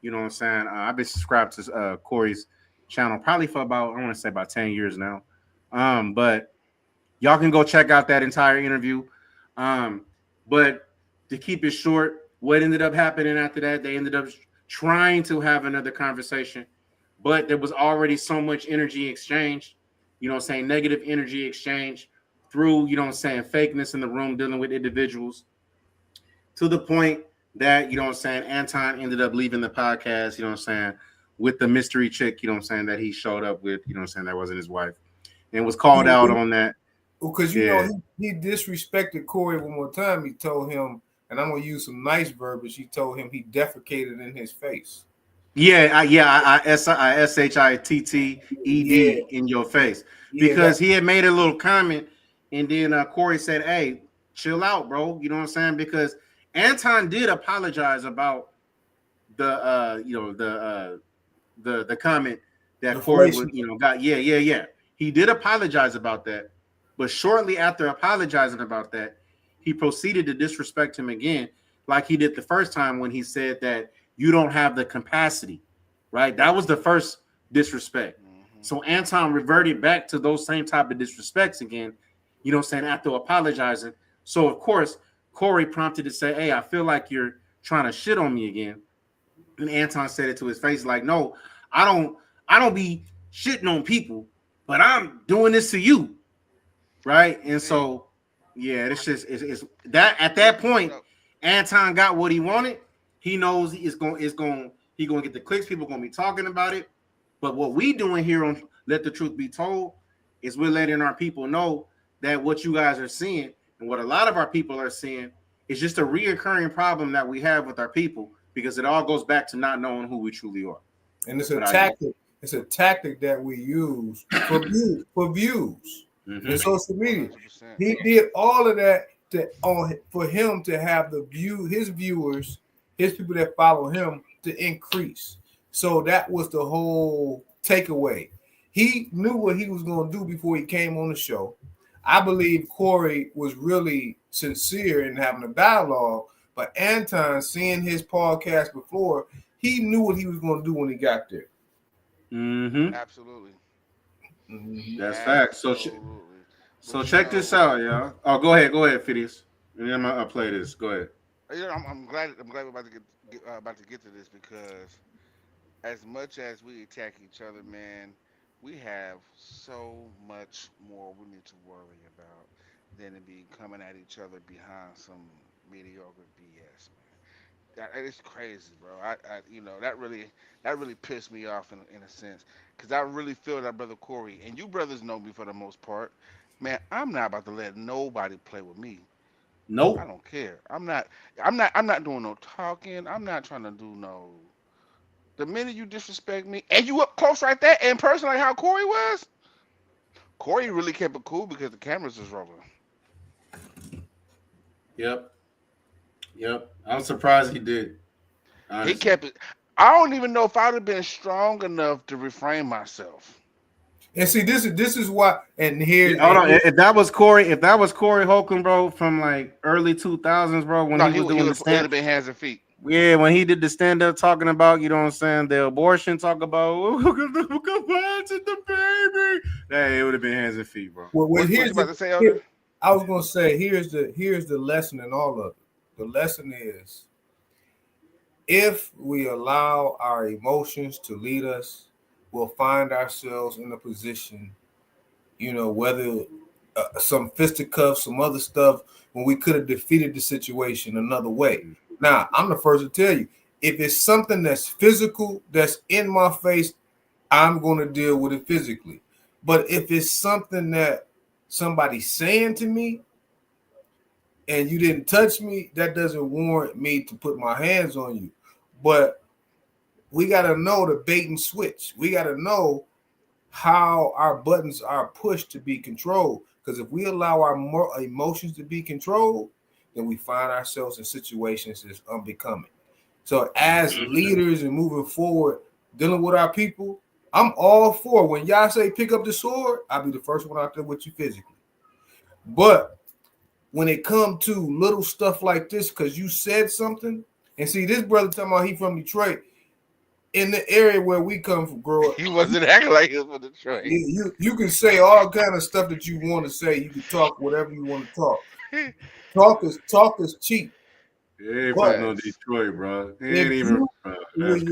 You know what I'm saying? I've been subscribed to Corey's channel probably for about, I want to say about 10 years now. But y'all can go check out that entire interview. But to keep it short, what ended up happening after that, they ended up trying to have another conversation, but there was already so much energy exchange, you know what I'm saying, negative energy exchange through, you know what I'm saying, fakeness in the room dealing with individuals to the point that, you know what I'm saying, Anton ended up leaving the podcast, you know what I'm saying, with the mystery chick, you know what I'm saying, that he showed up with, you know what I'm saying, that wasn't his wife, and was called out on that. Because, you know, he disrespected Corey one more time. He told him, and I'm going to use some nice verbiage, he told him he defecated in his face. I S-H-I-T-T-E-D in your face. Because he had made a little comment, and then Corey said, hey, chill out, bro. You know what I'm saying? Because Anton did apologize about the comment that Corey would, got. He did apologize about that. But shortly after apologizing about that, he proceeded to disrespect him again, like he did the first time when he said that you don't have the capacity, right? That was the first disrespect. Mm-hmm. So Anton reverted back to those same type of disrespects again, you know what I'm saying, after apologizing. So, of course, Corey prompted to say, hey, I feel like you're trying to shit on me again. And Anton said it to his face like, no, I don't be shitting on people, but I'm doing this to you. Right. And so, yeah, it's just it's that at that point, Anton got what he wanted. He knows he's gonna get the clicks. People gonna be talking about it. But what we doing here on Let the Truth Be Told is we're letting our people know that what you guys are seeing and what a lot of our people are seeing is just a reoccurring problem that we have with our people, because it all goes back to not knowing who we truly are. And it's a tactic. It's a tactic that we use for views. Mm-hmm. In social media. 100%. He did all of that for him to have his viewers, his people that follow him to increase. So that was the whole takeaway. He knew what he was going to do before he came on the show. I believe Corey was really sincere in having a dialogue, but Anton, seeing his podcast before, he knew what he was going to do when he got there. Mm-hmm. Absolutely. That's fact. So check this out, y'all. Oh, go ahead, Phineas. And then I'll play this. Go ahead. I'm glad we're about to get to this, because as much as we attack each other, man, we have so much more we need to worry about than to be coming at each other behind some mediocre BS, man. That is crazy, bro. That really pissed me off in a sense, because I really feel that brother Corey, and you brothers know me for the most part, man. I'm not about to let nobody play with me. Nope. I don't care. I'm not doing no talking. I'm not trying to do no. The minute you disrespect me and you up close like that in person, like how Corey was, Corey really kept it cool because the cameras was rolling. Yep. I'm surprised he did. Honestly. He kept it. I don't even know if I'd have been strong enough to refrain myself. And see, this is why. And here, hold on. If that was Corey Holcomb, bro, from like early 2000s, bro, when he was doing the stand, would have been hands and feet. Yeah, when he did the stand up talking about, you know what I'm saying, the abortion, talk about the baby. Hey, it would have been hands and feet, bro. Well, what you about to say, Elder? I was gonna say here's the lesson in all of it. The lesson is, if we allow our emotions to lead us, will find ourselves in a position, whether some fisticuffs, some other stuff, when we could have defeated the situation another way. Now, I'm the first to tell you, if it's something that's physical, that's in my face, I'm going to deal with it physically. But if it's something that somebody's saying to me and you didn't touch me, that doesn't warrant me to put my hands on you. But we got to know the bait and switch. We got to know how our buttons are pushed to be controlled. Because if we allow our emotions to be controlled, then we find ourselves in situations that's unbecoming. So as leaders and moving forward, dealing with our people, I'm all for when y'all say pick up the sword, I'll be the first one out there with you physically. But when it comes to little stuff like this, because you said something, and see, this brother talking about he from Detroit, in the area where we come from, grow up, He wasn't acting like he was from Detroit. You can say all kind of stuff that you want to say. You can talk whatever you want to talk. Talk is cheap. He ain't from no Detroit, bro. He ain't even. That's crazy.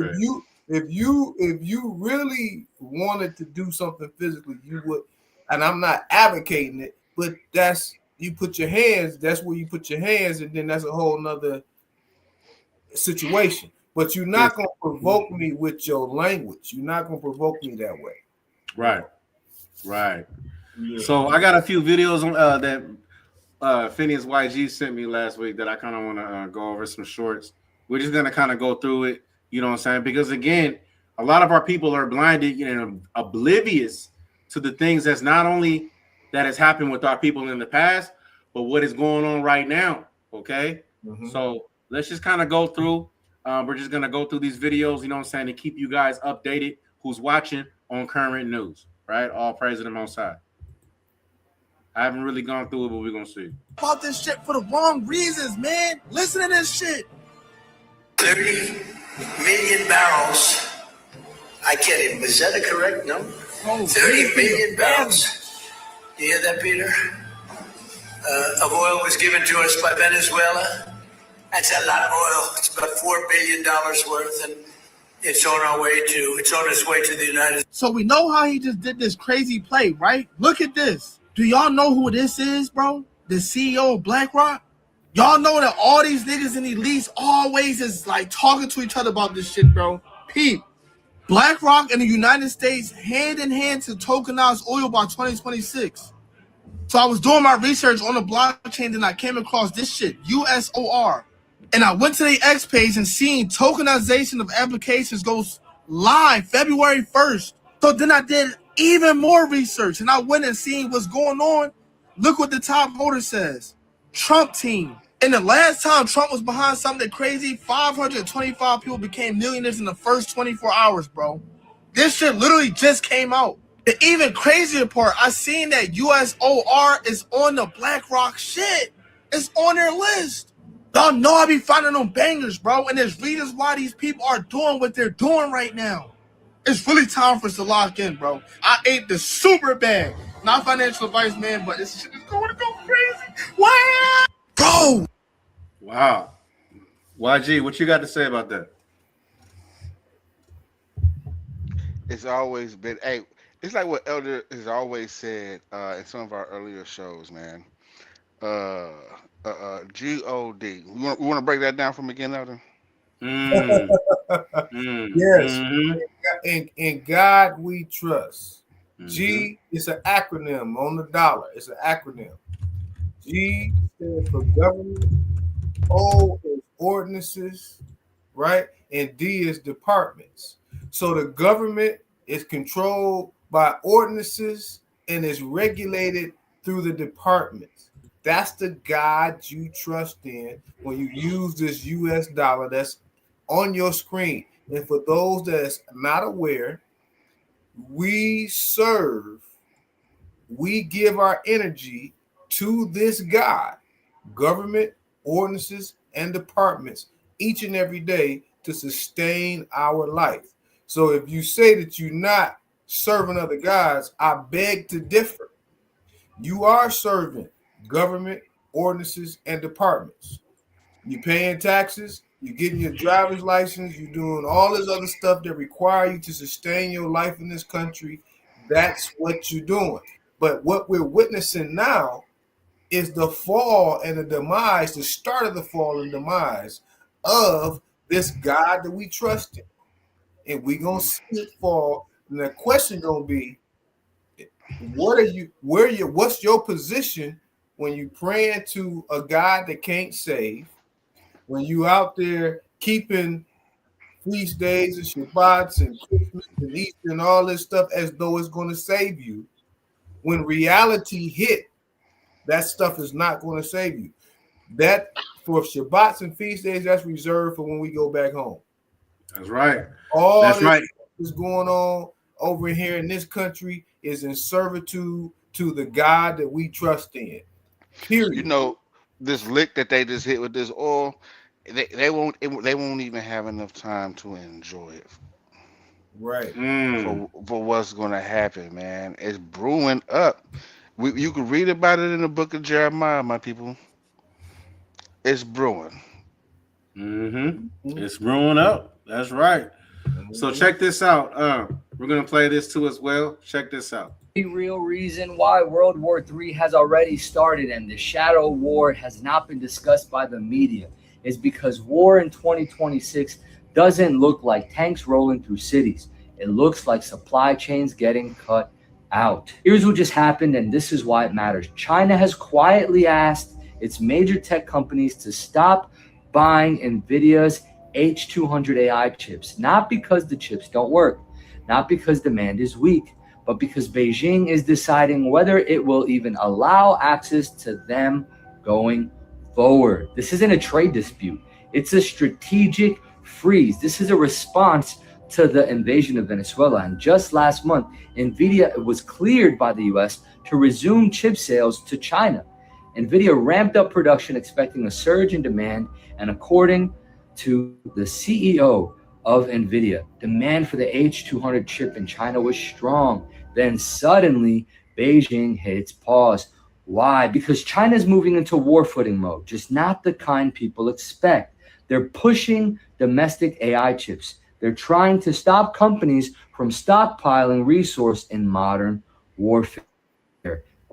If you really wanted to do something physically, you would. And I'm not advocating it, but you put your hands. That's where you put your hands, and then that's a whole nother situation. But you're not going to provoke me with your language. You're not going to provoke me that way. Right. Yeah. So I got a few videos on that Phinehas YG sent me last week that I kind of want to go over some shorts. We're just going to kind of go through it, you know what I'm saying? Because, again, a lot of our people are blinded, oblivious to the things that's not only that has happened with our people in the past, but what is going on right now, okay? Mm-hmm. So let's just kind of go through. We're just going to go through these videos, you know what I'm saying, to keep you guys updated who's watching on current news, right? All praise to the Most High. I haven't really gone through it, but we're going to see. About this shit for the wrong reasons, man. Listen to this shit. 30 million barrels. I can't even, is that a correct number? 30 million barrels. You hear that, Peter? Of oil was given to us by Venezuela. That's a lot of oil. It's about $4 billion worth, and it's on its way to the United States. So we know how he just did this crazy play, right? Look at this. Do y'all know who this is, bro? The CEO of BlackRock? Y'all know that all these niggas and elites always is like talking to each other about this shit, bro. Peep. BlackRock and the United States hand in hand to tokenize oil by 2026. So I was doing my research on the blockchain and I came across this shit, USOR. And I went to the X page and seen tokenization of applications goes live February 1st. So then I did even more research and I went and seen what's going on. Look what the top voter says. Trump team. And the last time Trump was behind something crazy, 525 people became millionaires in the first 24 hours, bro. This shit literally just came out. The even crazier part, I seen that USOR is on the BlackRock shit. It's on their list. Y'all know I be finding them bangers, bro. And there's reasons why these people are doing what they're doing right now. It's really time for us to lock in, bro. I ate the super bag. Not financial advice, man, but this shit is going to go crazy. Wow! Bro! Wow. YG, what you got to say about that? It's always been, it's like what Elder has always said in some of our earlier shows, man. G-O-D. We want to break that down from again, Elder? Yes. Mm-hmm. In God we trust. Mm-hmm. G is an acronym on the dollar. It's an acronym. G stands for government. O is ordinances, right? And D is departments. So the government is controlled by ordinances and is regulated through the departments. That's the God you trust in when you use this US dollar that's on your screen. And for those that's not aware, we give our energy to this God, government, ordinances, and departments each and every day to sustain our life. So if you say that you're not serving other gods, I beg to differ. You are serving government, ordinances, and departments. You're paying taxes, You're getting your driver's license. You're doing all this other stuff that require you to sustain your life in this country. That's what you're doing. But what we're witnessing now is the fall and the demise, the start of the fall and demise of this God that we trust in. And we're going to see it fall. And the question going to be, what's your position when you praying to a God that can't save, when you out there keeping feast days and Shabbats and Christmas and Easter and all this stuff as though it's going to save you, when reality hit, that stuff is not going to save you. That for Shabbats and feast days, that's reserved for when we go back home. That's right. All that's this right. is going on over here in this country is in servitude to the God that we trust in. Period. You know, this lick that they just hit with this oil, they won't even have enough time to enjoy it. Right. For what's gonna happen, man. It's brewing up. You can read about it in the book of Jeremiah, my people. It's brewing. It's brewing up. That's right. So check this out. We're gonna play this too as well. Check this out. The real reason why World War III has already started and the shadow war has not been discussed by the media is because war in 2026 doesn't look like tanks rolling through cities. It looks like supply chains getting cut out. Here's what just happened, and this is why it matters. China has quietly asked its major tech companies to stop buying NVIDIA's H200 AI chips, not because the chips don't work, not because demand is weak, but because Beijing is deciding whether it will even allow access to them going forward. This isn't a trade dispute. It's a strategic freeze. This is a response to the invasion of Venezuela. And just last month, NVIDIA was cleared by the US to resume chip sales to China. NVIDIA ramped up production, expecting a surge in demand. And according to the CEO of NVIDIA, demand for the H200 chip in China was strong. Then suddenly, Beijing hits pause. Why? Because China's moving into war footing mode, just not the kind people expect. They're pushing domestic AI chips. They're trying to stop companies from stockpiling resource in modern warfare.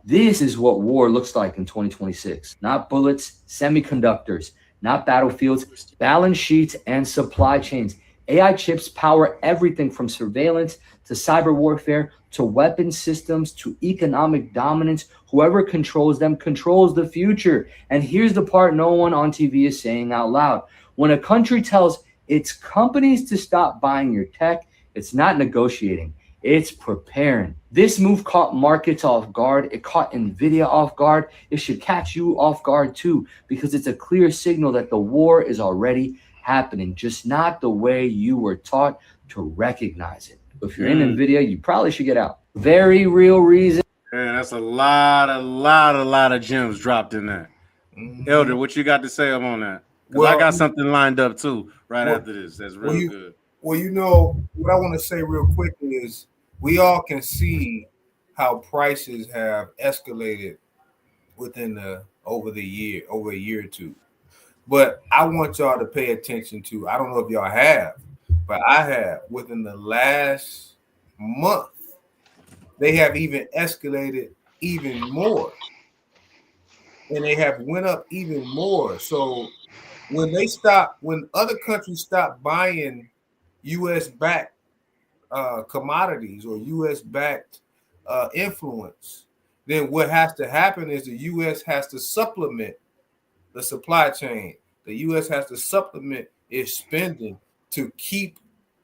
This is what war looks like in 2026. Not bullets, semiconductors, not battlefields, balance sheets, and supply chains. AI chips power everything from surveillance to cyber warfare to weapon systems to economic dominance. Whoever controls them controls the future. And here's the part no one on TV is saying out loud. When a country tells its companies to stop buying your tech, it's not negotiating, it's preparing. This move caught markets off guard. It caught NVIDIA off guard. It should catch you off guard too, because it's a clear signal that the war is already happening, just not the way you were taught to recognize it. If you're in NVIDIA, you probably should get out. Very real reason. Man, that's a lot of gems dropped in there. Elder, what you got to say on that? Because I got something lined up too after this. That's real good. Well, you know, what I want to say real quick is we all can see how prices have escalated within over a year or two. But I want y'all to pay attention to, I don't know if y'all have, but I have, within the last month, they have even escalated even more. And they have went up even more. So when other countries stop buying US-backed commodities or US-backed influence, then what has to happen is the US has to supplement the supply chain. The US has to supplement its spending to keep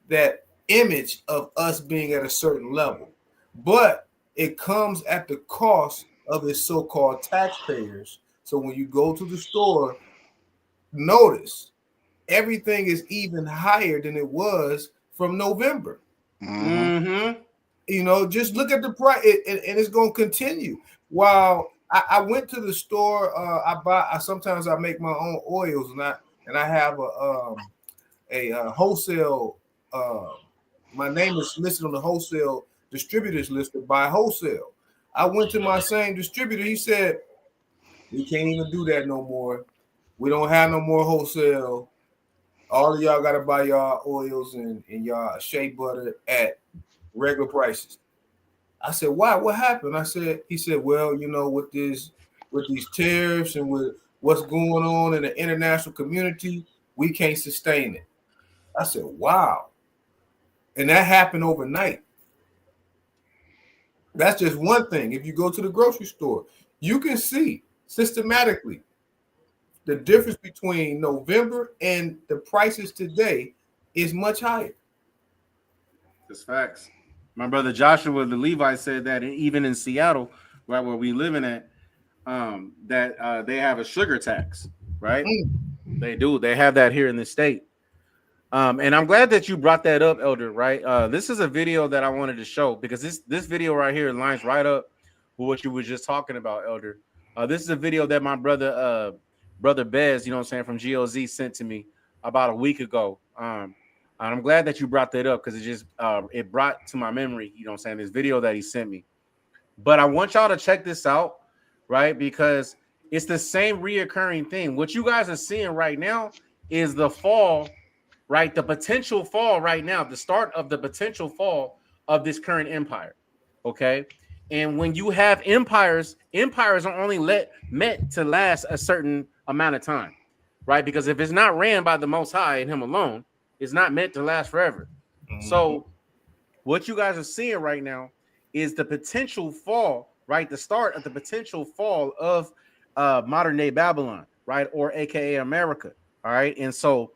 that image of us being at a certain level. But it comes at the cost of its so-called taxpayers. So when you go to the store, notice everything is even higher than it was from November. You know, just look at the price, and it's going to continue. While I went to the store, sometimes I make my own oils, and I have a wholesale. My name is listed on the wholesale distributors list to buy wholesale. I went to my same distributor. He said, "We can't even do that no more. We don't have no more wholesale. All of y'all gotta buy y'all oils and y'all shea butter at regular prices. I said, why? What happened? He said, well, with these tariffs and with what's going on in the international community, we can't sustain it. I said, wow. And that happened overnight. That's just one thing. If you go to the grocery store, you can see systematically the difference between November and the prices today is much higher. It's facts. My brother Joshua, the Levite, said that even in Seattle, right where we living at, that they have a sugar tax, right? They do. They have that here in the state. And I'm glad that you brought that up, Elder, right? This is a video that I wanted to show because this video right here lines right up with what you were just talking about, Elder. This is a video that my brother Bez, from GOZ sent to me about a week ago. And I'm glad that you brought that up because it just it brought to my memory, this video that he sent me. But I want y'all to check this out, right? Because it's the same reoccurring thing. What you guys are seeing right now is the fall, right? The potential fall right now, the start of the potential fall of this current empire. Okay. And when you have empires are only meant to last a certain amount of time, right? Because if it's not ran by the Most High and Him alone, it's not meant to last forever. Mm-hmm. So what you guys are seeing right now is the potential fall, right? The start of the potential fall of modern day Babylon, right? Or AKA America. All right. And so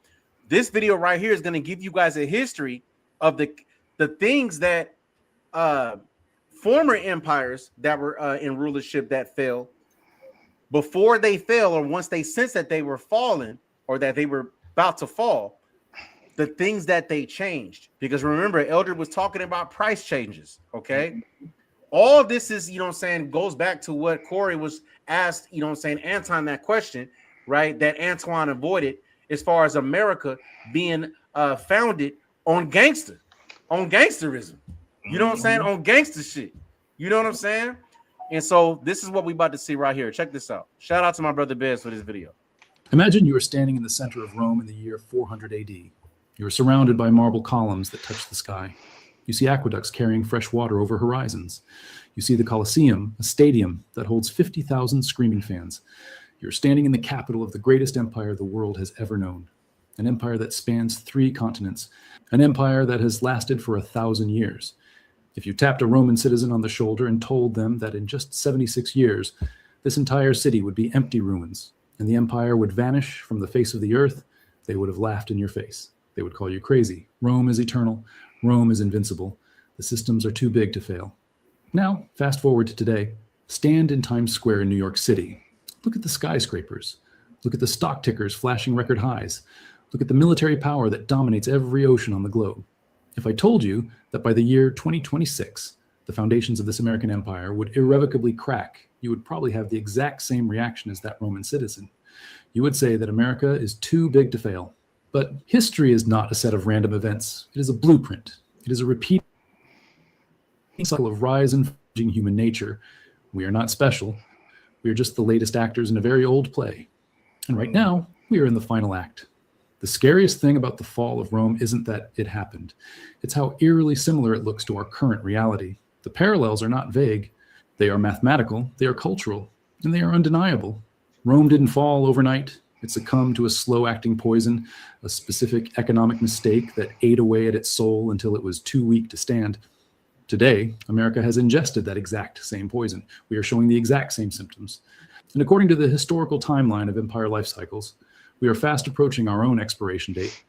this video right here is going to give you guys a history of the things that former empires that were in rulership that fell, before they fell, or once they sensed that they were falling or that they were about to fall, the things that they changed. Because remember, Elder was talking about price changes. Okay. All of this is, goes back to what Corey was asked, Anton, that question, right? That Antoine avoided, as far as America being founded on gangsterism. You know what I'm saying? On gangster shit. You know what I'm saying? And so this is what we about to see right here. Check this out. Shout out to my brother Bez for this video. Imagine you are standing in the center of Rome in the year 400 AD. You are surrounded by marble columns that touch the sky. You see aqueducts carrying fresh water over horizons. You see the Colosseum, a stadium that holds 50,000 screaming fans. You're standing in the capital of the greatest empire the world has ever known. An empire that spans 3 continents. An empire that has lasted for 1,000 years. If you tapped a Roman citizen on the shoulder and told them that in just 76 years, this entire city would be empty ruins, and the empire would vanish from the face of the earth, they would have laughed in your face. They would call you crazy. Rome is eternal. Rome is invincible. The systems are too big to fail. Now, fast forward to today. Stand in Times Square in New York City. Look at the skyscrapers. Look at the stock tickers flashing record highs. Look at the military power that dominates every ocean on the globe. If I told you that by the year 2026, the foundations of this American empire would irrevocably crack, you would probably have the exact same reaction as that Roman citizen. You would say that America is too big to fail. But history is not a set of random events. It is a blueprint. It is a repeating cycle of rise and falling human nature. We are not special. We are just the latest actors in a very old play. And right now, we are in the final act. The scariest thing about the fall of Rome isn't that it happened. It's how eerily similar it looks to our current reality. The parallels are not vague. They are mathematical, they are cultural, and they are undeniable. Rome didn't fall overnight. It succumbed to a slow-acting poison, a specific economic mistake that ate away at its soul until it was too weak to stand. Today, America has ingested that exact same poison. We are showing the exact same symptoms. And according to the historical timeline of empire life cycles, we are fast approaching our own expiration date.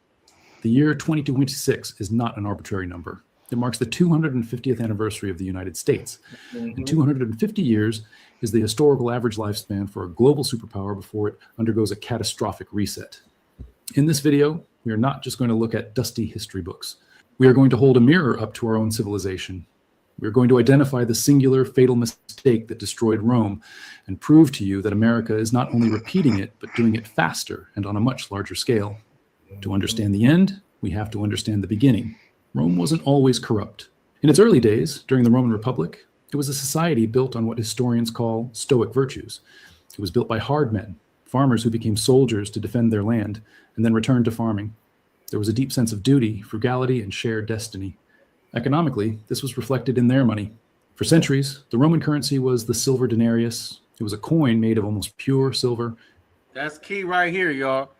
The year 2026 is not an arbitrary number. It marks the 250th anniversary of the United States. And 250 years is the historical average lifespan for a global superpower before it undergoes a catastrophic reset. In this video, we are not just going to look at dusty history books. We are going to hold a mirror up to our own civilization. We are going to identify the singular fatal mistake that destroyed Rome and prove to you that America is not only repeating it, but doing it faster and on a much larger scale. To understand the end, we have to understand the beginning. Rome wasn't always corrupt. In its early days, during the Roman Republic, it was a society built on what historians call stoic virtues. It was built by hard men, farmers who became soldiers to defend their land and then returned to farming. There was a deep sense of duty, frugality, and shared destiny. Economically, this was reflected in their money. For centuries, the Roman currency was the silver denarius. It was a coin made of almost pure silver. That's key right here, y'all.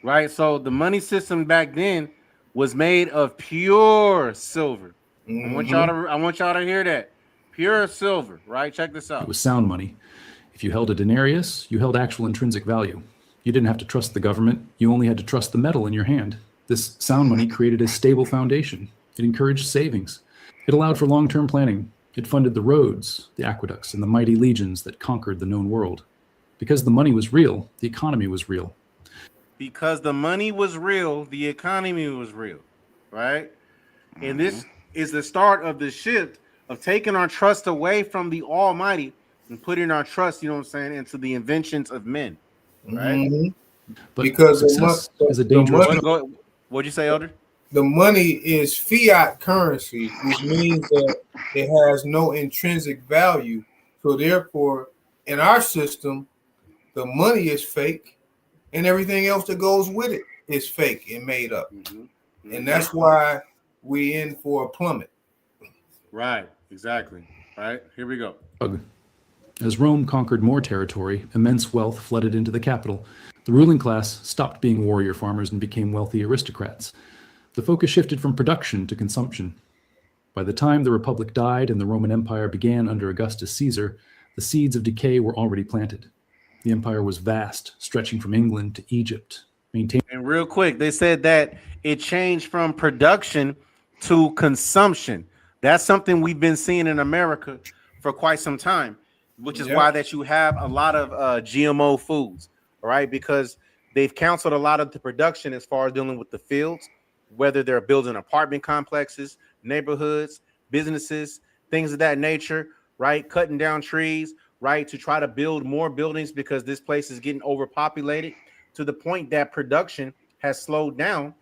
Right? So the money system back then was made of pure silver. I want y'all to hear that. Pure silver, right? Check this out. It was sound money. If you held a denarius, you held actual intrinsic value. You didn't have to trust the government. You only had to trust the metal in your hand. This sound money created a stable foundation. It encouraged savings. It allowed for long-term planning. It funded the roads, the aqueducts, and the mighty legions that conquered the known world. Because the money was real, the economy was real. Because the money was real, the economy was real, right? And this is the start of the shift of taking our trust away from the Almighty and putting our trust, you know what I'm saying, into the inventions of men, right? But Because success is a dangerous. What'd you say, Elder? The money is fiat currency, which means that it has no intrinsic value. So therefore, in our system, the money is fake, and everything else that goes with it is fake and made up. And that's why we in for a plummet. Right, exactly. Right, here we go. As Rome conquered more territory, immense wealth flooded into the capital. The ruling class stopped being warrior farmers and became wealthy aristocrats. The focus shifted from production to consumption. By the time the Republic died and the Roman Empire began under Augustus Caesar, the seeds of decay were already planted. The empire was vast, stretching from England to Egypt. And real quick, they said that it changed from production to consumption. That's something we've been seeing in America for quite some time, which is why that you have a lot of GMO foods, all right? Because they've canceled a lot of the production as far as dealing with the fields, whether they're building apartment complexes, neighborhoods, businesses, things of that nature, right? Cutting down trees, right? To try to build more buildings because this place is getting overpopulated to the point that production has slowed down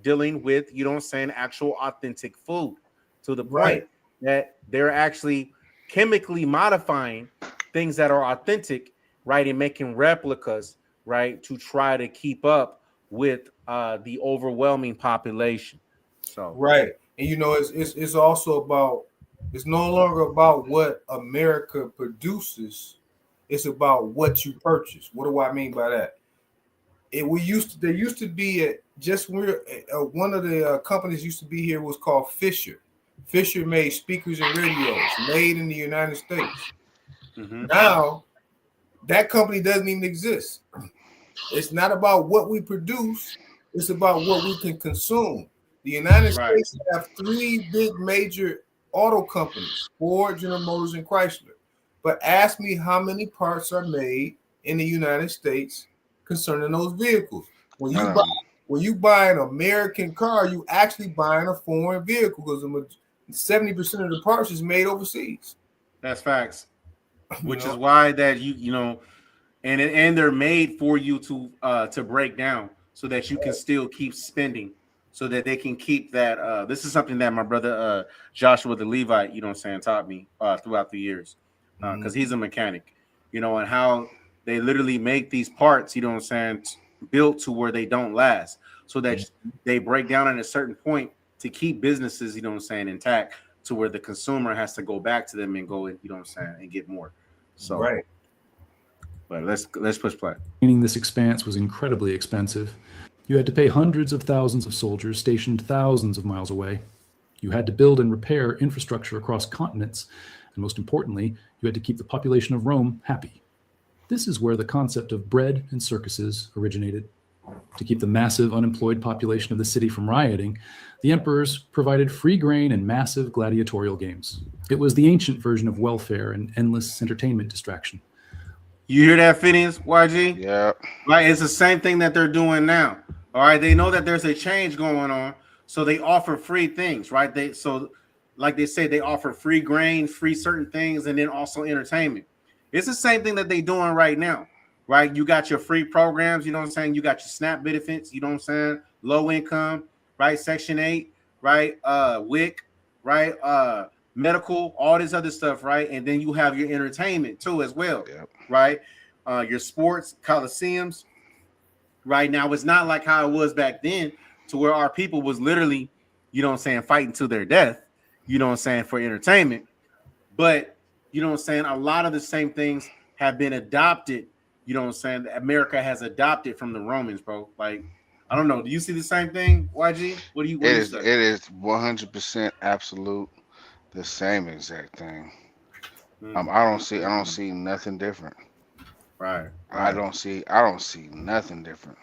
dealing with, you know what I'm saying, actual authentic food to the point that they're actually chemically modifying things that are authentic, right? And making replicas, right? To try to keep up with the overwhelming population. So and you know, it's also about, it's no longer about what America produces, it's about what you purchase. What do I mean by that? There used to be one of the companies used to be here was called Fisher. Fisher made speakers and radios made in the United States. Now that company doesn't even exist. It's not about what we produce, it's about what we can consume. The United States have three big major auto companies, Ford, General Motors, and Chrysler. But ask me how many parts are made in the United States concerning those vehicles. When you buy an American car, you actually buying a foreign vehicle because 70% of the parts is made overseas. That's facts. Which is why that you know, and they're made for you to break down so that you can still keep spending, so that they can keep that. This is something that my brother Joshua the Levite, you know what I'm saying, taught me throughout the years, because he's a mechanic, you know, and how they literally make these parts, you know what I'm saying, built to where they don't last, so that they break down at a certain point to keep businesses, you know what I'm saying, intact, to where the consumer has to go back to them and go, you know what I'm saying, and get more. So but let's push play. Maintaining this expanse was incredibly expensive. You had to pay hundreds of thousands of soldiers stationed thousands of miles away. You had to build and repair infrastructure across continents, and most importantly, you had to keep the population of Rome happy. This is where the concept of bread and circuses originated. To keep the massive unemployed population of the city from rioting, the emperors provided free grain and massive gladiatorial games. It was the ancient version of welfare and endless entertainment distraction. You hear that, Phinehas YG? Yeah. Right, it's the same thing that they're doing now. All right, they know that there's a change going on, so they offer free things, right? Like they say, they offer free grain, free certain things, and then also entertainment. It's the same thing that they're doing right now, right? You got your free programs, you know what I'm saying? You got your SNAP benefits, you know what I'm saying? Low income, right? Section 8, right? WIC, right? Medical, all this other stuff, right? And then you have your entertainment too as well, right? Your sports, coliseums. Right now, it's not like how it was back then, to where our people was literally, you know what I'm saying, fighting to their death, you know what I'm saying, for entertainment. But, you know what I'm saying, a lot of the same things have been adopted, you know what I'm saying, America has adopted from the Romans, bro. Like, I don't know. Do you see the same thing, YG? What do you say? It is 100% absolute the same exact thing. I don't see nothing different. Right. I don't see nothing different.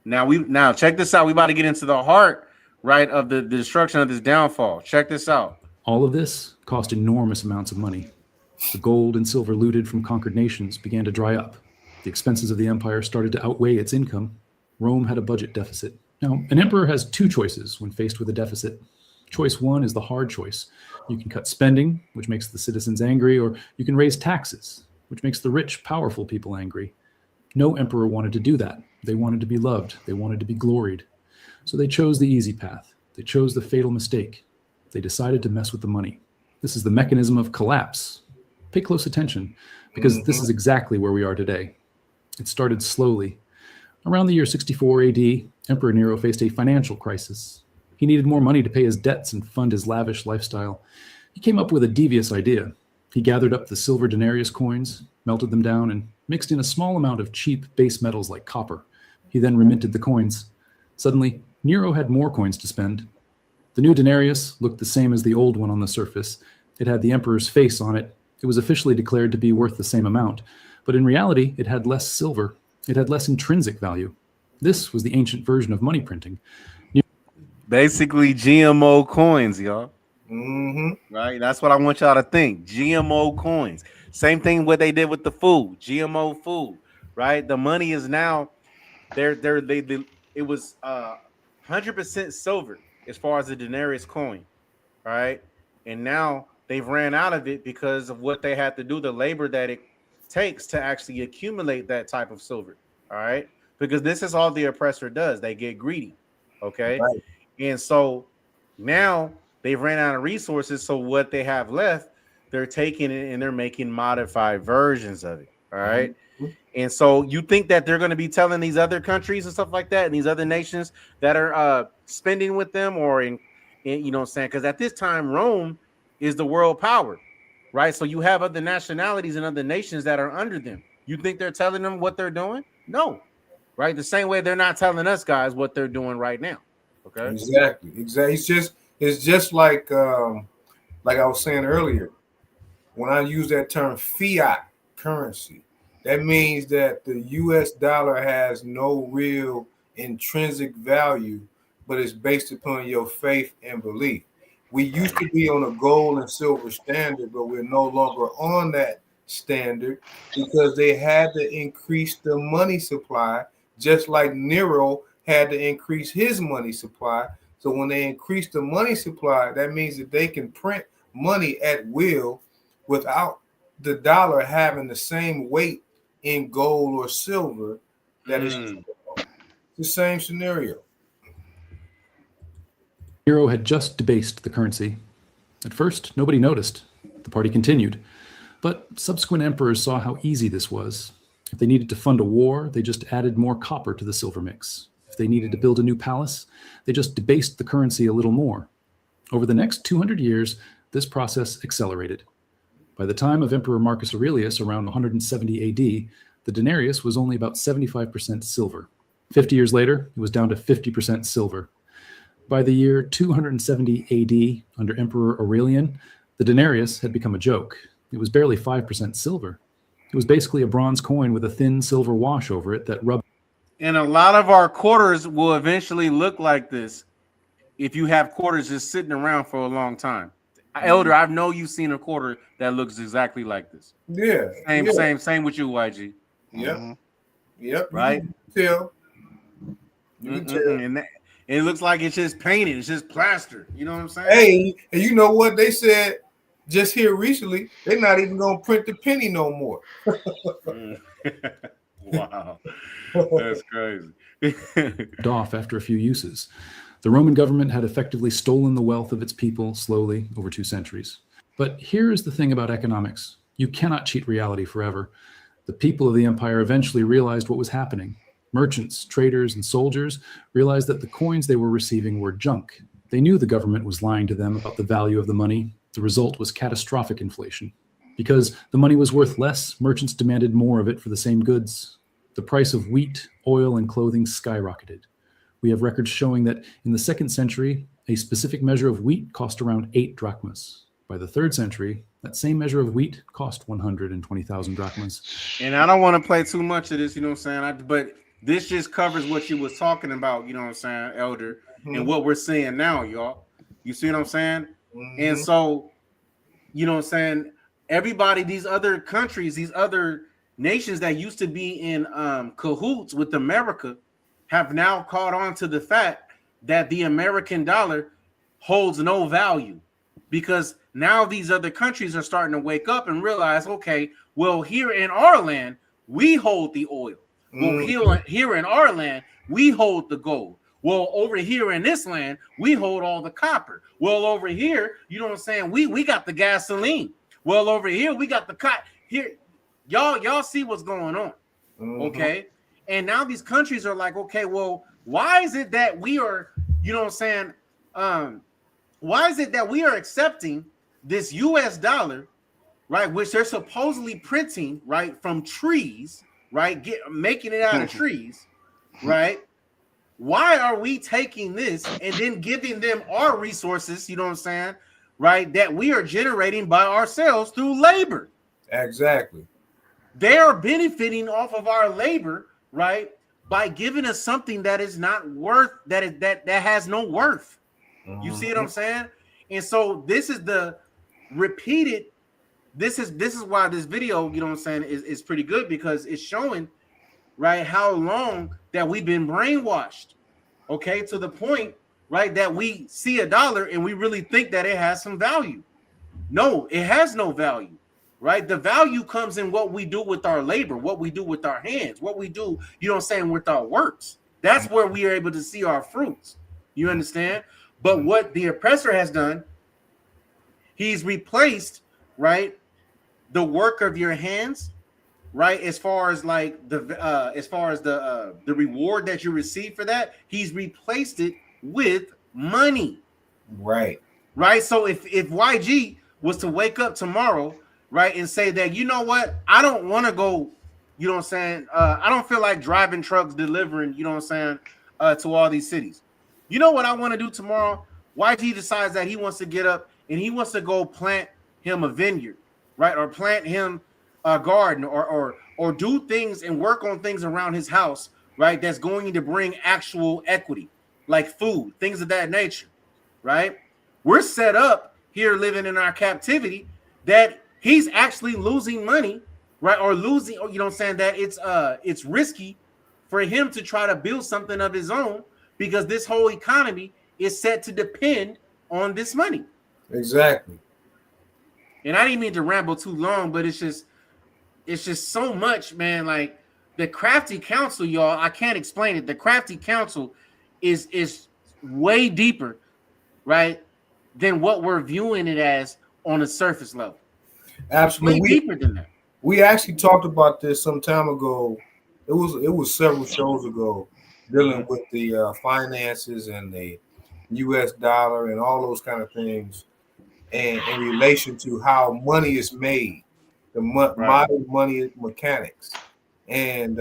Now check this out. We about to get into the heart, right, of the destruction of this downfall. Check this out. All of this cost enormous amounts of money. The gold and silver looted from conquered nations began to dry up. The expenses of the empire started to outweigh its income. Rome had a budget deficit. Now, an emperor has two choices when faced with a deficit. Choice one is the hard choice. You can cut spending, which makes the citizens angry, or you can raise taxes, which makes the rich, powerful people angry. No emperor wanted to do that. They wanted to be loved. They wanted to be gloried. So they chose the easy path. They chose the fatal mistake. They decided to mess with the money. This is the mechanism of collapse. Pay close attention, because this is exactly where we are today. It started slowly. Around the year 64 AD, Emperor Nero faced a financial crisis. He needed more money to pay his debts and fund his lavish lifestyle. He came up with a devious idea. He gathered up the silver denarius coins, melted them down, and mixed in a small amount of cheap base metals like copper. He then reminted the coins. Suddenly, Nero had more coins to spend. The new denarius looked the same as the old one on the surface. It had the emperor's face on it. It was officially declared to be worth the same amount, but in reality, it had less silver. It had less intrinsic value. This was the ancient version of money printing. Basically, GMO coins, y'all. Right? That's what I want y'all to think. GMO coins. Same thing what they did with the food, GMO food, right? The money is now it was 100% silver as far as the denarius coin, right? And now they've ran out of it because of what they had to do, the labor that it takes to actually accumulate that type of silver. All right, because this is all the oppressor does. They get greedy. Okay, right. And so now they've ran out of resources. So what they have left, they're taking it and they're making modified versions of it. All right. And so you think that they're going to be telling these other countries and stuff like that, and these other nations that are spending with them, or in you know what I'm saying? Because at this time, Rome is the world power, right? So you have other nationalities and other nations that are under them. You think they're telling them what they're doing? No, right? The same way they're not telling us guys what they're doing right now. Okay, exactly. It's just like I was saying earlier, when I use that term fiat currency, that means that the U.S. dollar has no real intrinsic value, but it's based upon your faith and belief. We used to be on a gold and silver standard, but we're no longer on that standard because they had to increase the money supply, just like Nero had to increase his money supply. So when they increase the money supply, that means that they can print money at will without the dollar having the same weight in gold or silver. That is the same scenario. Nero had just debased the currency. At first, nobody noticed. The party continued. But subsequent emperors saw how easy this was. If they needed to fund a war, they just added more copper to the silver mix. If they needed to build a new palace, they just debased the currency a little more. Over the next 200 years, this process accelerated. By the time of Emperor Marcus Aurelius, around 170 AD, the denarius was only about 75% silver. 50 years later, it was down to 50% silver. By the year 270 AD, under Emperor Aurelian, the denarius had become a joke. It was barely 5% silver. It was basically a bronze coin with a thin silver wash over it that rubbed. And a lot of our quarters will eventually look like this if you have quarters just sitting around for a long time. Elder, I know you've seen a quarter that looks exactly like this. Yeah. Same with you, YG. Yep. Yep. Right? You can tell. And it looks like it's just painted. It's just plastered. You know what I'm saying? Hey, and you know what they said just here recently? They're not even going to print the penny no more. Wow. That's crazy. Off after a few uses. The Roman government had effectively stolen the wealth of its people slowly over 2 centuries. But here is the thing about economics. You cannot cheat reality forever. The people of the empire eventually realized what was happening. Merchants, traders, and soldiers realized that the coins they were receiving were junk. They knew the government was lying to them about the value of the money. The result was catastrophic inflation. Because the money was worth less, merchants demanded more of it for the same goods. The price of wheat, oil, and clothing skyrocketed. We have records showing that in the 2nd century, a specific measure of wheat cost around 8 drachmas. By the 3rd century, that same measure of wheat cost 120,000 drachmas. And I don't want to play too much of this, you know what I'm saying? But this just covers what you was talking about, you know what I'm saying, Elder, and what we're seeing now, y'all. You see what I'm saying? And so, you know what I'm saying, everybody, these other countries, these other nations that used to be in cahoots with America have now caught on to the fact that the American dollar holds no value, because now these other countries are starting to wake up and realize, okay, well, here in our land, we hold the oil. Well, here in our land, we hold the gold. Well, over here in this land, we hold all the copper. Well, over here, you know what I'm saying, we got the gasoline. Well, over here, we got the cotton. Here, y'all see what's going on, okay? And now these countries are like, okay, well, why is it that we are, you know what I'm saying, why is it that we are accepting this U.S. dollar, right, which they're supposedly printing, right, from trees, right, making it out of trees, right? Why are we taking this and then giving them our resources, you know what I'm saying, right, that we are generating by ourselves through labor? Exactly. They are benefiting off of our labor, right, by giving us something that is not worth, that has no worth. You see what I'm saying? And so this is the repeated, this is why this video, you know what I'm saying, is pretty good, because it's showing, right, how long that we've been brainwashed, okay, to the point, right, that we see a dollar and we really think that it has some value. No, it has no value, right? The value comes in what we do with our labor, what we do with our hands, what we do, you know what I'm saying, with our works. That's where we are able to see our fruits. You understand? But what the oppressor has done, he's replaced, right, the work of your hands, right, as far as like the reward that you receive for that, he's replaced it with money. Right. So if YG was to wake up tomorrow, right, and say that, you know what, I don't want to go, you know what I'm saying, I don't feel like driving trucks delivering, you know what I'm saying, to all these cities. You know what I want to do tomorrow? YG decides that he wants to get up and he wants to go plant him a vineyard, right, or plant him a garden, or do things and work on things around his house, right, that's going to bring actual equity, like food, things of that nature, right? We're set up here living in our captivity that he's actually losing money, right, or losing, you know what I'm saying, that it's risky for him to try to build something of his own, because this whole economy is set to depend on this money. Exactly. And I didn't mean to ramble too long, but it's just so much, man. Like the crafty council, y'all, I can't explain it. The crafty council is way deeper, right, than what we're viewing it as on a surface level. Absolutely. Way deeper than that. We actually talked about this some time ago. It was several shows ago, dealing with the finances and the U.S. dollar and all those kind of things, and in relation to how money is made, the modern money mechanics. And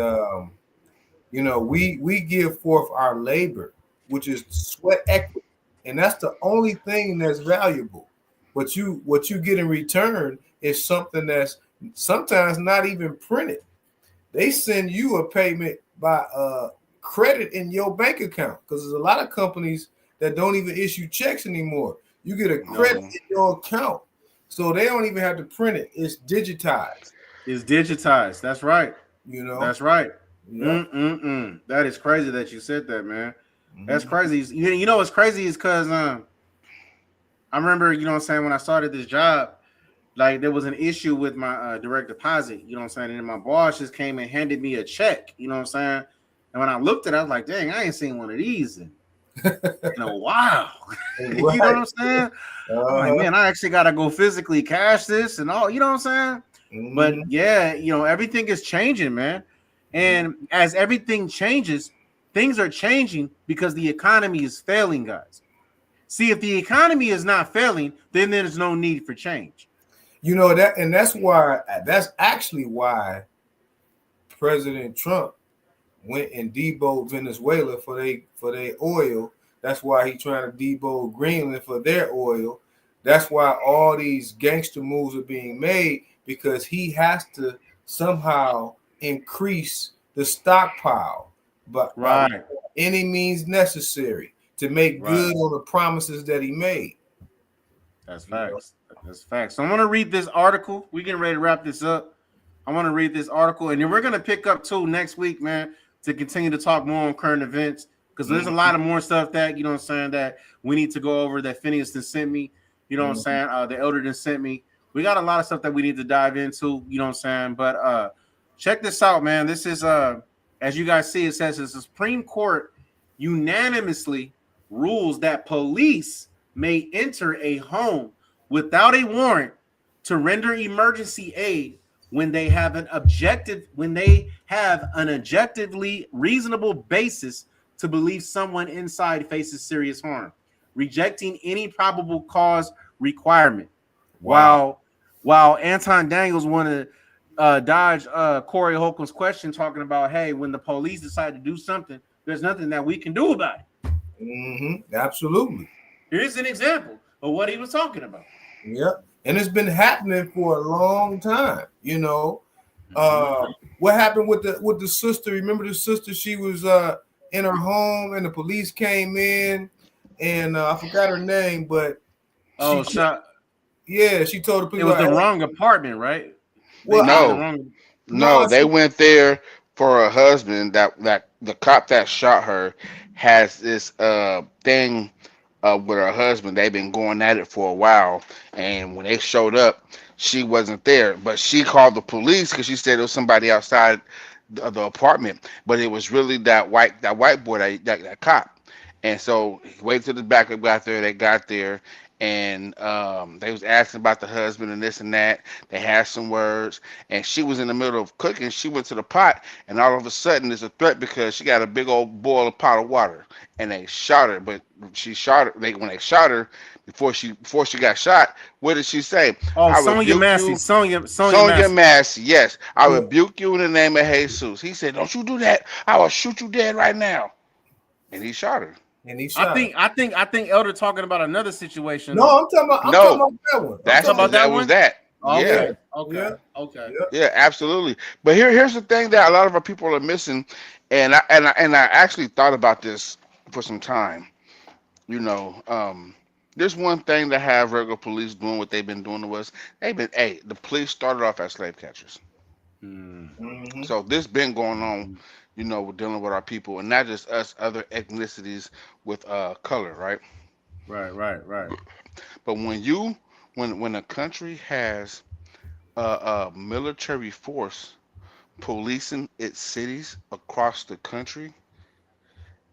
you know, we give forth our labor, which is sweat equity, and that's the only thing that's valuable. What you get in return is something that's sometimes not even printed. They send you a payment by credit in your bank account, because there's a lot of companies that don't even issue checks anymore. You get a credit in your account, so they don't even have to print it. It's digitized. It's digitized. That's right. You know, that's right. Yep. That is crazy that you said that, man. That's crazy. You know what's crazy is because I remember, you know what I'm saying, when I started this job, like there was an issue with my direct deposit, you know what I'm saying, and my boss just came and handed me a check, you know what I'm saying, and when I looked at it, I was like, dang, I ain't seen one of these in a while. You know what I'm saying? I'm like, man, I actually got to go physically cash this and all, you know what I'm saying? But yeah, you know, everything is changing, man. And as everything changes, things are changing because the economy is failing, guys. See, if the economy is not failing, then there's no need for change. You know that, and that's actually why President Trump went and deboed Venezuela for their oil. That's why he's trying to deboed Greenland for their oil. That's why all these gangster moves are being made, because he has to somehow increase the stockpile, but by any means necessary to make good on the promises that he made. That's facts. That's facts. So I'm gonna read this article. We getting ready to wrap this up. I want to read this article, and then we're gonna pick up too next week, man, to continue to talk more on current events, because there's a lot of more stuff that, you know what I'm saying, that we need to go over that Phinehas sent me. You know what I'm saying? The elder sent me. We got a lot of stuff that we need to dive into, you know what I'm saying? But check this out, man. This is as you guys see, it says the Supreme Court unanimously rules that police may enter a home without a warrant to render emergency aid when they have an objectively reasonable basis to believe someone inside faces serious harm, rejecting any probable cause requirement. Wow. While Anton Daniels wanted to dodge Corey Holcomb's question, talking about, hey, when the police decide to do something, there's nothing that we can do about it. Absolutely. Here's an example of what he was talking about. Yep. And it's been happening for a long time. You know, what happened with the sister? Remember the sister? She was in her home, and the police came in, and I forgot her name, but she told the police it was the wrong apartment, right? Well, no, they went there for her husband. That the cop that shot her has this thing with her husband. They've been going at it for a while, and when they showed up, she wasn't there. But she called the police because she said there was somebody outside the apartment, but it was really that white boy, that cop. And so he waited till the backup got there. They got there, and they was asking about the husband and this and that. They had some words, and she was in the middle of cooking. She went to the pot, and all of a sudden there's a threat because she got a big old boiling pot of water, and they shot her. But she shot her. When they shot her, before she got shot, what did she say? Sonya Massey. Sonya Massey. Yes, I rebuke you in the name of Jesus. He said, "Don't you do that. I will shoot you dead right now." And he shot her. I think Elder talking about another situation. No, I'm talking about that one. That was that. Okay. Yeah. Okay. Yeah, absolutely. But here's the thing that a lot of our people are missing, and I actually thought about this for some time. You know, there's one thing that have regular police doing what they've been doing to us. The police started off as slave catchers. So this been going on. You know, we're dealing with our people, and not just us, other ethnicities with color, right? Right. But when a country has a military force policing its cities across the country,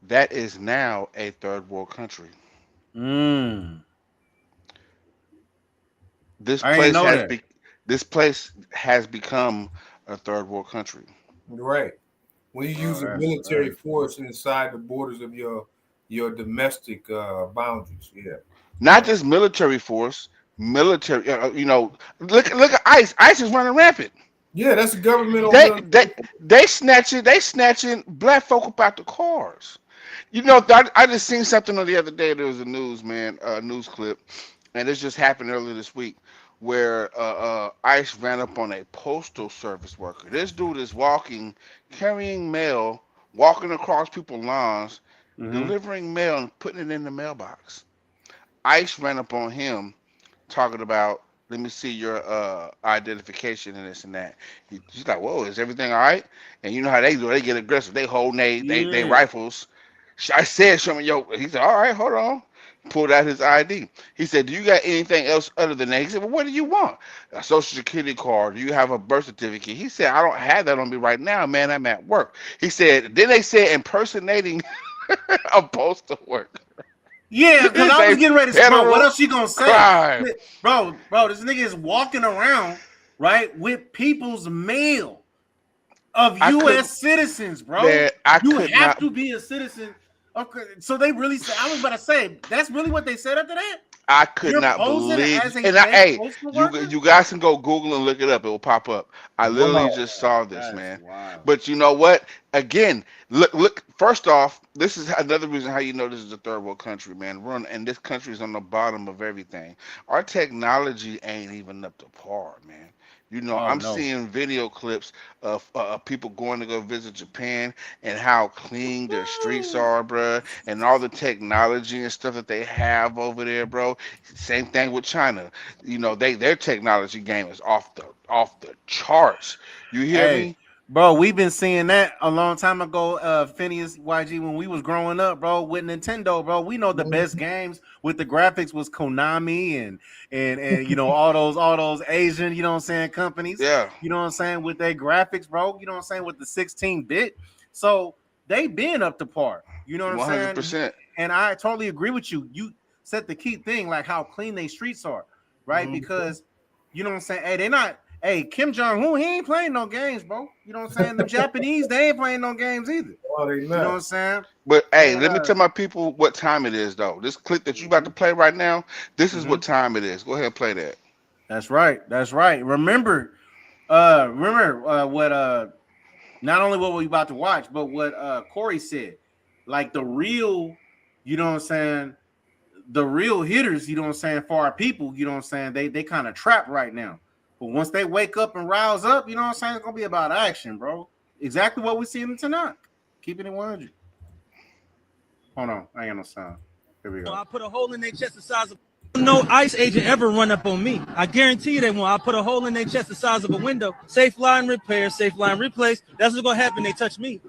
that is now a third world country. This place has become a third world country. Right. When you use a military force inside the borders of your domestic boundaries, not just military force, military. You know, look at ICE. ICE is running rampant. Yeah, that's the government. They snatching black folk up out the cars. You know, I just seen something on the other day. There was a news clip, and this just happened earlier this week, where ICE ran up on a postal service worker. This dude is carrying mail, walking across people's lawns, delivering mail and putting it in the mailbox. ICE ran up on him, talking about, let me see your identification and this and that. He's like, whoa, is everything all right? And you know how they do, they get aggressive. They hold they rifles. I said, show me your, he said, all right, hold on. Pulled out his ID. He said, do you got anything else other than that? He said, well, what do you want? A social security card? Do you have a birth certificate? He said, I don't have that on me right now, man. I'm at work. He said, then they said impersonating a postal worker. Yeah, because I was getting ready to say, bro, what else she gonna say? Crime. Bro, this nigga is walking around, right, with people's mail. of I U.S. citizens, bro. Man, I You could have not. to be a citizen. Okay, so they really said. I was about to say that's really what they said after that. I could You're not posing believe, as a and I, fake hey, postal you worker. you guys can go Google and look it up. It will pop up. I Come literally on. just saw this, That's man. wild. But you know what? Again, look. First off, this is another reason how you know this is a third world country, man. And this country is on the bottom of everything. Our technology ain't even up to par, man. You know, Oh I'm no. seeing video clips of people going to go visit Japan and how clean their streets are, bruh, and all the technology and stuff that they have over there, bro. Same thing with China. You know, their technology game is off the charts. You hear Hey, me? bro, we've been seeing that a long time ago. Phineas YG, when we was growing up, bro, with Nintendo, bro, we know the best games with the graphics was Konami and you know all those Asian, you know what I'm saying, companies, Yeah, you know what I'm saying, with their graphics, bro, you know what I'm saying, with the 16-bit. So they been up to par. You know what I'm saying? 100%. And I totally agree with you. You said the key thing, like how clean they streets are, right? Because you know what I'm saying? Hey, they not. Hey, Kim Jong Un, he ain't playing no games, bro. You know what I'm saying? Them Japanese, they ain't playing no games either. Oh, they You know what not. I'm saying? But hey, And let me tell my people what time it is, though. This clip that you about to play right now, this is what time it is. Go ahead and play that. that's right. That's right. Remember, what not only what we about to watch, but what Corey said. Like the real, you know what I'm saying, the real hitters, you know what I'm saying, for our people, you know what I'm saying, they kind of trapped right now. But once they wake up and rouse up, you know what I'm saying, it's gonna be about action, bro. Exactly what we see in tonight. Keeping it 100. Hold on, I ain't got no sound. Here we go. I put a hole in their chest the size of no ICE agent ever run up on me. I guarantee you they won't. I put a hole in their chest the size of a window. Safe line repair, safe line replace. That's what's gonna happen. They touch me.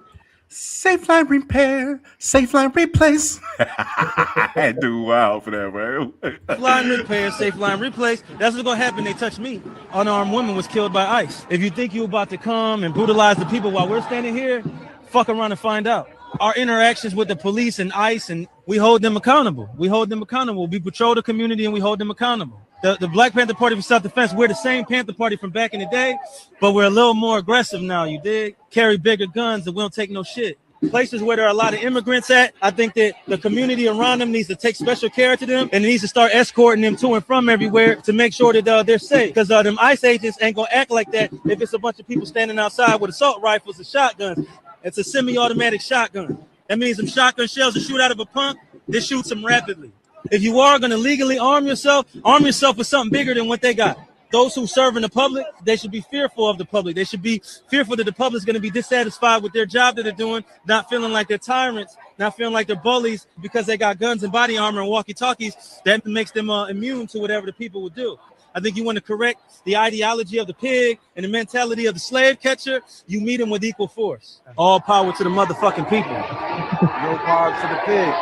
Safe line repair, safe line replace. I do wow for that, bro. Safe line repair, safe line replace. That's what's gonna happen. They touch me. Unarmed woman was killed by ICE. If you think you're about to come and brutalize the people while we're standing here, fuck around and find out. Our interactions with the police and ICE, and we hold them accountable. We hold them accountable. We patrol the community and we hold them accountable. The Black Panther Party for Self-Defense, we're the same Panther Party from back in the day, but we're a little more aggressive now, you dig? Carry bigger guns and we don't take no shit. Places where there are a lot of immigrants at, I think that the community around them needs to take special care to them and needs to start escorting them to and from everywhere to make sure that they're safe. Because them ICE agents ain't gonna act like that if it's a bunch of people standing outside with assault rifles and shotguns. It's a semi-automatic shotgun. That means some shotgun shells that shoot out of a pump, they shoot them rapidly. If you are gonna legally arm yourself with something bigger than what they got. Those who serve in the public, they should be fearful of the public. They should be fearful that the public is going to be dissatisfied with their job that they're doing, not feeling like they're tyrants, not feeling like they're bullies because they got guns and body armor and walkie-talkies. That makes them immune to whatever the people would do. I think you want to correct the ideology of the pig and the mentality of the slave catcher. You meet them with equal force. All power to the motherfucking people. No power to the pig.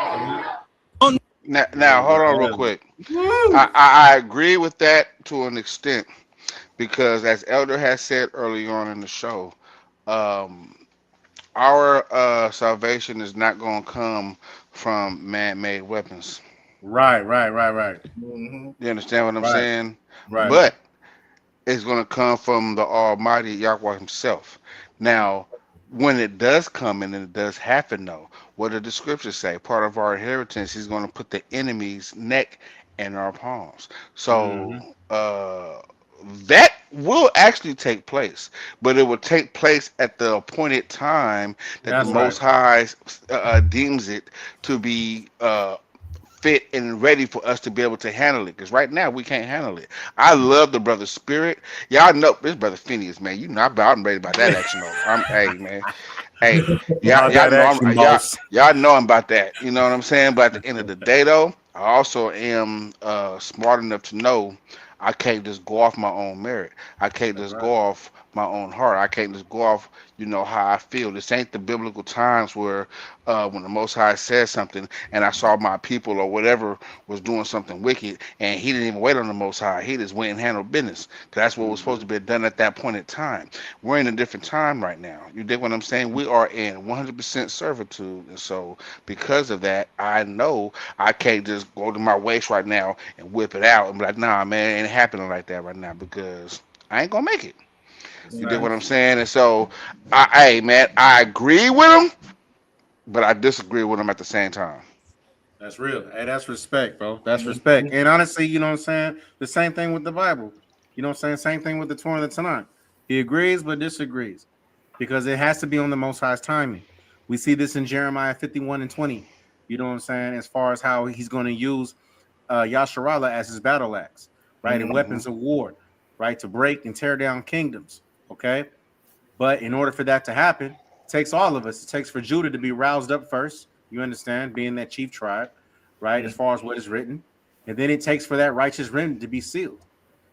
Now hold on real quick. I agree with that to an extent because, as Elder has said early on in the show, our salvation is not going to come from man-made weapons. Right. Mm-hmm. You understand what I'm Right. saying? Right. But it's going to come from the Almighty Yahweh Himself. Now, when it does come and it does happen, though, what did the scriptures say? Part of our inheritance, He's going to put the enemy's neck in our palms. So that will actually take place, but it will take place at the appointed time that That's the right. Most High deems it to be fit and ready for us to be able to handle it. Because right now we can't handle it. I love the brother spirit. Y'all know this brother Phineas, man. You know I'm ready about that action though. Hey man. Hey, y'all know y'all know I'm about that. You know what I'm saying? But at the end of the day though, I also am smart enough to know I can't just go off my own merit. I can't just go off my own heart. I can't just go off, how I feel. This ain't the biblical times where when the Most High says something and I saw my people or whatever was doing something wicked and He didn't even wait on the Most High. He just went and handled business. Because that's what was supposed to be done at that point in time. We're in a different time right now. You dig what I'm saying? We are in 100% servitude. And so because of that, I know I can't just go to my waist right now and whip it out and be like, nah, man, it ain't happening like that right now because I ain't going to make it. You dig what I'm saying? And so, hey man, I agree with him, but I disagree with him at the same time. That's real. Hey, that's respect, bro. That's respect. And honestly, you know what I'm saying? The same thing with the Bible. You know what I'm saying? Same thing with the Torah and the Tanakh. He agrees but disagrees because it has to be on the Most High's timing. We see this in Jeremiah 51 and 20. You know what I'm saying? As far as how he's going to use Yasharallah as his battle axe, right? And weapons of war, right? To break and tear down kingdoms, okay? But in order for that to happen, it takes all of us. It takes for Judah to be roused up first. You understand, being that chief tribe, right? As far as what is written, and then it takes for that righteous remnant to be sealed.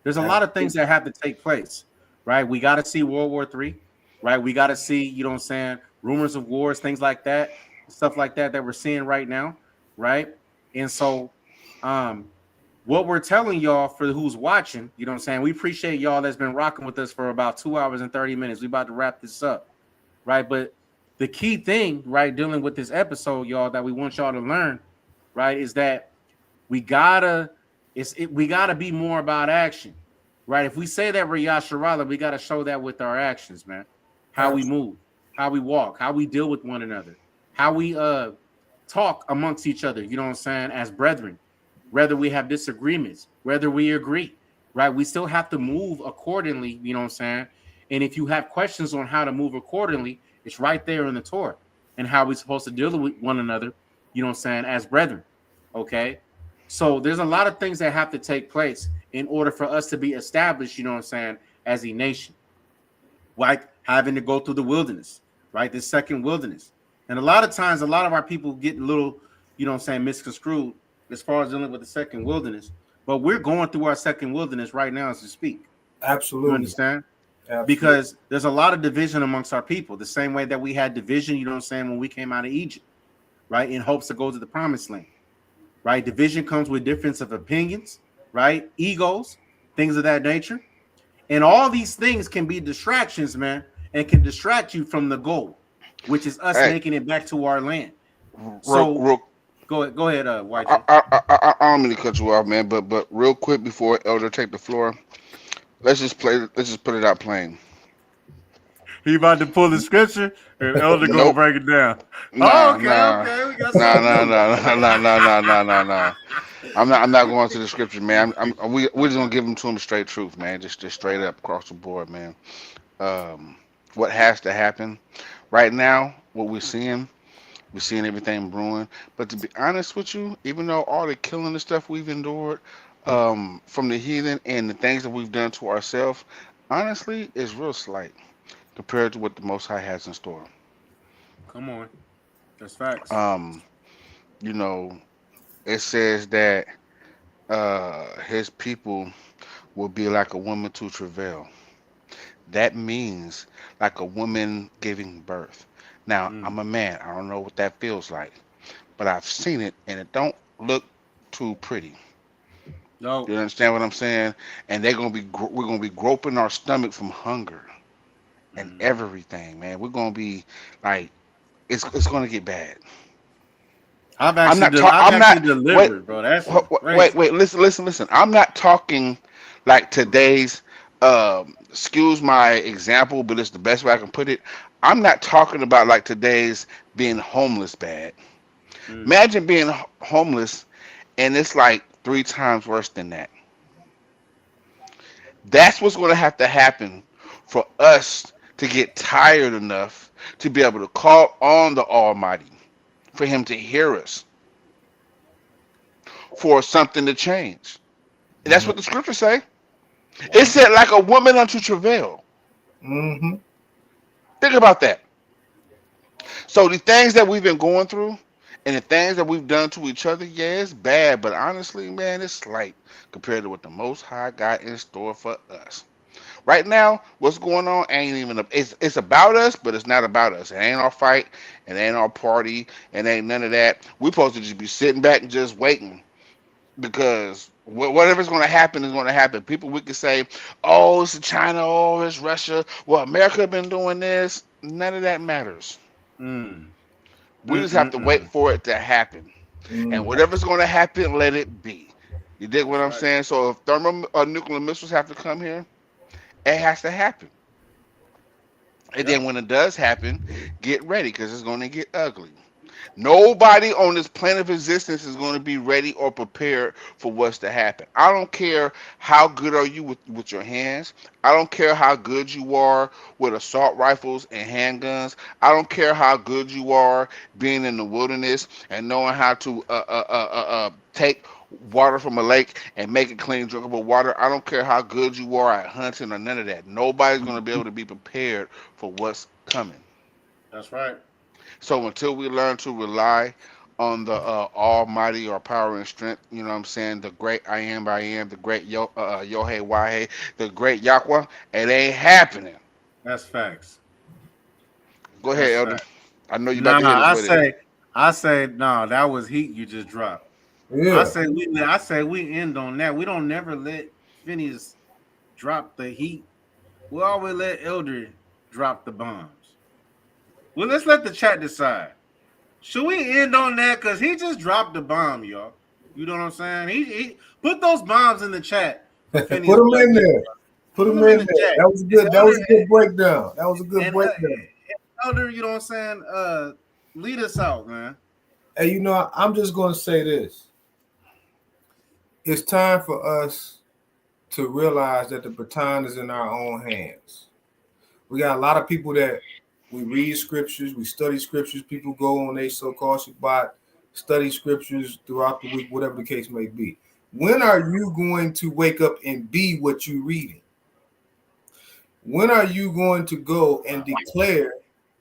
There's a lot of things that have to take place, right? We got to see World War III, right? We got to see, you know what I'm saying, rumors of wars, things like that, stuff like that we're seeing right now, right? And so, what we're telling y'all for who's watching, you know what I'm saying, we appreciate y'all that's been rocking with us for about 2 hours and 30 minutes. We about to wrap this up, right? But the key thing, right, dealing with this episode, y'all, that we want y'all to learn, right, is that we gotta be more about action, right? If we say that we're Yasharallah, we gotta show that with our actions, man. How we move, how we walk, how we deal with one another, how we talk amongst each other, you know what I'm saying, as brethren, whether we have disagreements, whether we agree, right? We still have to move accordingly, you know what I'm saying? And if you have questions on how to move accordingly, it's right there in the Torah and how we're supposed to deal with one another, you know what I'm saying, as brethren, okay? So there's a lot of things that have to take place in order for us to be established, you know what I'm saying, as a nation, like having to go through the wilderness, right? This second wilderness. And a lot of times, a lot of our people get a little, you know what I'm saying, misconstrued as far as dealing with the second wilderness. But we're going through our second wilderness right now as we speak. Absolutely. You understand? Absolutely. Because there's a lot of division amongst our people, the same way that we had division, you know what I'm saying, when we came out of Egypt, right, in hopes to go to the promised land, right? Division comes with difference of opinions, right, egos, things of that nature. And all these things can be distractions, man, and can distract you from the goal, which is us making it back to our land. So go ahead, YG. I don't mean to cut you off, man, but real quick before Elder take the floor, let's just put it out plain. He about to pull the scripture, and Elder gonna break it down. Nah. We got Nah. I'm not going to the scripture, man. We're just gonna give them to him straight truth, man. Just straight up across the board, man. What has to happen right now? What we're seeing everything brewing. But to be honest with you, even though all the killing and stuff we've endured from the heathen and the things that we've done to ourselves, honestly, is real slight compared to what the Most High has in store. Come on, that's facts. You know, it says that his people will be like a woman to travail. That means like a woman giving birth. Now, I'm a man. I don't know what that feels like, but I've seen it, and it don't look too pretty. No, you understand what I'm saying? And we're gonna be groping our stomach from hunger and everything, man. We're gonna be like, it's gonna get bad. I've actually delivered, bro. That's crazy. Wait. Listen. I'm not talking like today's. Excuse my example, but it's the best way I can put it. I'm not talking about like today's being homeless bad. Imagine being homeless, and it's like 3 times worse than that. That's what's going to happen for us to get tired enough to be able to call on the Almighty, for Him to hear us, for something to change. And that's what the scriptures say. It said, like a woman unto travail. Think about that. So the things that we've been going through and the things that we've done to each other, yeah, it's bad, but honestly, man, it's slight compared to what the Most High got in store for us. Right now, what's going on ain't even it's about us, but it's not about us. It ain't our fight, it ain't our party, it ain't none of that. We're supposed to just be sitting back and just waiting, because whatever's going to happen is going to happen. People, we could say, oh, it's China, oh, it's Russia. Well, America been doing this. None of that matters. We just have to wait for it to happen. And whatever's going to happen, let it be. You dig what I'm saying? So if nuclear missiles have to come here, it has to happen. And then when it does happen, get ready because it's going to get ugly. Nobody on this plane of existence is going to be ready or prepared for what's to happen. I don't care how good are you with your hands. I don't care how good you are with assault rifles and handguns. I don't care how good you are being in the wilderness and knowing how to take water from a lake and make it clean, drinkable water. I don't care how good you are at hunting or none of that. Nobody's going to be able to be prepared for what's coming. That's right. So until we learn to rely on the Almighty or power and strength, you know what I'm saying? The great I am, the great Yohei Wahe, the great Yahweh, it ain't happening. That's facts. Go That's ahead, Elder. facts. I know you about Nah, to hit us with it. I say, no, that was heat you just dropped. Yeah. I say we end on that. We don't never let Phineas drop the heat. We always let Elder drop the bombs. Well, let's let the chat decide. Should we end on that? Because he just dropped the bomb, y'all. You know what I'm saying? He put those bombs in the chat. Put them in there. Put them in there. Chat. That was good. That was a good breakdown. That was a good breakdown. Elder, you know what I'm saying? Lead us out, man. Hey, you know, I'm just going to say this. It's time for us to realize that the baton is in our own hands. We got a lot of people that we read scriptures, we study scriptures. People go on a so-called Shabbat, study scriptures throughout the week, whatever the case may be. When are you going to wake up and be what you're reading? When are you going to go and declare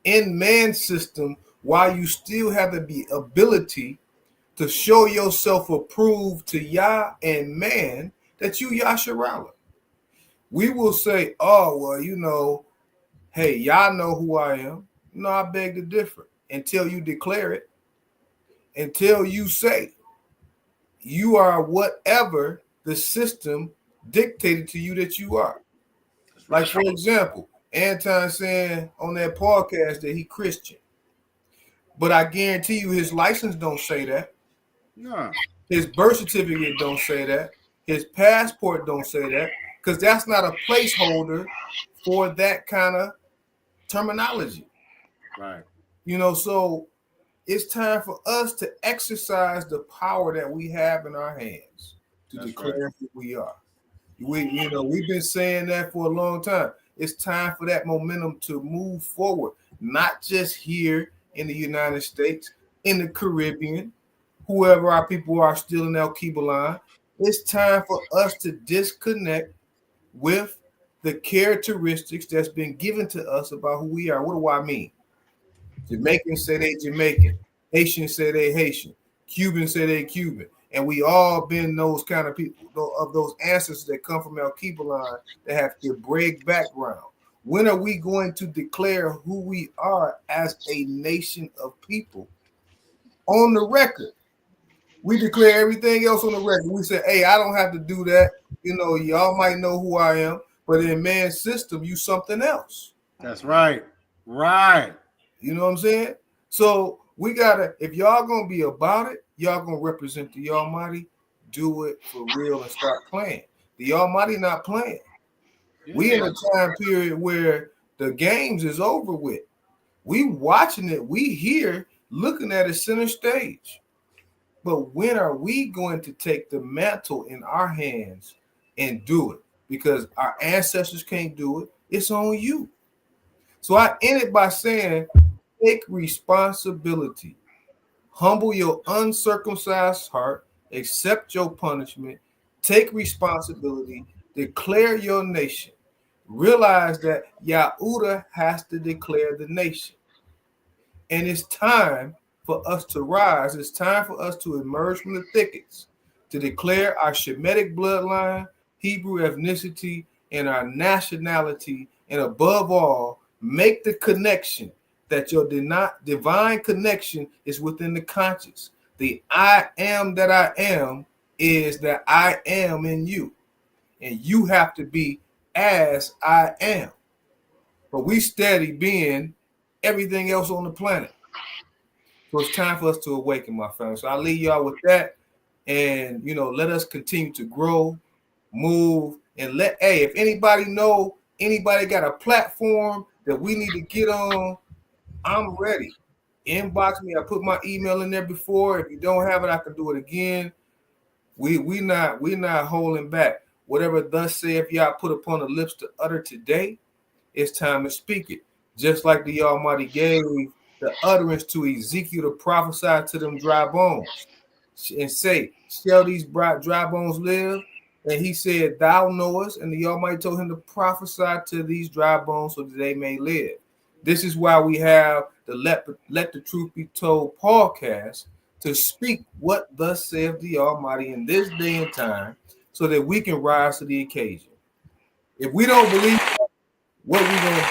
in man's system while you still have the ability to show yourself approved to Yah and man that you Yasharala? We will say, oh, well, you know, hey, y'all know who I am. No, I beg to differ. Until you declare it, until you say you are whatever the system dictated to you that you are. Like, for example, Anton saying on that podcast that he Christian. But I guarantee you his license don't say that. No. His birth certificate don't say that. His passport don't say that. Because that's not a placeholder for that kind of terminology. Right. You know, so it's time for us to exercise the power that we have in our hands to declare who we are. We've been saying that for a long time. It's time for that momentum to move forward, not just here in the United States, in the Caribbean, whoever our people are still in El Kibalan. It's time for us to disconnect with the characteristics that's been given to us about who we are. What do I mean? Jamaicans say they Jamaican. Haitians say they Haitian. Cubans say they Cuban. And we all been those kind of people, of those ancestors that come from El Kibalan that have the Hebraic background. When are we going to declare who we are as a nation of people on the record? We declare everything else on the record. We say, hey, I don't have to do that. You know, y'all might know who I am, but in man's system, you something else. That's right. Right. You know what I'm saying? So we gotta, if y'all gonna be about it, y'all gonna represent the Almighty, do it for real and start playing. The Almighty not playing. We in a time period where the games is over with. We watching it, we here looking at it center stage. But when are we going to take the mantle in our hands and do it? Because our ancestors can't do it. It's on you. So I end it by saying, take responsibility. Humble your uncircumcised heart. Accept your punishment. Take responsibility. Declare your nation. Realize that Yahudah has to declare the nation. And it's time for us to rise. It's time for us to emerge from the thickets, to declare our Shemitic bloodline, Hebrew ethnicity, and our nationality, and above all, make the connection that your divine connection is within the conscious. The I am that I am is that I am in you. And you have to be as I am. But we steady being everything else on the planet. So it's time for us to awaken, my family. So I'll leave y'all with that. And, you know, let us continue to grow, move, and if anybody got a platform that we need to get on, I'm ready. Inbox me. I put my email in there before. If you don't have it, I can do it again. We not holding back. Whatever thus saith Yah put upon the lips to utter today, it's time to speak it. Just like the Almighty gave the utterance to Ezekiel to prophesy to them dry bones and say, shall these dry bones live? And he said, thou knowest. And the Almighty told him to prophesy to these dry bones so that they may live. This is why we have the Let the Truth Be Told podcast, to speak what thus saith the Almighty in this day and time, so that we can rise to the occasion. If we don't believe, what we gonna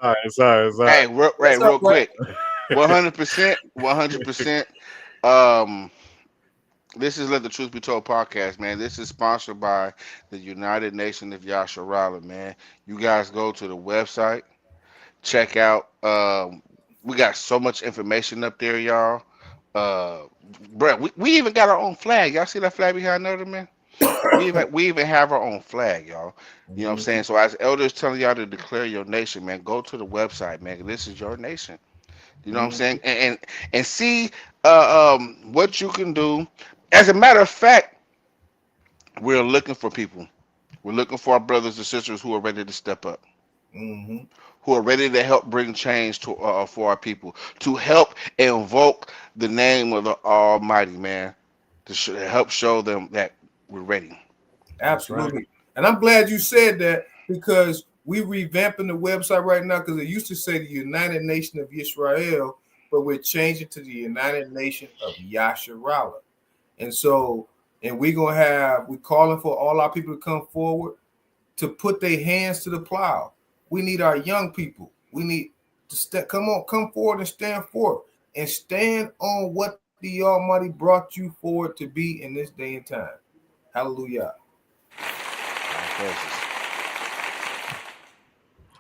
do? Sorry. Hey, real quick, 100%. This is Let the Truth Be Told podcast, man. This is sponsored by the United Nation of Yasharala, man. You guys go to the website, check out. We got so much information up there, y'all. Bro, we even got our own flag. Y'all see that flag behind there, man? We even have our own flag, y'all. You know what I'm saying? So as elders telling y'all to declare your nation, man, go to the website, man. This is your nation. You know what I'm saying? And see what you can do. As a matter of fact, we're looking for people. We're looking for our brothers and sisters who are ready to step up, who are ready to help bring change to for our people, to help invoke the name of the Almighty, man, to help show them that we're ready. Absolutely. Right. And I'm glad you said that, because we revamping the website right now, because it used to say the United Nation of Israel, but we're changing to the United Nation of Yasharala. And so, and we're calling for all our people to come forward to put their hands to the plow. We need our young people. We need to come forward and stand forth and stand on what the Almighty brought you forward to be in this day and time. Hallelujah.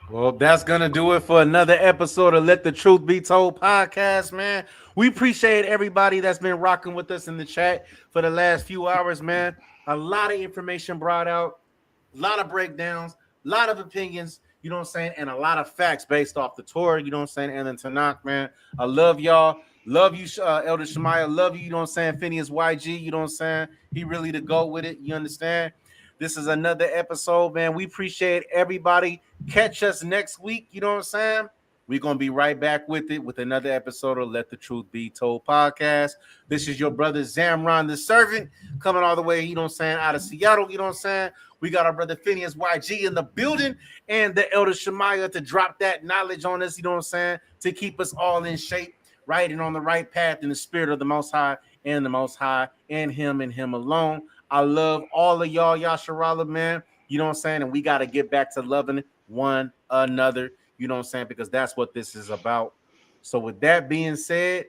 Well, that's going to do it for another episode of Let the Truth Be Told podcast, man. We appreciate everybody that's been rocking with us in the chat for the last few hours, man. A lot of information brought out, a lot of breakdowns, a lot of opinions, you know what I'm saying, and a lot of facts based off the Torah, you know what I'm saying, and the Tanakh, man. I love y'all. Love you, Elder Shamayah. Love you, you know what I'm saying, Phinehas YG, you know what I'm saying. He really the go with it, you understand? This is another episode, man. We appreciate everybody. Catch us next week, you know what I'm saying? We're going to be right back with it with another episode of Let the Truth Be Told podcast. This is your brother Zamran, the servant, coming all the way, you know what I'm saying, out of Seattle, you know what I'm saying? We got our brother Phinehas YG in the building and the Elder Shamayah to drop that knowledge on us, you know what I'm saying, to keep us all in shape, right, and on the right path in the spirit of the Most High and the Most High and Him alone. I love all of y'all, Yasharala, man. You know what I'm saying? And we got to get back to loving one another. You know what I'm saying? Because that's what this is about. So with that being said,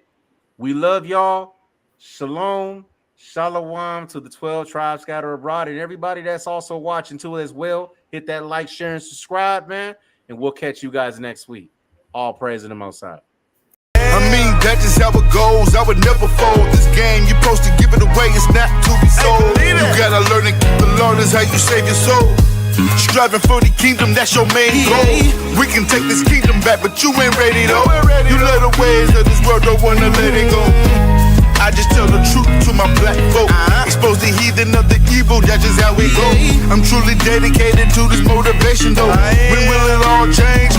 we love y'all. Shalom, shalom to the 12 tribes scattered abroad and everybody that's also watching too as well. Hit that like, share, and subscribe, man. And we'll catch you guys next week. All praise to the Most High. I mean, that's just how it goes. I would never fold this game. You're supposed to give it away. It's not to be sold. You gotta learn to keep the Lord is how you save your soul. Striving for the kingdom, that's your main goal. We can take this kingdom back, but you ain't ready though. You love the ways of this world, don't wanna let it go. I just tell the truth to my black folk. Expose the heathen of the evil, that's just how we go. I'm truly dedicated to this motivation though. When will it all change?